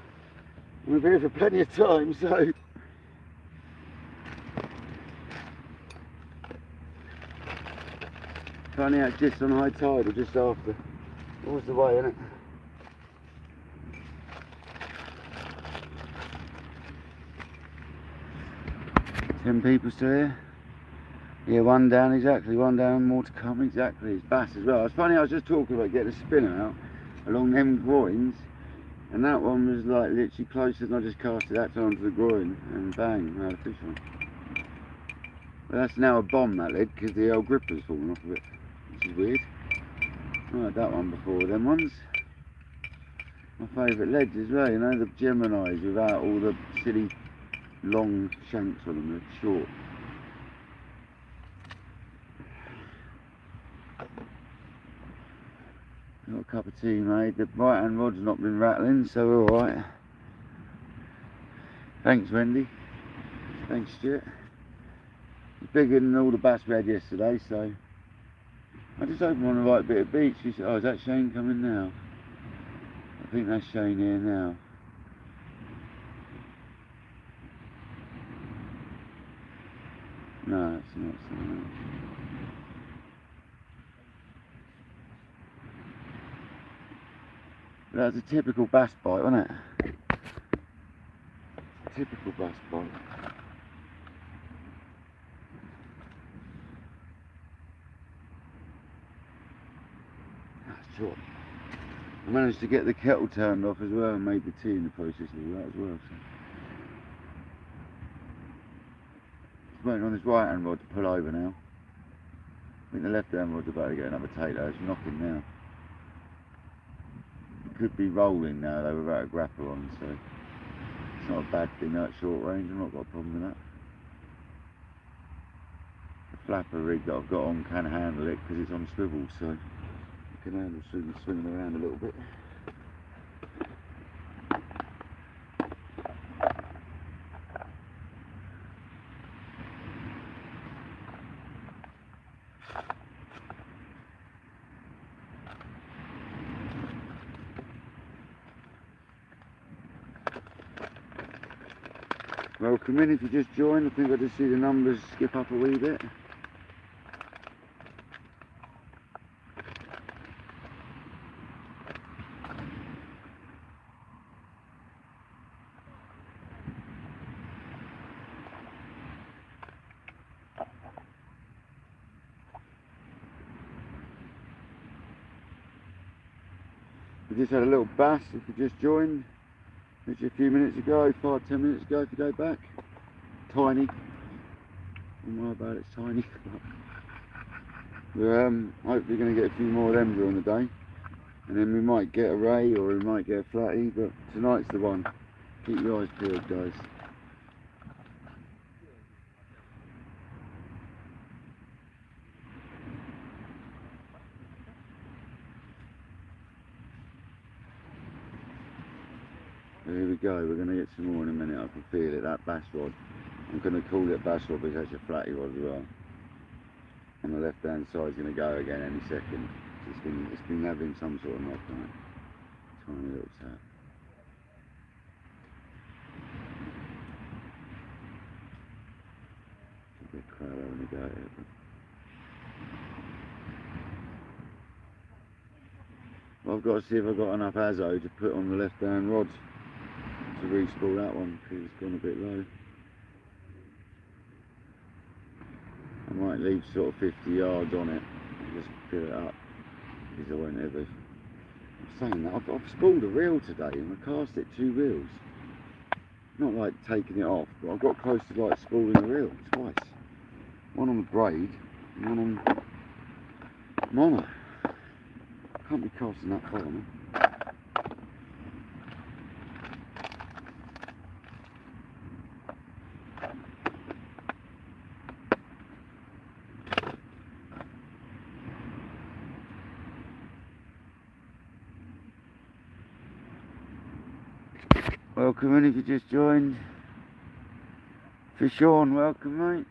We've been here for plenty of time, so. Funny how it's just on high tide or just after. Always the way, isn't it? 10 people still here. Yeah, one down, exactly, one down, more to come, exactly. It's bass as well. It's funny, I was just talking about getting a spinner out along them groins, and that one was like literally closer than I just cast it that time to the groin, and bang, I had a fish on. But that's now a bomb, that lead, because the old gripper's fallen off of it, which is weird. I had that one before, them ones. My favourite leads as well, you know, the Geminis without all the silly long shanks on them, they're short. Got a cup of tea made. The right hand rod's not been rattling, so we're alright. Thanks Wendy. Thanks Stuart. It's bigger than all the bass we had yesterday, so I just hope I'm on the right bit of beach. She said, oh, is that Shane coming now? I think that's Shane here now. No, it's not someone else. That was a typical bass bite, wasn't it? Typical bass bite. That's short. I managed to get the kettle turned off as well and made the tea in the process of that as well. So. Just waiting on this right hand rod to pull over now. I think the left hand rod's about to get another tailor. It's knocking now. Could be rolling now though without a grapper on, so it's not a bad thing at short range. I've not got a problem with that. The flapper rig that I've got on can handle it because it's on swivel, so it can handle swinging around a little bit. Welcome in if you just joined. I think I just see the numbers skip up a wee bit. We just had a little bass if you just joined. Literally a few minutes ago, 5-10 minutes ago if you go back. Tiny. Don't worry about it, it's tiny. We're hopefully going to get a few more of them during the day. And then we might get a ray or we might get a flatty, but tonight's the one. Keep your eyes peeled, guys. Here we go, we're going to get some more in a minute, I can feel it, that bass rod. I'm going to call it bass rod because that's a flatty rod as well. And the left hand side's going to go again any second. It's been having some sort of knock on it. Tiny little tap. A bit crowd having a go at it. But I've got to see if I've got enough azo to put on the left hand rod to re-spool that one because it's gone a bit low. I might leave sort of 50 yards on it and just fill it up because I won't ever. I'm saying that I've spooled a reel today and I cast it 2 reels. Not like taking it off, but I've got close to like spooling a reel twice. One on the braid and one on mono. Can't be casting that far, man. Welcome in if you just joined. Fish on, welcome mate.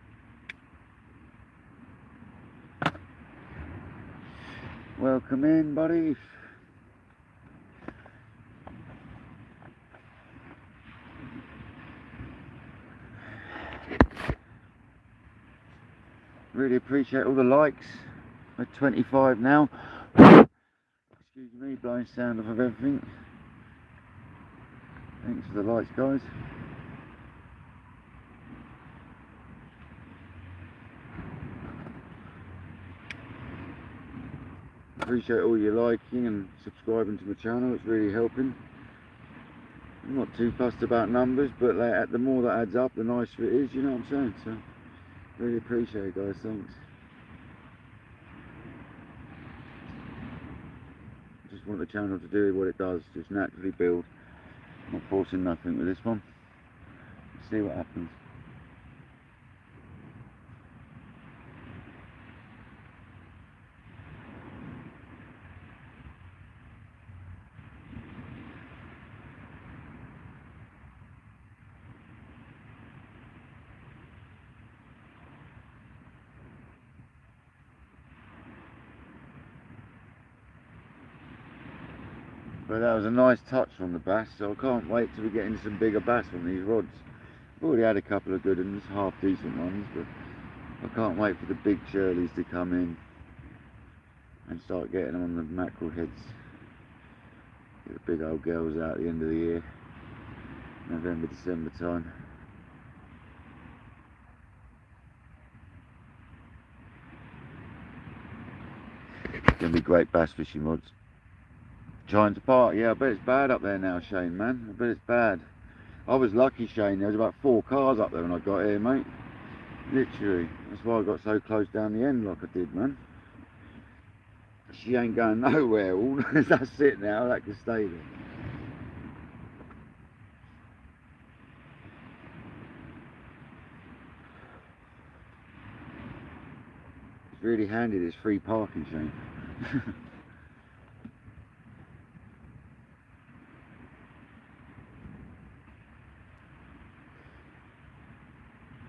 Welcome in buddy. Really appreciate all the likes. We're 25 now. Excuse me, blowing sound off of everything. Thanks for the likes guys. Appreciate all your liking and subscribing to my channel, it's really helping. I'm not too fussed about numbers, but the more that adds up, the nicer it is, you know what I'm saying? So, really appreciate it guys, thanks. Just want the channel to do what it does, just naturally build. Not forcing nothing with this one. See what happens. But that was a nice touch on the bass, so I can't wait till we get into some bigger bass on these rods. I've already had a couple of good ones, half decent ones, but I can't wait for the big Shirleys to come in and start getting them on the mackerel heads. Get the big old girls out at the end of the year, November, December time. It's going to be great bass fishing rods. Trying to park, yeah, I bet it's bad up there now, Shane, man. I bet it's bad. I was lucky, Shane, there was about 4 cars up there when I got here, mate. Literally. That's why I got so close down the end like I did, man. She ain't going nowhere. All that's it now, that can stay there. It's really handy, this free parking, Shane.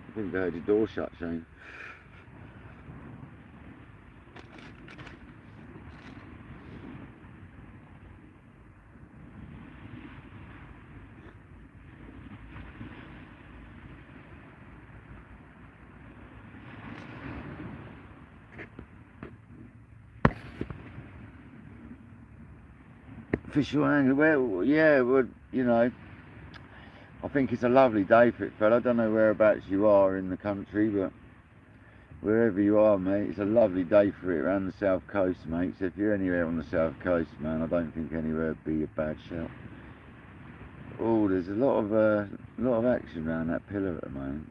I think they heard your door shut, Shane. Official angler, well, yeah, well, you know, I think it's a lovely day for it, fella. I don't know whereabouts you are in the country, but wherever you are, mate, it's a lovely day for it around the south coast, mate. So if you're anywhere on the south coast, man, I don't think anywhere would be a bad shout. Oh, there's a lot of action around that pillar at the moment.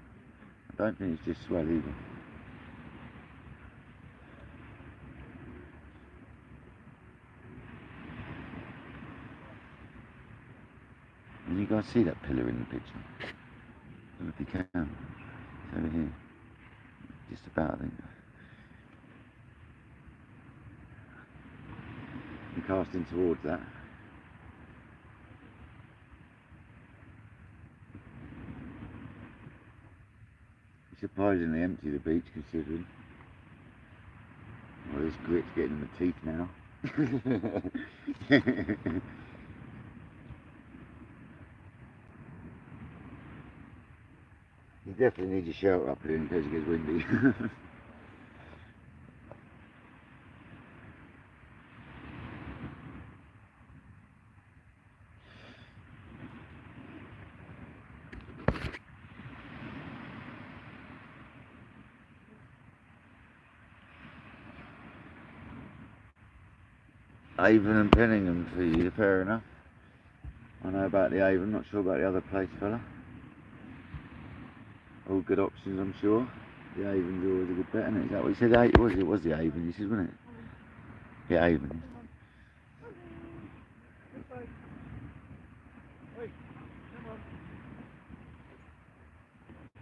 I don't think it's just swell either. And you guys see that pillar in the picture? I don't know if you can. It's over here. Just about, I think. I'm casting towards that. It's surprisingly empty, the beach, considering. Well, this grit's getting in the teeth now. You definitely need your shelter up here in case it gets windy. Avon and Penningham for you, fair enough. I know about the Avon, not sure about the other place, fella. All good options, I'm sure. The Avon's always a good bet, isn't it? Is that what you said? It was the Avon, you said, wasn't it? Yeah, Avon. Hey, come on.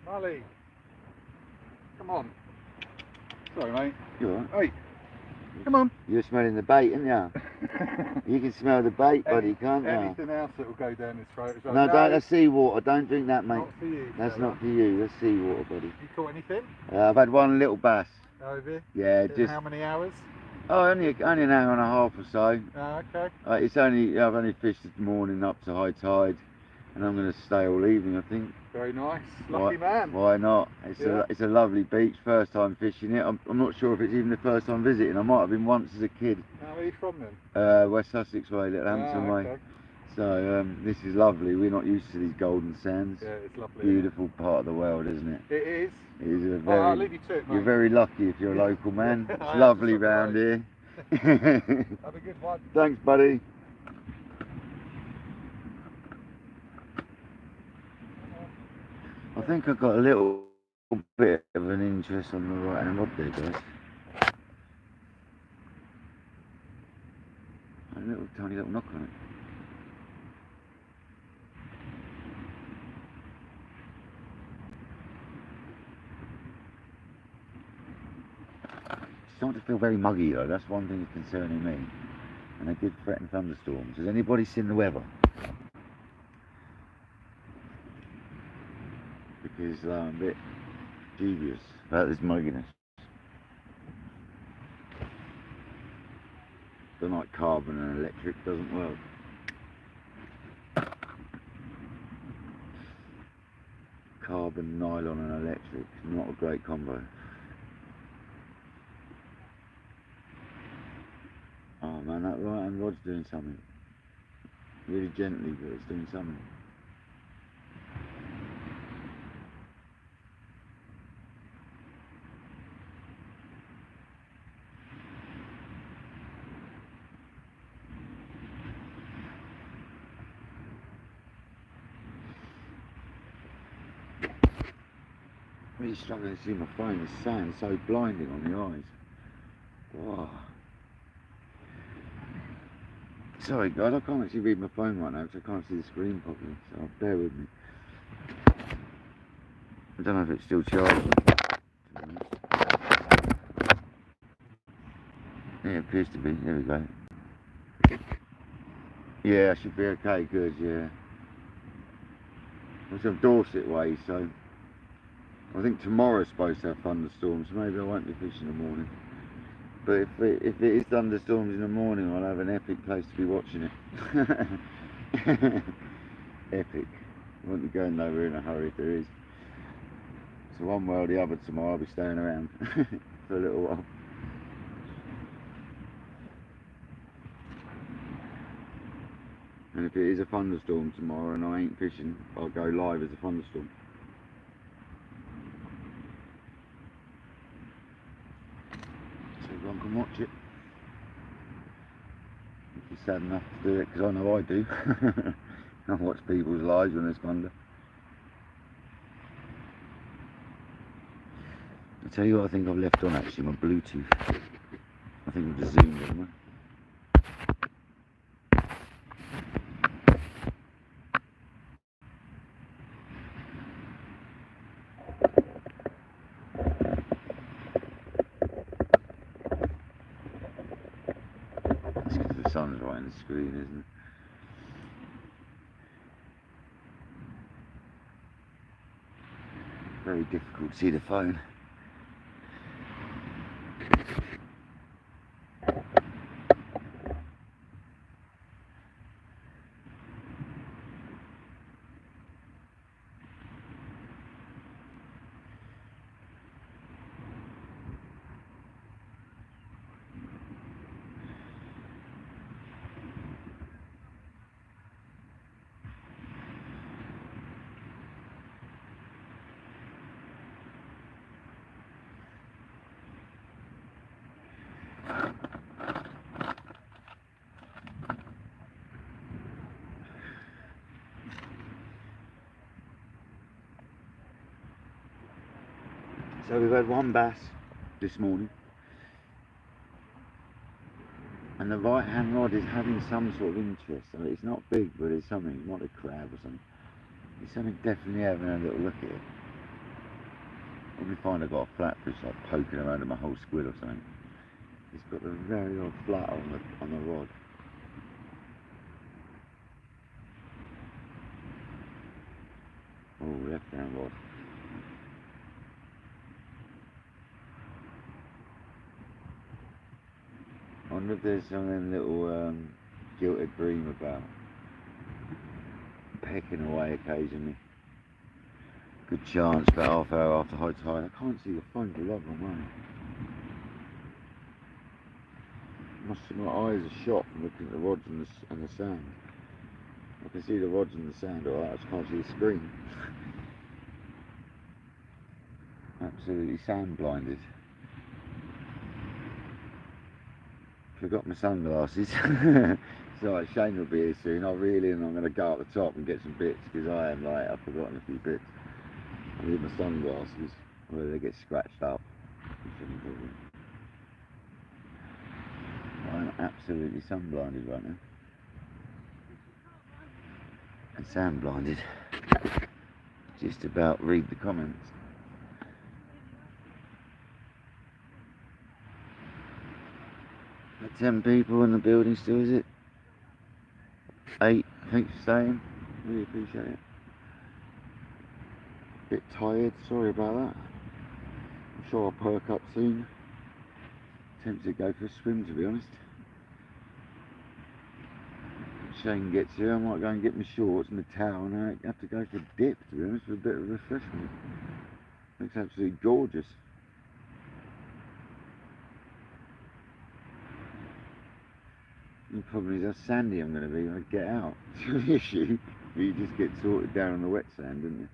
Molly. Come on. Sorry, mate. You alright? Hey. Come on. You're smelling the bait, aren't you? You can smell the bait, buddy, can't you? Anything else that will go down his throat as well. No, don't. That's seawater. Don't drink that, mate. Not for you. That's fella. not for you. That's seawater, buddy. You caught anything? I've had one little bass. Oh, have you? Yeah, In just. how many hours? Oh, only an hour and a half or so. Oh, okay. It's only. I've only fished this morning up to high tide, and I'm going to stay all evening, I think. Very nice. Lucky man. Why not? Yeah. It's a lovely beach. First time fishing it. I'm not sure if it's even the first time visiting. I might have been once as a kid. Where are you from then? West Sussex way, Little Hampton way. Okay. So this is lovely. We're not used to these golden sands. Yeah, it's lovely. Beautiful part of the world, isn't it? It is. It is a Oh, very. I'll leave you to it, mate. You're very lucky if you're a local man. It's I am, lovely just round surprised. here. Have a good one. Thanks, buddy. I think I got a little bit of an interest on the right hand rod there, guys. A little tiny little knock on it. It's starting to feel very muggy though, that's one thing that's concerning me. And they did threaten thunderstorms. Has anybody seen the weather? Because I'm a bit dubious about this mugginess. Don't like carbon and electric, doesn't work. Carbon, nylon and electric, not a great combo. Oh man, that right hand rod's doing something. Really gently, but it's doing something. Really struggling to see my phone. The sand's so blinding on the eyes. Wow. Sorry guys, I can't actually read my phone right now because I can't see the screen properly, so bear with me. I don't know if it's still charging. Yeah, it appears to be. There we go. Yeah, I should be okay, good, yeah. It's from Dorset way, so I think tomorrow's supposed to have thunderstorms, so maybe I won't be fishing in the morning. But if it is thunderstorms in the morning, I'll have an epic place to be watching it. Epic. I won't be going nowhere in a hurry if there is. So one way or the other tomorrow I'll be staying around for a little while. And if it is a thunderstorm tomorrow and I ain't fishing, I'll go live as a thunderstorm. So everyone can watch it. If you're sad enough to do it, because I know I do. I watch people's lives when there's thunder. I'll tell you what I think I've left on actually, my Bluetooth. I think I've just zoomed on it. That's because the sun's right on the screen, isn't it? Very difficult to see the phone. So we've had one bass this morning, and the right hand rod is having some sort of interest. I mean, it's not big, but it's something, not a crab or something. It's something definitely having a little look at it. Probably find I've got a flatfish like poking around in my whole squid or something. It's got the very odd flat on the rod. Oh, left hand rod. I wonder if there's some of them little gilted bream about, pecking away occasionally. Good chance, about half hour after high tide. I can't see the phone for love of money. My eyes are shot from looking at the rods and the sand. I can see the rods and the sand, alright, I just can't see the screen. Absolutely sand blinded. Forgot my sunglasses. So Shane will be here soon. I'll reel in and I'm going to go up the top and get some bits because I've forgotten a few bits. I need my sunglasses, whether they get scratched up. I'm absolutely sun blinded right now. And sand blinded. Just about read the comments. Got 10 people in the building still, is it? 8, thanks for staying. Really appreciate it. Bit tired, sorry about that. I'm sure I'll perk up soon. Tempted to go for a swim, to be honest. Shane gets here, I might go and get my shorts and my towel and I have to go for a dip, to be honest, for a bit of refreshment. Looks absolutely gorgeous. The problem is how sandy I'm going to be when I get out. It's the issue. You just get sorted down on the wet sand, don't you?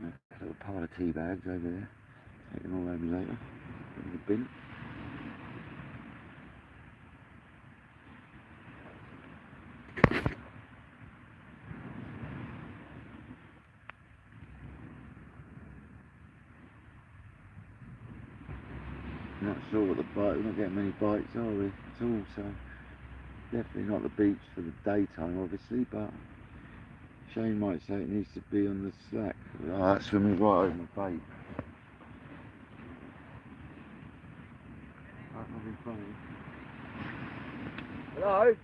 A little pile of tea bags over there. Take them all over later. Put in the bin. Not sure what the bite, we're not getting many bites, are we? At all, so definitely not the beach for the daytime, obviously, but Shane might say it needs to be on the slack. Oh, that's swimming right over my bait. That's nothing funny. Hello?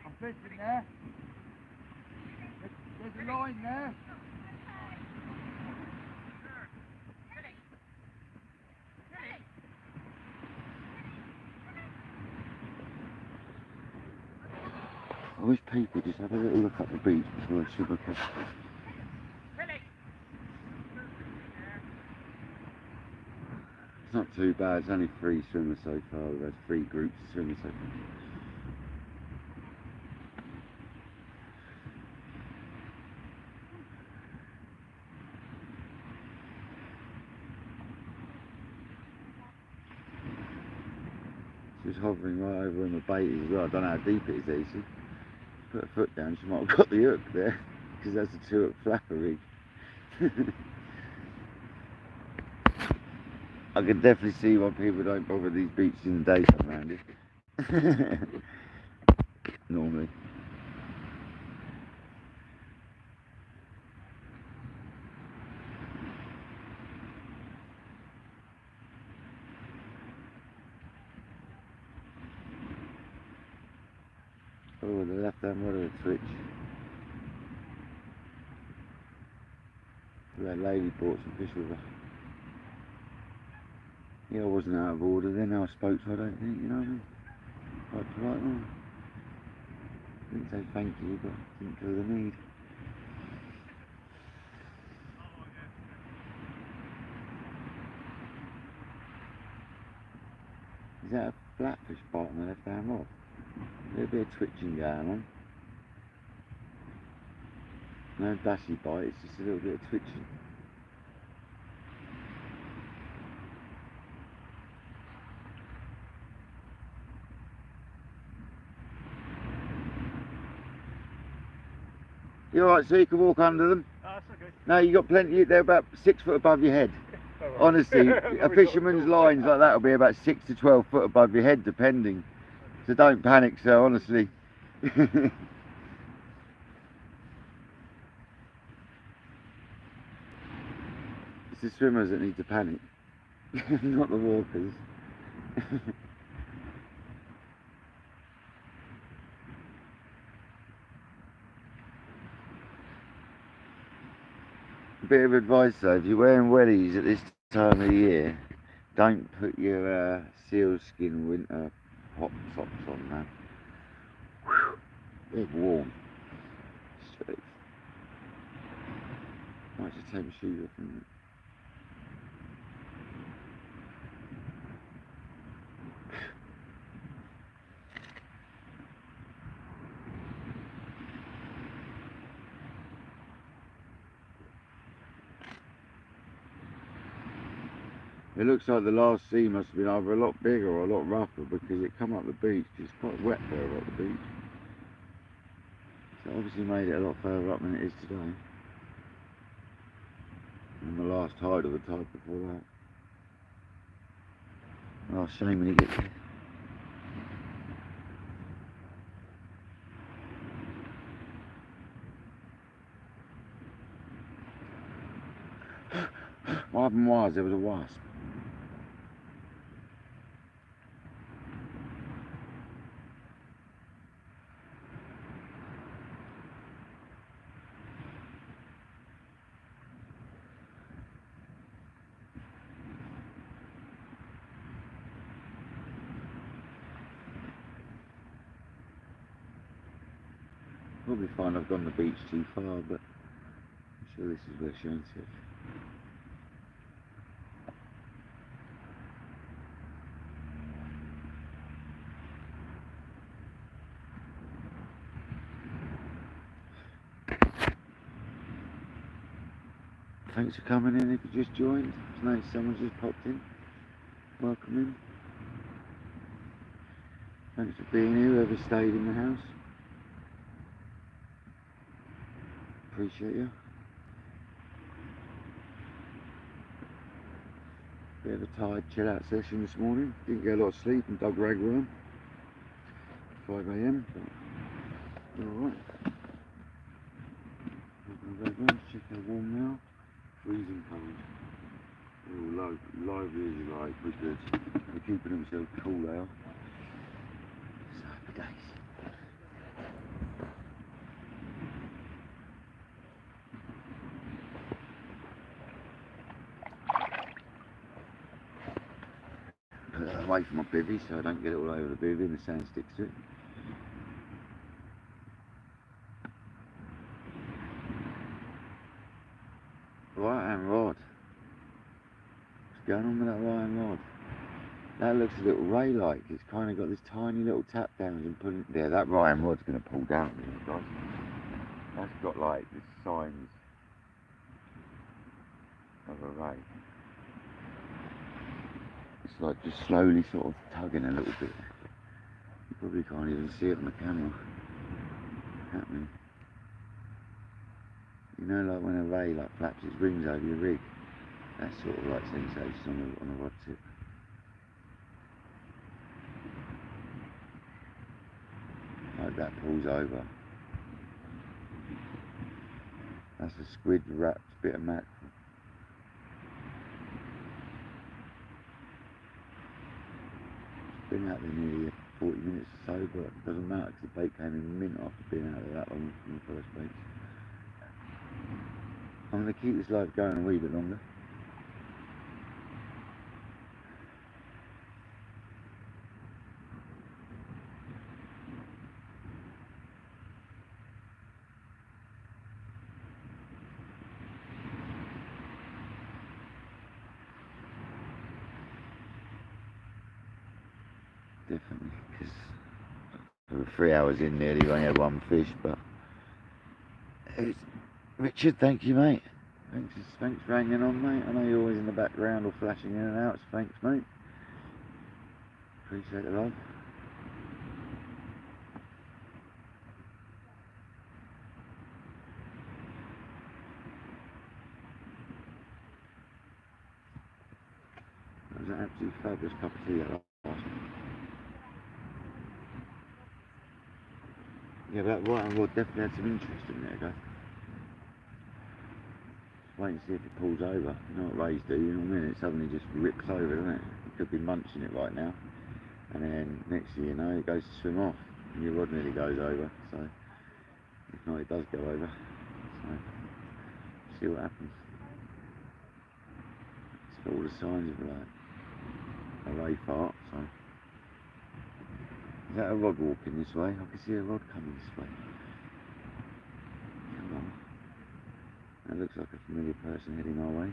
I'm fishing there. There's a line there. I wish people just have a little look at the beach before they swim across. It's not too bad, it's only 3 swimmers so far. We've had 3 groups of swimmers so far. She's hovering right over where my bait is as well. I don't know how deep it is easy. Put a foot down, she might have got the hook there, because that's a 2-hook flapper rig. I can definitely see why people don't bother these beaches in the daytime around here. Normally. Oh, the left hand rudder twitch. That lady brought some fish with her. Yeah, I wasn't out of order then, I spoke to her, I don't think, you know what I mean? Quite polite, no? Didn't say thank you, but didn't feel the need. Is that a flatfish bite on the left hand rod? A little bit of twitching going on. No bashy bite, it's just a little bit of twitching. You alright, so you can walk under them? That's okay. No, you got plenty, they're about 6 foot above your head. Right. Honestly, a fisherman's lines like that will be about 6 to 12 foot above your head, depending. So don't panic, sir, honestly. It's the swimmers that need to panic, not the walkers. Bit of advice though, if you're wearing wellies at this time of the year, don't put your sealskin winter hot socks on, man. They're warm. Straight. Might just take my shoes off in it. It looks like the last sea must have been either a lot bigger or a lot rougher because it come up the beach. It's quite wet there up the beach. So obviously made it a lot further up than it is today. And the last tide of the tide before that. Oh, shame when you get there. What happened was there was a wasp. Probably find I've gone the beach too far, but I'm sure this is where Shane said. Thanks for coming in if you just joined. It's nice someone's just popped in. Welcome in. Thanks for being here, whoever stayed in the house. Appreciate you. Bit of a tired chill out session this morning. Didn't get a lot of sleep and dug ragworm. 5 AM. Alright. Check how warm now. Freezing cold. All lively as you like, but good. They're keeping themselves cool now. So happy days. Put that away from my bivvy so I don't get it all over the bivvy and the sand sticks to it. Right hand rod. What's going on with that right hand rod? That looks a little ray-like. It's kind of got this tiny little tap downs and pulling. There, that right hand rod's going to pull down, guys. That's got like the signs of a ray. It's like just slowly sort of tugging a little bit. You probably can't even see it on the camera happening. You know, like when a ray like flaps its wings over your rig, that sort of like sensation on a rod tip. Like that pulls over. That's a squid wrapped bit of mackerel. It's been out there nearly 40 minutes or so, but it doesn't matter because the bait came in a minute after being out there that long from the first bait. I'm going to keep this live going a wee bit longer. Definitely, because we were 3 hours in there, we only had one fish, but it's, Richard, thank you, mate. Thanks for hanging on, mate. I know you're always in the background or flashing in and out, so thanks, mate. Appreciate the love. That was an absolutely fabulous cup of tea, that last one. Yeah, that right hand rod definitely had some interest in there, guys. Wait and see if it pulls over. You know what rays do, you know what I mean? It suddenly just rips over, doesn't it? You could be munching it right now. And then next thing you know, it goes to swim off. And your rod nearly goes over. So, if not, it does go over. So, see what happens. It's got all the signs of like a ray fart, so. Is that a rod walking this way? I can see a rod coming this way. Come on. That looks like a familiar person heading our way.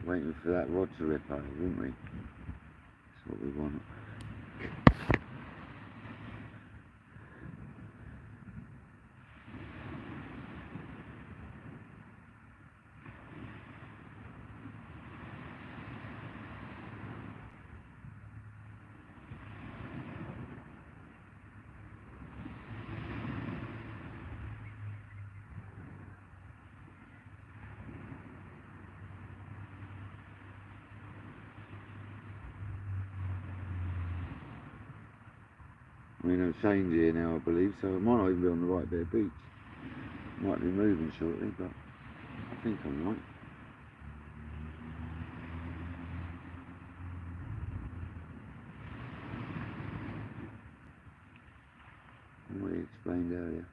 Waiting for that rod to rip over, wouldn't we? That's what we want. We're in a change here now, I believe, so it might not even be on the right bit of beach. Might be moving shortly, but I think I'm right. What he explained earlier.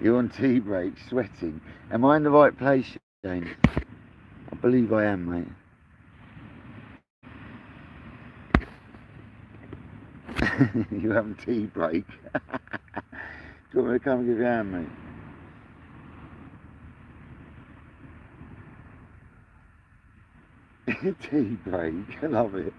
You're on tea break, sweating. Am I in the right place, Shane? I believe I am, mate. You're having tea break. Do you want me to come and give you a hand, mate? Tea break, I love it.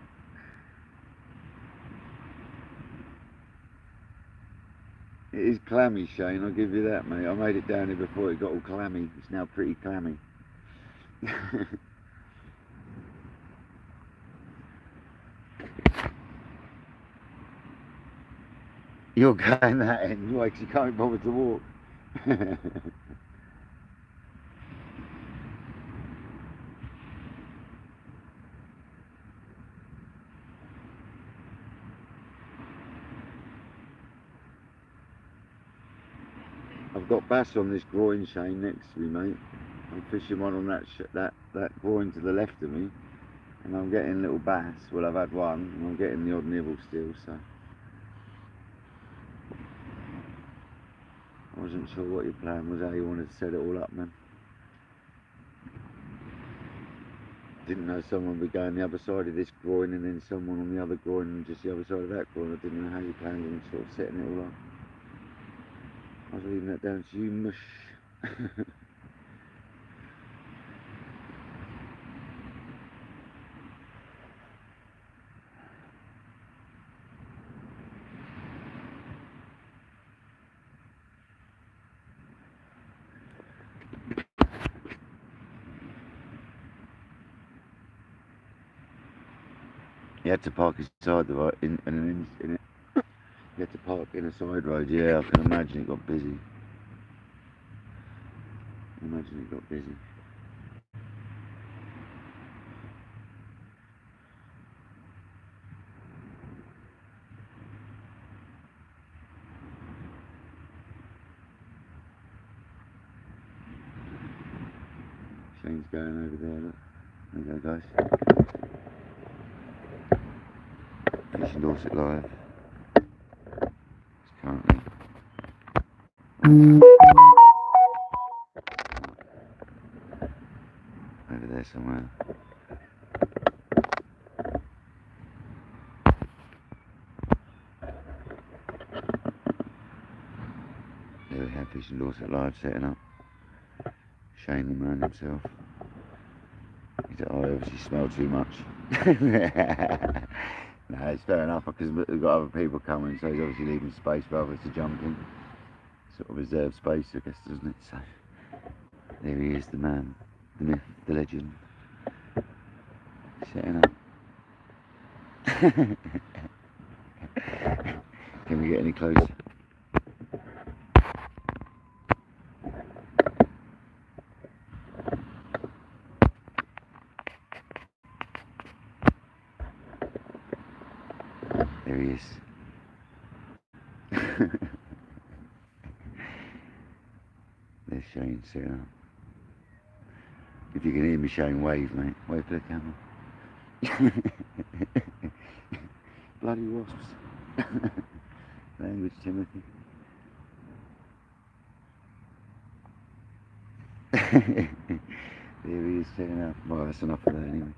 It is clammy, Shane, I'll give you that, mate. I made it down here before it got all clammy. It's now pretty clammy. You're going that end, like you can't bother to walk. I've got bass on this groin, Shane, next to me, mate. I'm fishing one on that groin to the left of me, and I'm getting little bass. Well, I've had one, and I'm getting the odd nibble still, so. I wasn't sure what your plan was, how you wanted to set it all up, man. Didn't know someone would be going the other side of this groin and then someone on the other groin and just the other side of that groin. I didn't know how you planned on sort of setting it all up. I was leaving that down to you, mush. He had to park inside the road, in it. He had to park in a side road, yeah, I can imagine it got busy. Shane's going over there, look. There you go, guys. Fishing Dorset Live. It's currently over there somewhere. There we have Fishing Dorset Live setting up. Shane the man himself. I obviously smell too much. No, it's fair enough because we've got other people coming, so he's obviously leaving space for others to jump in. Sort of reserved space, I guess, doesn't it? So there he is, the man, the myth, the legend, setting up. Can we get any closer? There he is. There's Shane setting up. If you can hear me, Shane, wave, mate. Wave for the camera. Bloody wasps. Language, Timothy. There he is setting up. Well, that's enough of that anyway.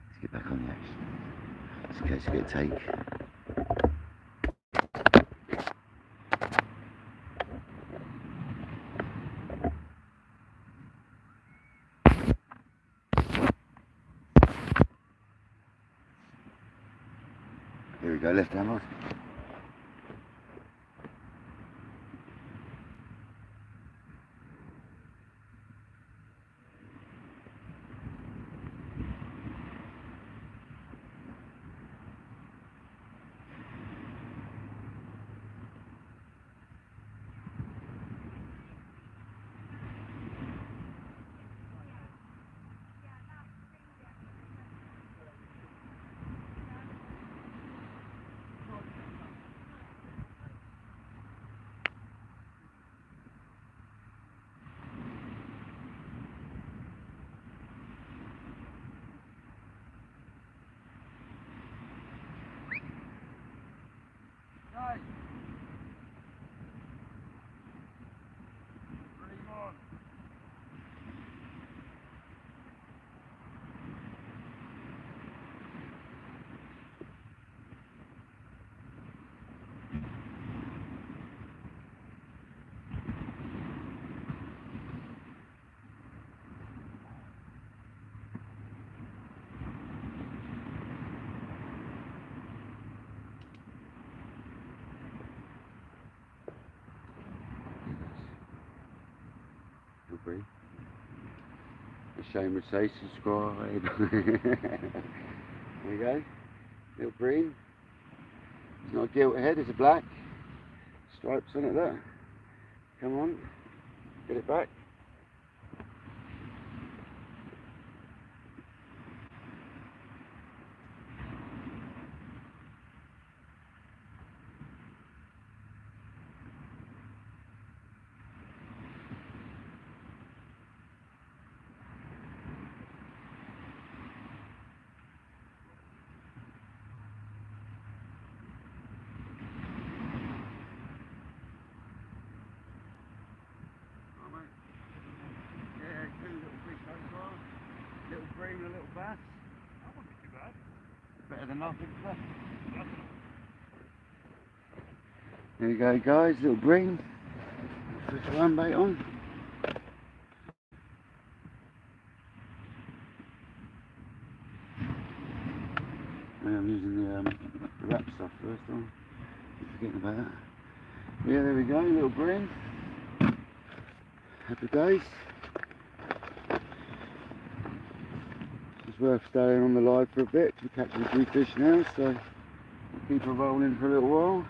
Let's get back on the action. Let's get a take. Here we go, left hand rod. Nice. Pretty good. Free. As Shane would say, subscribe. There you go. Little green. It's not a gilt head, it's a black. Stripes on it there. Come on. Get it back. Little green and a little bass. That wouldn't be too bad. Better than nothing. There you go, guys, little green. Put the one bait on. I'm using the wrap stuff first on. Keep forgetting about that. Yeah, there we go, little green. Happy days. It's worth staying on the live for a bit. We're catching a few fish now, so we'll keep her rolling for a little while.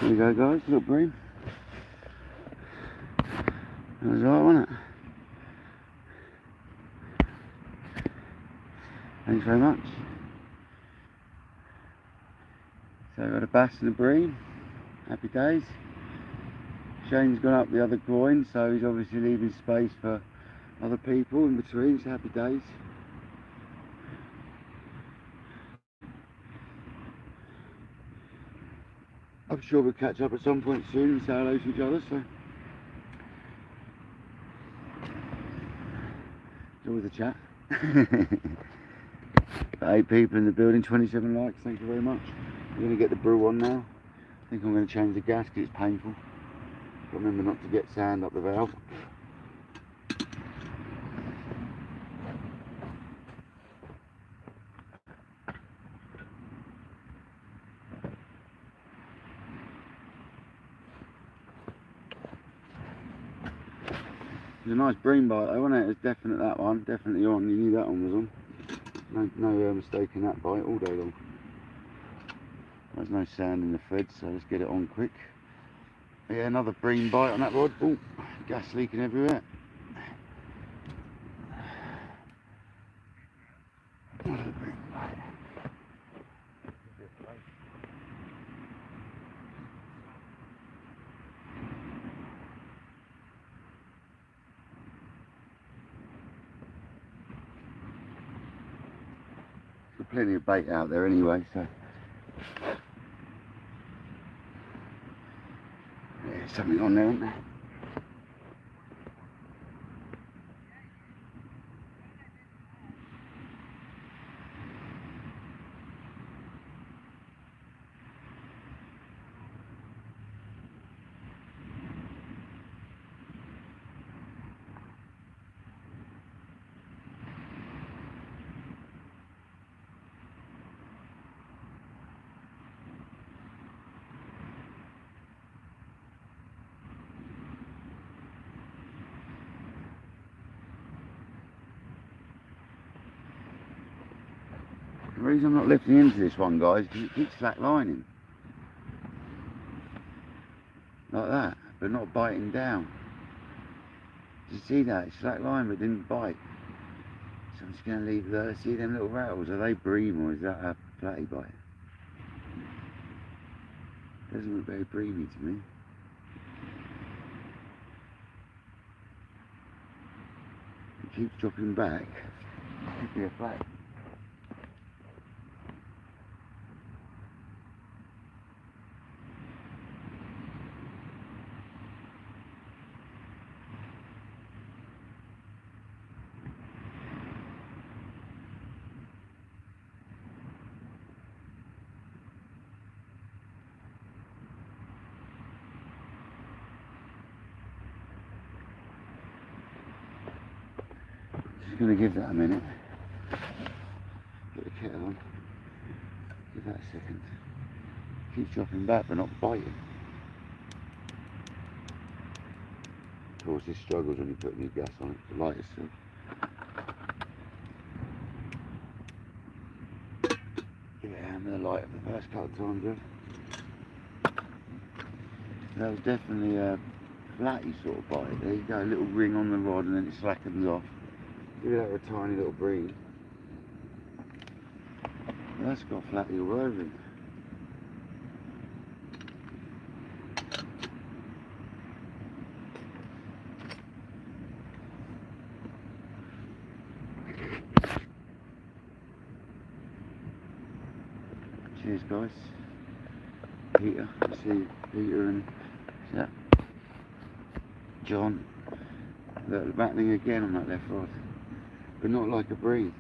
There you go, guys, little bream. That was alright, wasn't it? Thanks very much. So we've got a bass and a bream. Happy days. Shane's gone up the other groin, so he's obviously leaving space for other people in between. So happy days. I'm sure we'll catch up at some point soon and say hello to each other, so it's always a chat. 8 people in the building, 27 likes, thank you very much. We're going to get the brew on now. I think I'm going to change the gas because it's painful. But remember not to get sand up the valve. It was a nice bream bite though, wasn't it? It was definite, that one, definitely on. You knew that one was on. No mistake in that bite all day long. There's no sand in the thread, so let's get it on quick. Yeah, another bream bite on that rod. Oh, gas leaking everywhere. Another bream bite. There's plenty of bait out there anyway, so yeah, something on there, isn't there? The reason I'm not lifting into this one, guys, is because it keeps slack lining. Like that, but not biting down. Did you see that? It's slack line but didn't bite. So I'm just going to leave the, see them little rattles, are they bream or is that a flatty bite? Doesn't look very breamy to me. It keeps dropping back. Could be a flat. Just going to give that a minute. Get the kettle on. Give that a second. Keeps dropping back but not biting. Of course this struggles when you put new gas on it, the lightest still. Give it a hand with the light of the first couple of times, good. That was definitely a flatty sort of bite. There you go, a little ring on the rod and then it slackens off. Give that a tiny little bream. That's got flatty all over it. Cheers guys. Peter, I see Peter and that John. They're battling again on that left rod. But not like a bream.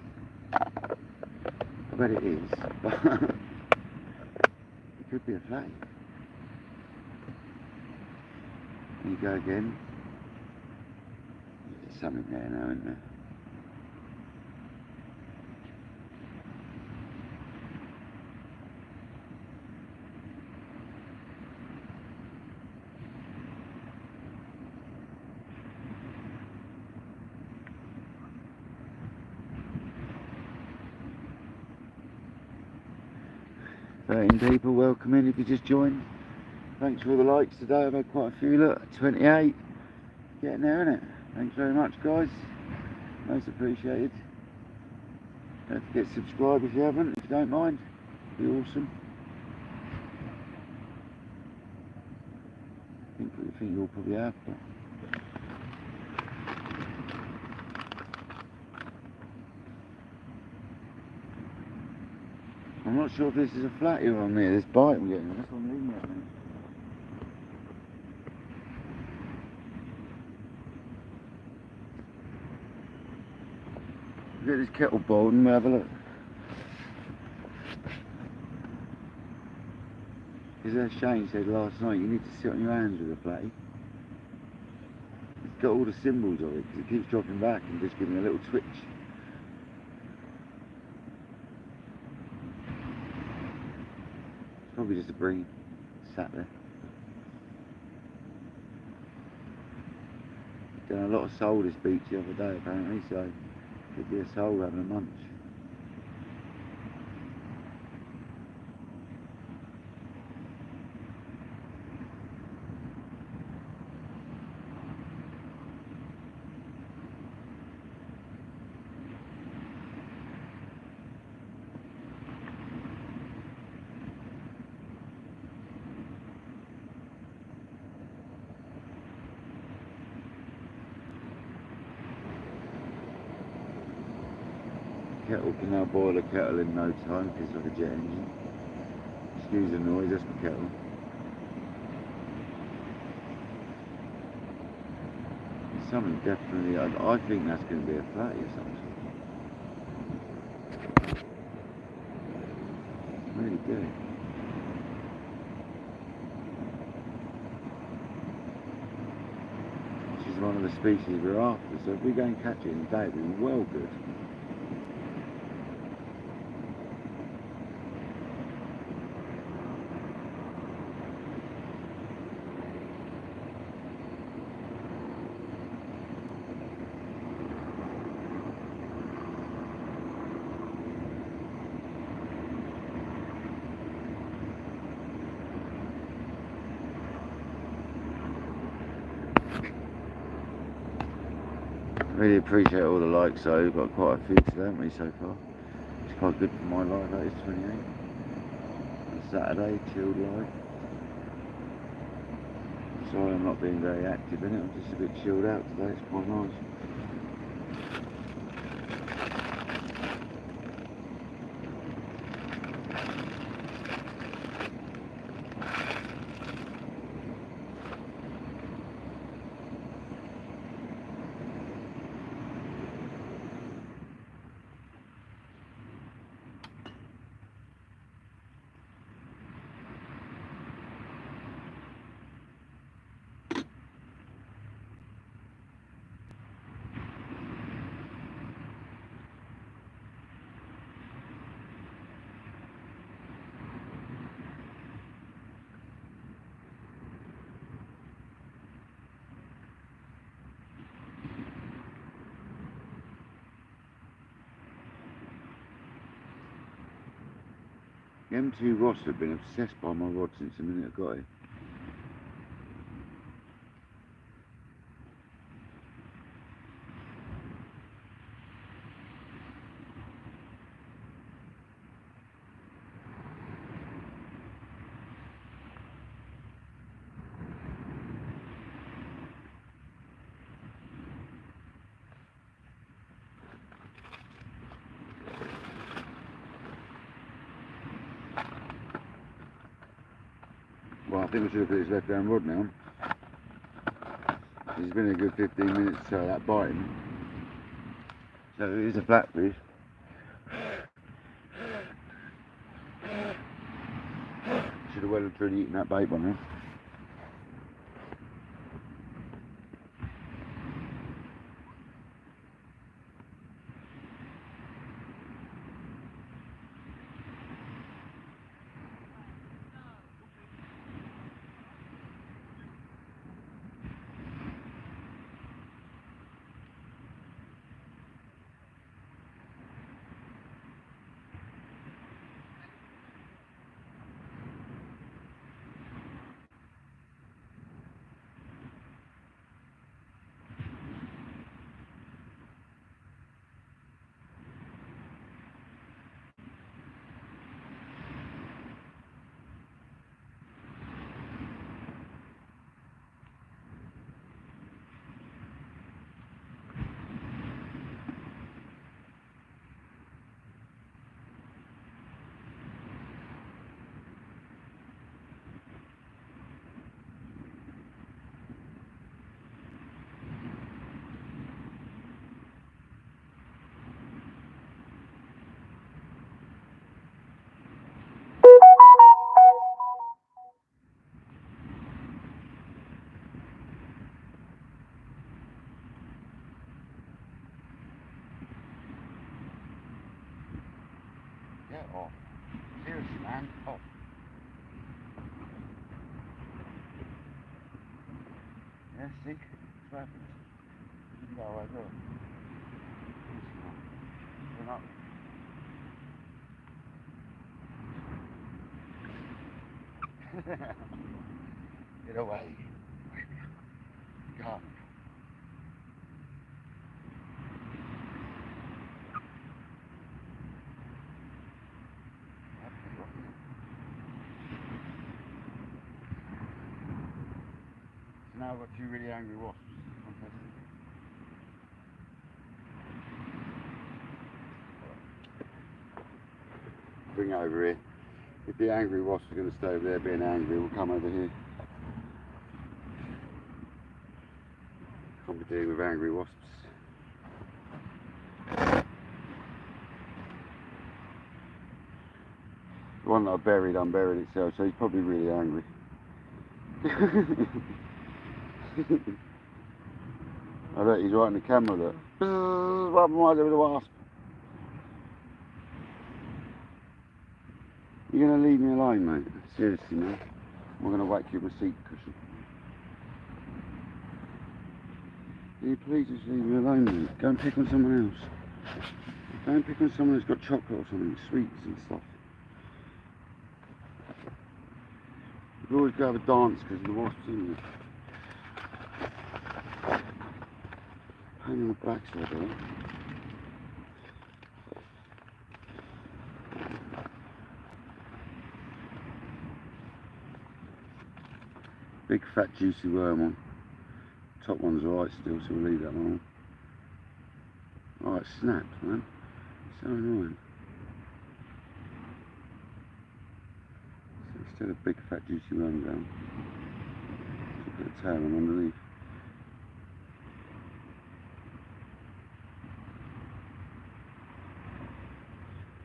I bet it is, but it could be a flatty. There you go again. There's something there now, isn't there? People, welcome in if you just joined. Thanks for all the likes today. I've had quite a few. Look, 28. Getting there, innit? Thanks very much, guys. Most appreciated. Don't forget to subscribe if you haven't, if you don't mind. It'd be awesome. I think you'll probably have, but I'm not sure if this is a flat here on there. This bite I'm getting. That's what I'm leaving at, mate. Look at this kettle boiled and we'll have a look. Because as Shane said last night, you need to sit on your hands with a flatty. It's got all the symbols of it, because it keeps dropping back and just giving a little twitch. It's probably just a bream sat there. Done a lot of soul this beach the other day apparently, so could be a soul having a munch. Kettle can now boil a kettle in no time because it's like a jet engine. Excuse the noise, that's the kettle. There's something definitely, I think that's going to be a flatty or something. Really do. This is one of the species we're after, so if we go and catch it in a day, it'll be well good. Really appreciate all the likes though, we've got quite a few today, haven't we, so far? It's quite good for my life, that is 28. On Saturday, chilled life. Sorry I'm not being very active in it, I'm just a bit chilled out today, it's quite nice. The M2 Ross have been obsessed by my rod since the minute I got it. Well, I think we should look at his left hand rod now. He's been a good 15 minutes to that biting. So it is a flatfish. Should have well and truly eaten that bait by now. Seriously, man. Oh. Yeah, see? That's what happens. You can go away, look. We're not. Get away. Go. So now I've got two really angry wasps. Bring it over here. If the angry wasps are going to stay over there being angry, we'll come over here. Can't be dealing with angry wasps. The one that I buried unburied itself, so he's probably really angry. I bet he's right in the camera, look. What happened with the wasp? You're going to leave me alone, mate? Seriously, man. I'm going to whack you with a seat cushion. Can you please just leave me alone, mate? Go and pick on someone else. Go and pick on someone who's got chocolate or something, sweets and stuff. You always go have a dance because of the wasps, isn't it? Pain in the backside, though. Big fat juicy worm on. Top one's alright still, so we'll leave that one on. Oh, it snapped, man. So annoying. So still a big fat juicy worm down. Put a tail on underneath.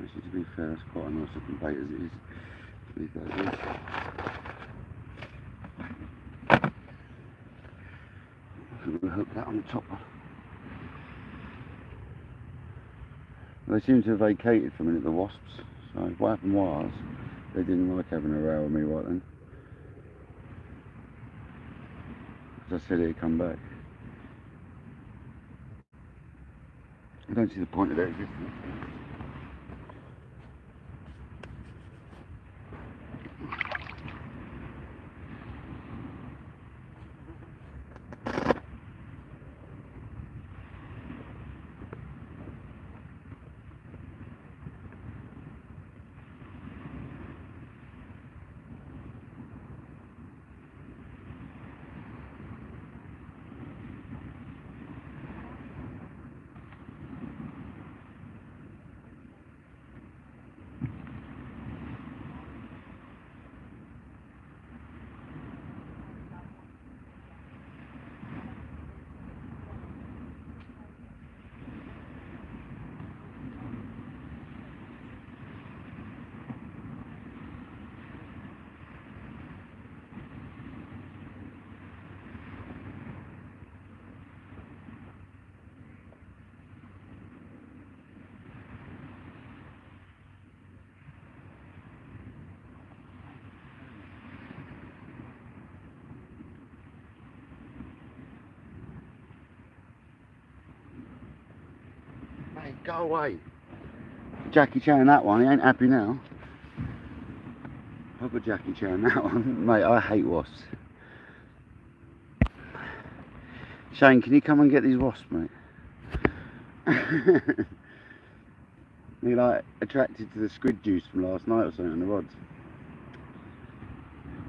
Actually, to be fair, that's quite a nice looking bait as it is. Leave that as is. We'll hook that on the top one. They seem to have vacated for a minute, the wasps. So what happened was, they didn't like having a row with me right then. As I said, it'd come back. I don't see the point of their existence. Hey, go away. Jackie Chan that one, he ain't happy now. Proper Jackie Chan that one. Mate, I hate wasps. Shane, can you come and get these wasps, mate? You're like attracted to the squid juice from last night or something on the rods.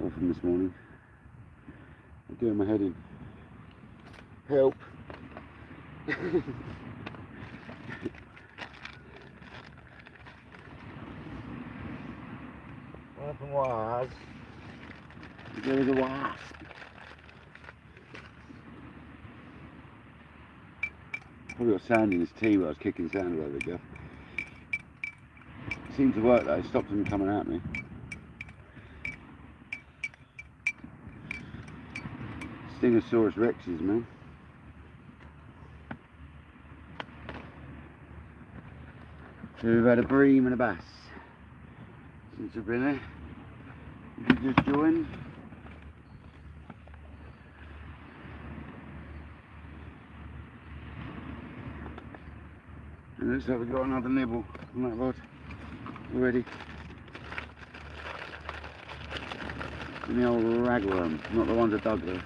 Or from this morning. I'm doing my head in. Help. What happened was, there was a wasp. Probably got sand in his tea where I was kicking sand over Jeff. It seemed to work though, it stopped him coming at me. Stegosaurus rexes, man. So we've had a bream and a bass. since I've been here. If you just joined. And looks like we've got another nibble on that rod already. And the old ragworm, not the ones I dug though.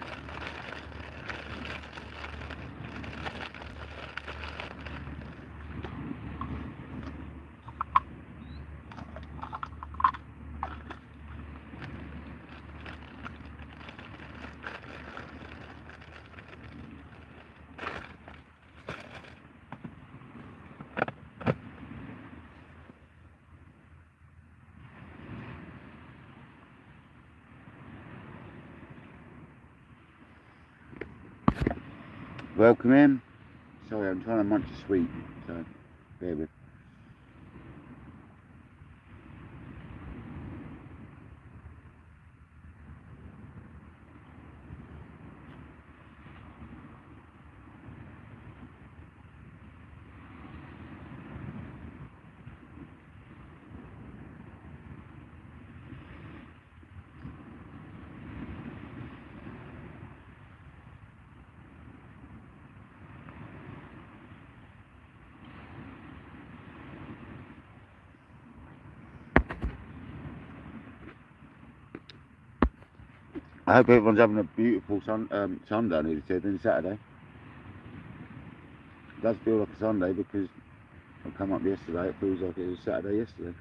Welcome in. Sorry, I'm trying to munch a sweet, so bear with. I hope everyone's having a beautiful Sunday, I nearly said, then Saturday. It does feel like a Sunday because I come up yesterday, it feels like it was Saturday yesterday.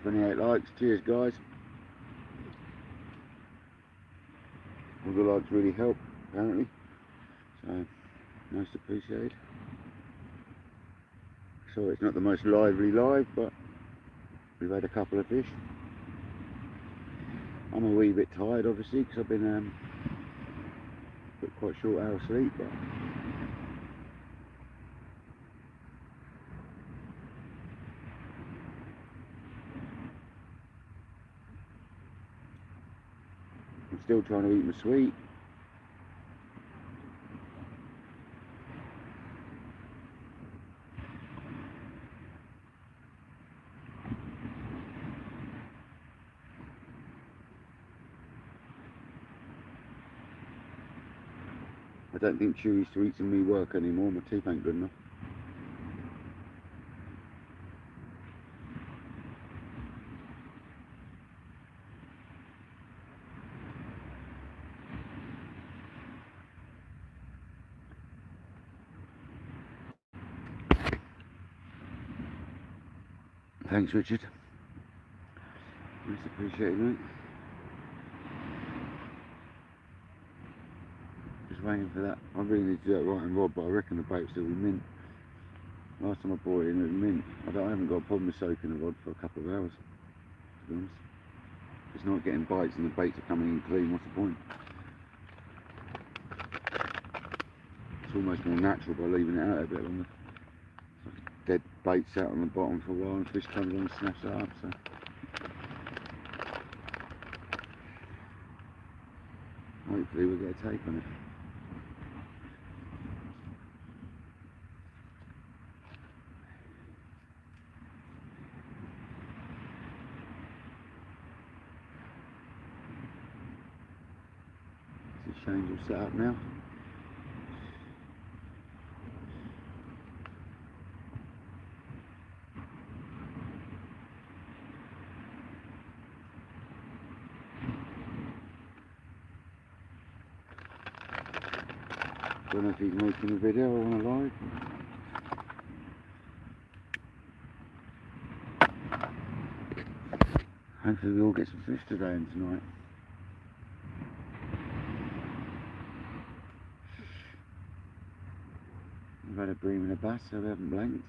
"28 likes, cheers guys. All the likes really help, apparently. So, most appreciated. So it's not the most lively live, but we've had a couple of fish. I'm a wee bit tired, obviously, because I've been got quite short hours sleep, but I'm still trying to eat my sweet. I don't think chewy sweets and me work anymore, my teeth ain't good enough. Thanks, Richard. Much appreciated, mate. Just waiting for that. I really need to do that right and rod, but I reckon the bait's still be mint. Last time I brought it in, it was mint. I haven't got a problem with soaking the rod for a couple of hours, to be honest. It's not getting bites and the baits are coming in clean, what's the point? It's almost more natural by leaving it out a bit longer. It's like dead baits out on the bottom for a while and fish comes on and snaps that up, so. Hopefully we'll get a take on it. The chains all set up now. Don't know if he's making a video or on a live. Hopefully we all get some fish today and tonight. We've had a bream and a bass, so we haven't blanked.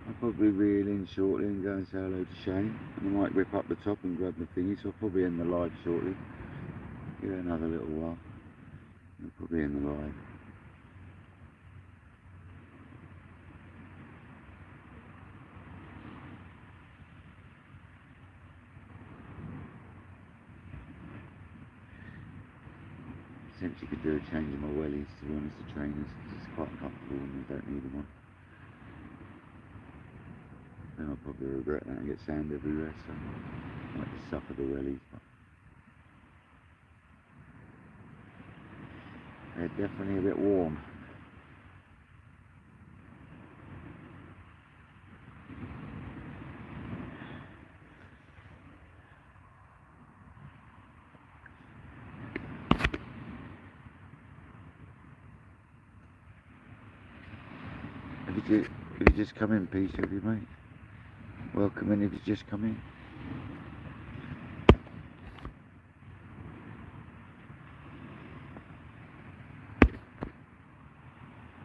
I'll probably reel in shortly and go and say hello to Shane. And I might whip up the top and grab the thingy, so I'll probably end the live shortly. Give it another little while. I'll probably end the live. Essentially could do a change of my wellies, to be honest, the trainers, because it's quite uncomfortable when you don't need them on. Then I'll probably regret that and get sand everywhere, so I might just suffer the wellies. But they're definitely a bit warm. Have you just come in, Peace, have you, mate? Welcome in if you just come in.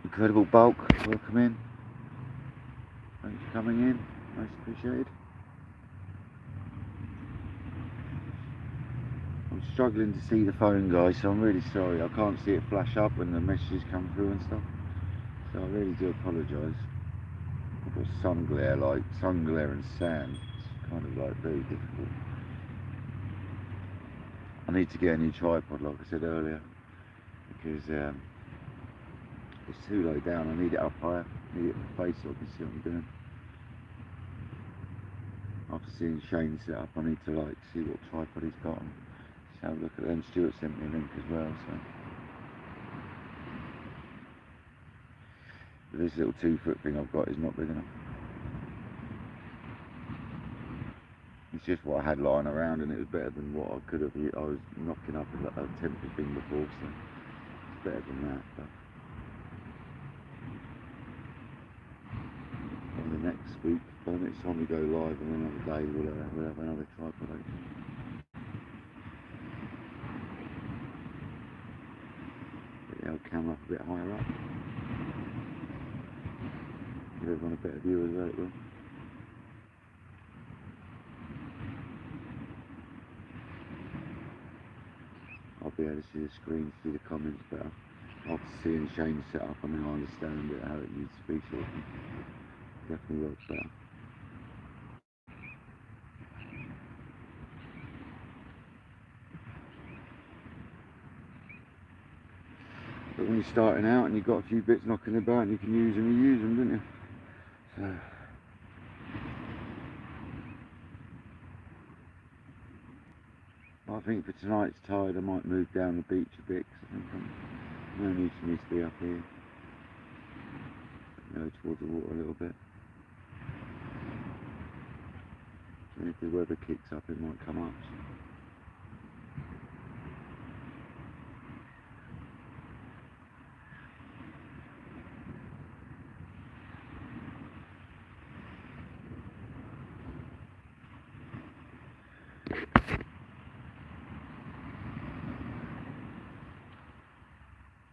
Incredible Bulk, welcome in. Thanks for coming in, much appreciated. I'm struggling to see the phone, guys, so I'm really sorry. I can't see it flash up when the messages come through and stuff. So I really do apologise. I've got sun glare and sand. It's kind of like very difficult. I need to get a new tripod, like I said earlier, because it's too low down. I need it up higher. I need it in the face so I can see what I'm doing. After seeing Shane set up, I need to like see what tripod he's got and just have a look at them. Stuart sent me a link as well, so. But this little 2-foot thing I've got is not big enough. It's just what I had lying around, and it was better than what I could have. I was knocking up a temporary thing before, so it's better than that. But on the next week, by the next time we go live on another day, we'll have another tripod open. Get the old camera up a bit higher up. Give everyone a better view as well, it will. I'll be able to see the screen, see the comments better. After seeing Shane set up, I now understand it, how it needs to be, so it definitely works better. But when you're starting out and you've got a few bits knocking about and you can use them, you use them, don't you? So. I think for tonight's tide I might move down the beach a bit, because I think no need for me to be up here. Go towards the water a little bit. And if the weather kicks up, it might come up.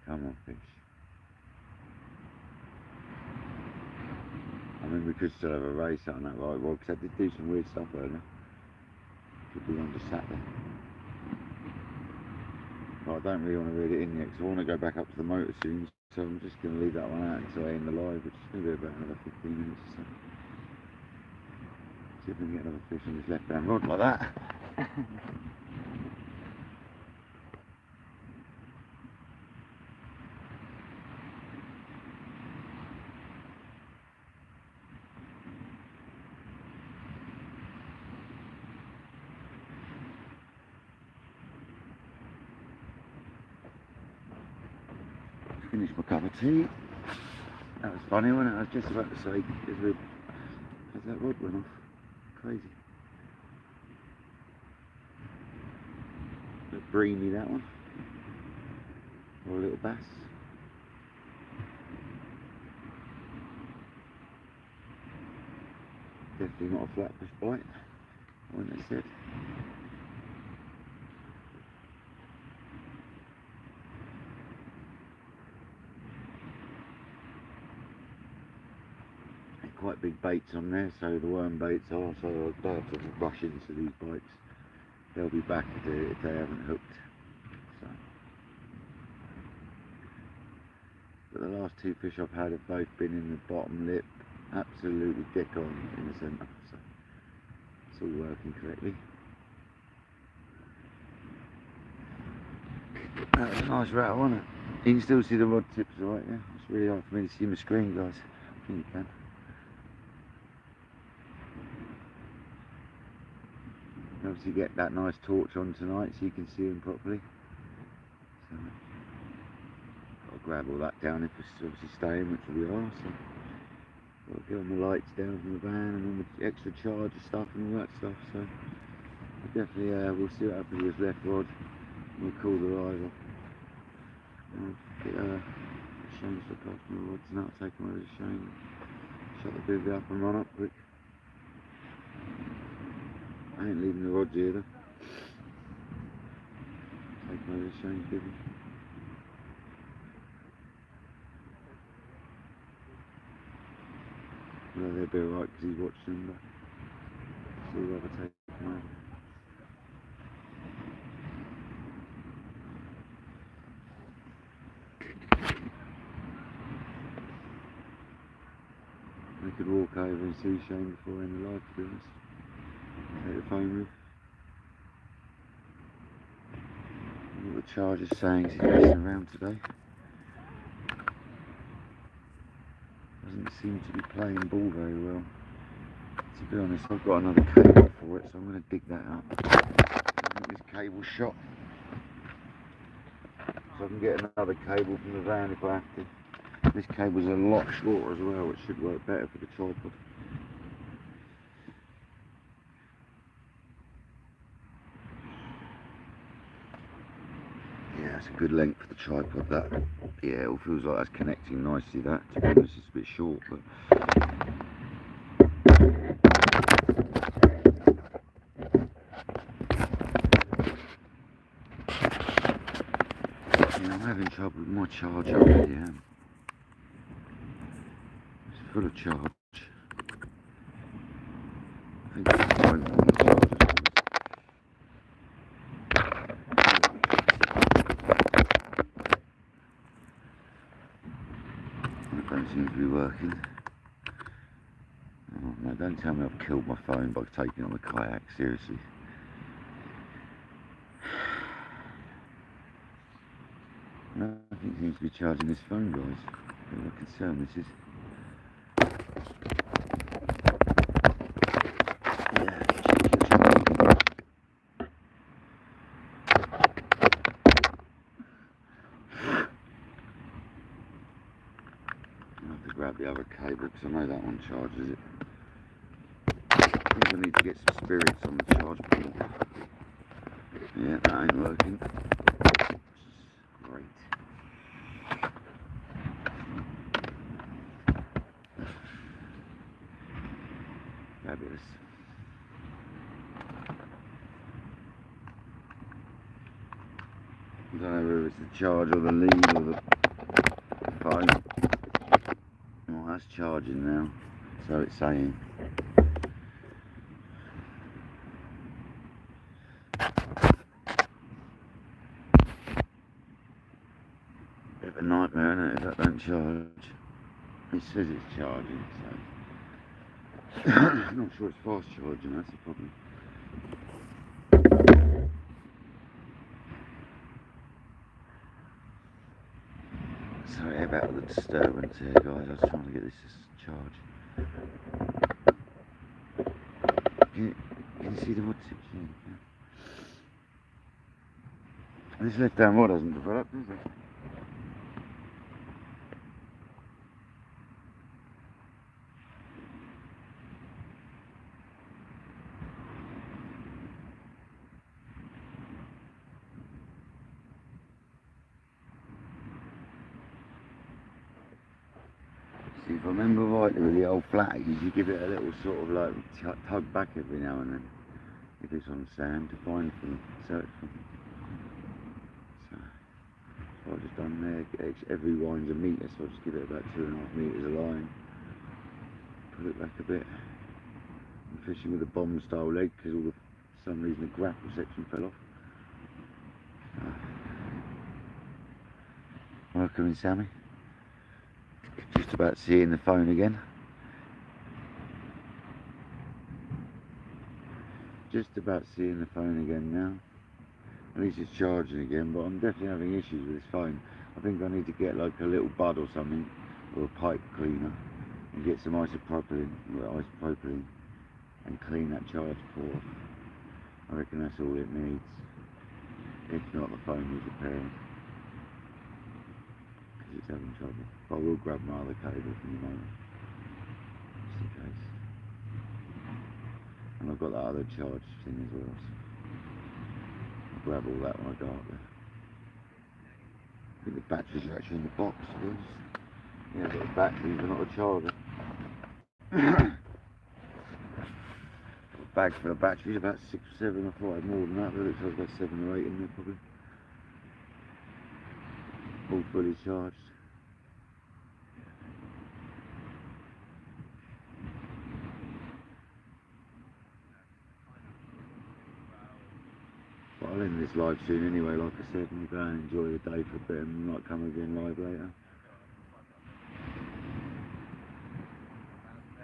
Come on, fish. I mean, we could still have a race on that right well, because I did do some weird stuff earlier. Could be on just sat there. But I don't really want to read it in yet, because I want to go back up to the motor soon. So I'm just going to leave that one out until I end the live, which is going to be about another 15 minutes or so. See if we can get another fish on this left-hand rod like that. Finished my cup of tea. That was funny, wasn't it? I was just about to say, as that rod went off. Crazy. A bit breamy, that one. Or a little bass. Definitely not a flatfish bite, I wouldn't have said. Quite big baits on there, so the worm baits are, so I don't have to rush into these bites. They'll be back if they haven't hooked. So. But the last two fish I've had have both been in the bottom lip, absolutely dead on in the centre, so it's all working correctly. That was a nice rattle, wasn't it? You can still see the rod tips, alright, yeah? It's really hard for me to see my screen, guys. I think you can. Obviously get that nice torch on tonight so you can see them properly. So, got to grab all that down if it's obviously staying, which we are. So got to get all my lights down from the van and all the extra charger stuff and all that stuff. So definitely we'll see what happens with this left rod. We'll call the riser. Get Shane to look after my rods and I'll take them over to Shane. Shut the bivvy up and run up quick. I ain't leaving the rods here though. Take them over to Shane's bivvy. Well, they'll be alright because he's watching them, but still rather take them over. I could walk over and see Shane before end of life, to be honest. Take the phone with. What the charger's saying, he's messing around today. Doesn't seem to be playing ball very well. To be honest, I've got another cable for it, so I'm going to dig that up. I think this cable's shot. So I can get another cable from the van if I have to. This cable's a lot shorter as well, which should work better for the tripod. Yeah, it's a good length for the tripod, that. Yeah, it all feels like that's connecting nicely, that. To be honest, it's a bit short, but... Yeah, I'm having trouble with my charger already, It's full of charge. I think it's the point on the charger. That don't seem to be working. Oh, no, don't tell me I've killed my phone by taking on the kayak, seriously. Nothing seems to be charging this phone, guys. What a concern this is. Yeah, I'll have to grab the other cable because I know that one charges it. I think I need to get some spirits on the charge port. Yeah, that ain't working. Great. Fabulous. I don't know whether it's the charge or the lead or the phone. Well, that's charging now, so it's saying. Bit of a nightmare, isn't it, if that don't charge? It says it's charging, so I'm not sure it's fast charging, that's the problem. Sorry about the disturbance here, guys. I was trying to get this to charge. Can you see the wood tips here? Yeah. This left hand rod hasn't developed, is it? See, if I remember rightly with the old flatties, you give it a little sort of like tug back every now and then. If it's on sand to find them, search for them. So I've just done there, every line's a metre, so I'll just give it about 2.5 metres a line. Pull it back a bit. I'm fishing with a bomb style leg because for some reason the grapple section fell off. Welcome in, Sammy. Just about seeing the phone again. Just about seeing the phone again now. At least it's charging again, but I'm definitely having issues with this phone. I think I need to get like a little bud or something, or a pipe cleaner, and get some isopropylene, and clean that charge port off. I reckon that's all it needs. If not, the phone needs repairing, because it's having trouble. But I will grab my other cable from the moment, just in case. And I've got that other charge thing as well, so I'll grab all that when I go up there. I think the batteries are actually in the box, to be honest. Yeah, I've got the batteries, but not a charger. Bag full of batteries, about 6 or 7. I thought I had more than that, but it looks like about 7 or 8 in there probably. All fully charged. But I'll end this live soon anyway, like I said, and we'll go and enjoy the day for a bit and might come again live later.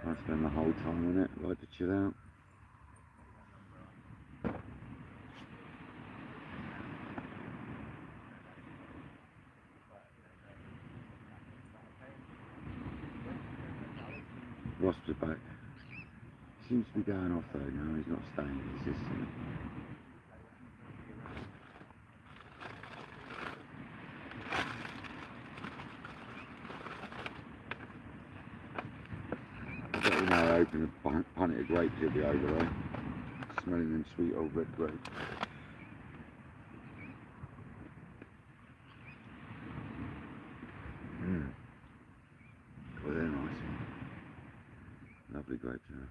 I spend the whole time on it, like to chill out. Wasps are back. Seems to be going off though now, he's not staying consistent. I bet you now I open a punnet of grapes, it'll be over there. Smelling them sweet old red grapes. Oh, they're nice. Lovely grapes, huh?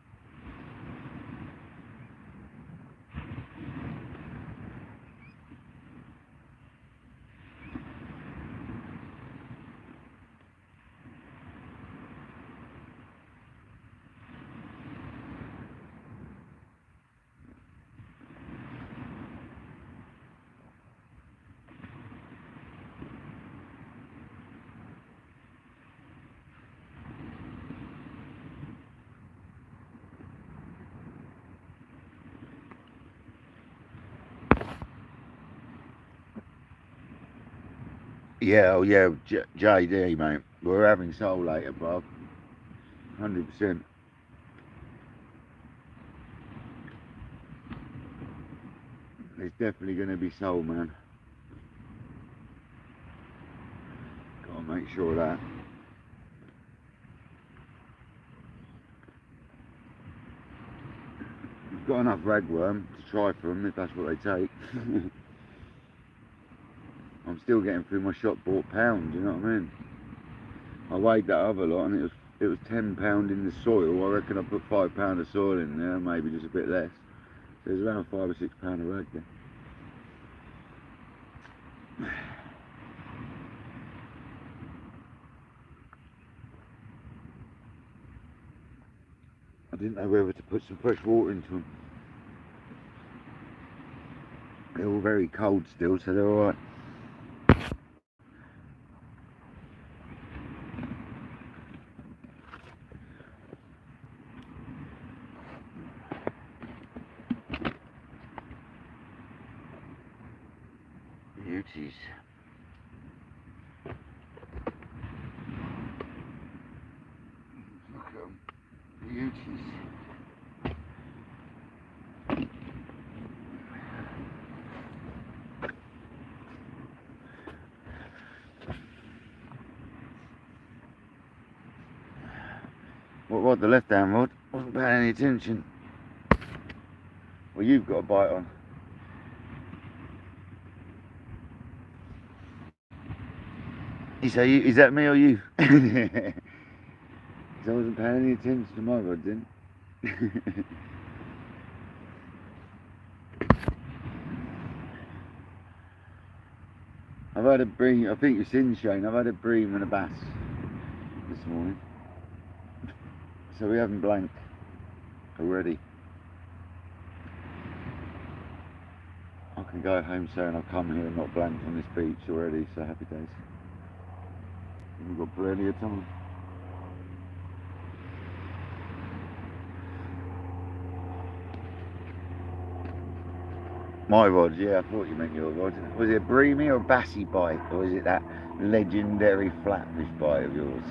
Yeah, oh yeah, JD, mate. We're having soul later, bro. 100%. There's definitely going to be soul, man. Gotta make sure of that. We've got enough ragworm to try for them if that's what they take. I'm still getting through my shop bought pound, you know what I mean? I weighed that other lot and it was £10 in the soil. I reckon I put £5 of soil in there, maybe just a bit less. So there's around £5 or £6 of rag there. I didn't know whether to put some fresh water into them. They're all very cold still, so they're alright. Beauties. Look at them. Beauties. What rod? The left hand rod? Wasn't paying any attention. Well, you've got a bite on. You say, is that me or you? 'Cause I wasn't paying any attention to my rod then. I've had a bream, I think it's in Shane, I've had a bream and a bass this morning. So we haven't blanked already. I can go home saying I've come here and not blanked on this beach already, so happy days. We've got plenty of time. My rod, yeah, I thought you meant your rod. Was it a breamy or a bassy bite, or was it that legendary flatfish bite of yours?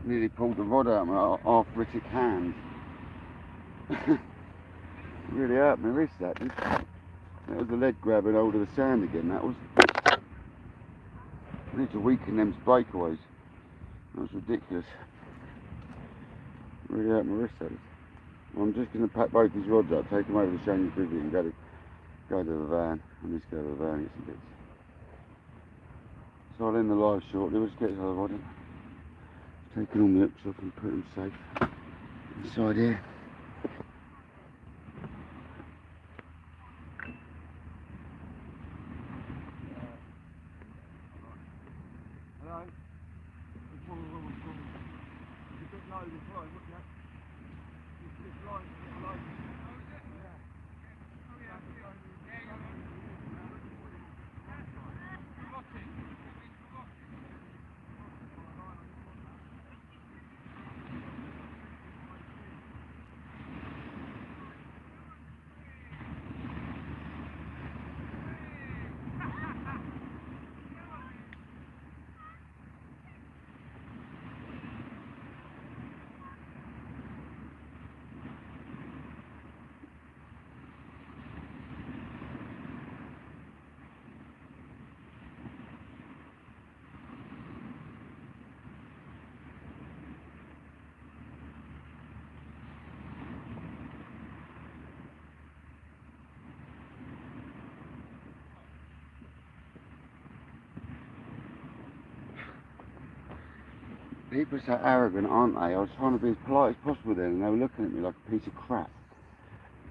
Nearly pulled the rod out of my arthritic hand. Really hurt my wrist, that did. That was the lead grabbing hold of the sand again, that was. I need to weaken them breakaways. That was ridiculous. Really hurt my wrist, that is. Well, I'm just going to pack both these rods up, take them over to Shane Privy and go to the van. I need to go to the van and get some bits. So I'll end the live shortly. We'll just get this other rod in. Taking all the hooks off and put them safe inside here. Hello? It's one of the ones from... It's a bit low this line, look at that. This line is a bit low. Oh, is it? Yeah. Oh, yeah. People are so arrogant, aren't they? I was trying to be as polite as possible then, and they were looking at me like a piece of crap.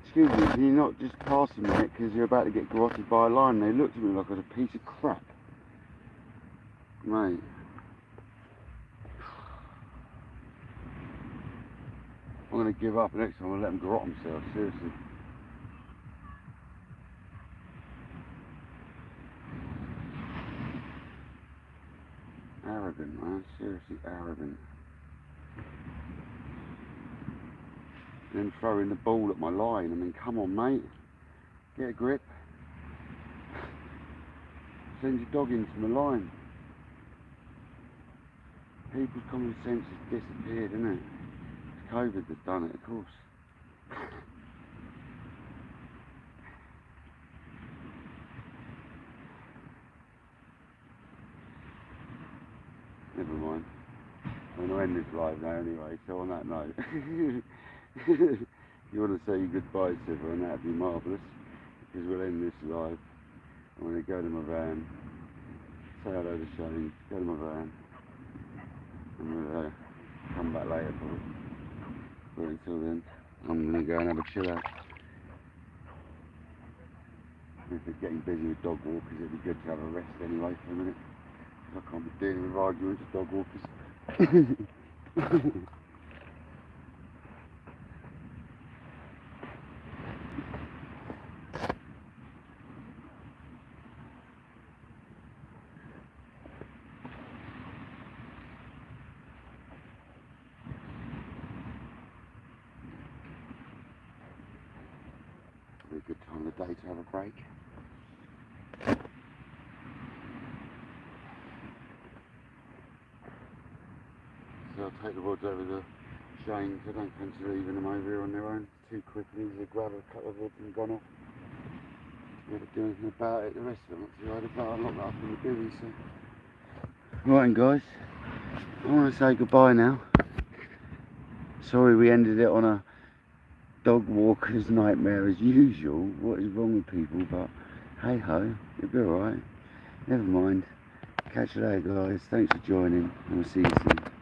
Excuse me, can you not just pass a minute because you're about to get garroted by a lion? They looked at me like I was a piece of crap. Mate. I'm going to give up next time. I'll let them garrot themselves, seriously. Arrogant, man. Seriously arrogant. Then throwing the ball at my line. I mean, come on, mate. Get a grip. Send your dog into my line. People's common sense has disappeared, isn't it? It's COVID that's done it, of course. Never mind. I'm going to end this live now anyway, so on that note, if you want to say goodbye to everyone, that'd be marvellous, because we'll end this live. I'm going to go to my van, say hello to Shane, go to my van, and we'll come back later probably. But until then, I'm going to go and have a chill out. If it's getting busy with dog walkers, it'd be good to have a rest anyway for a minute. I can't be dealing with arguments with dog walkers. Be a good time of the day to have a break. So I'll take the woods over to Shane, because I don't fancy leaving them over here on their own too quickly. They grab a couple of woods and gone off. Never do anything about it. The rest of them, actually, I'd have locked that up in the bivvy, so. Right, guys, I want to say goodbye now. Sorry we ended it on a dog walker's nightmare as usual. What is wrong with people? But hey ho, it'll be alright. Never mind. Catch you later, guys. Thanks for joining, and we'll see you soon.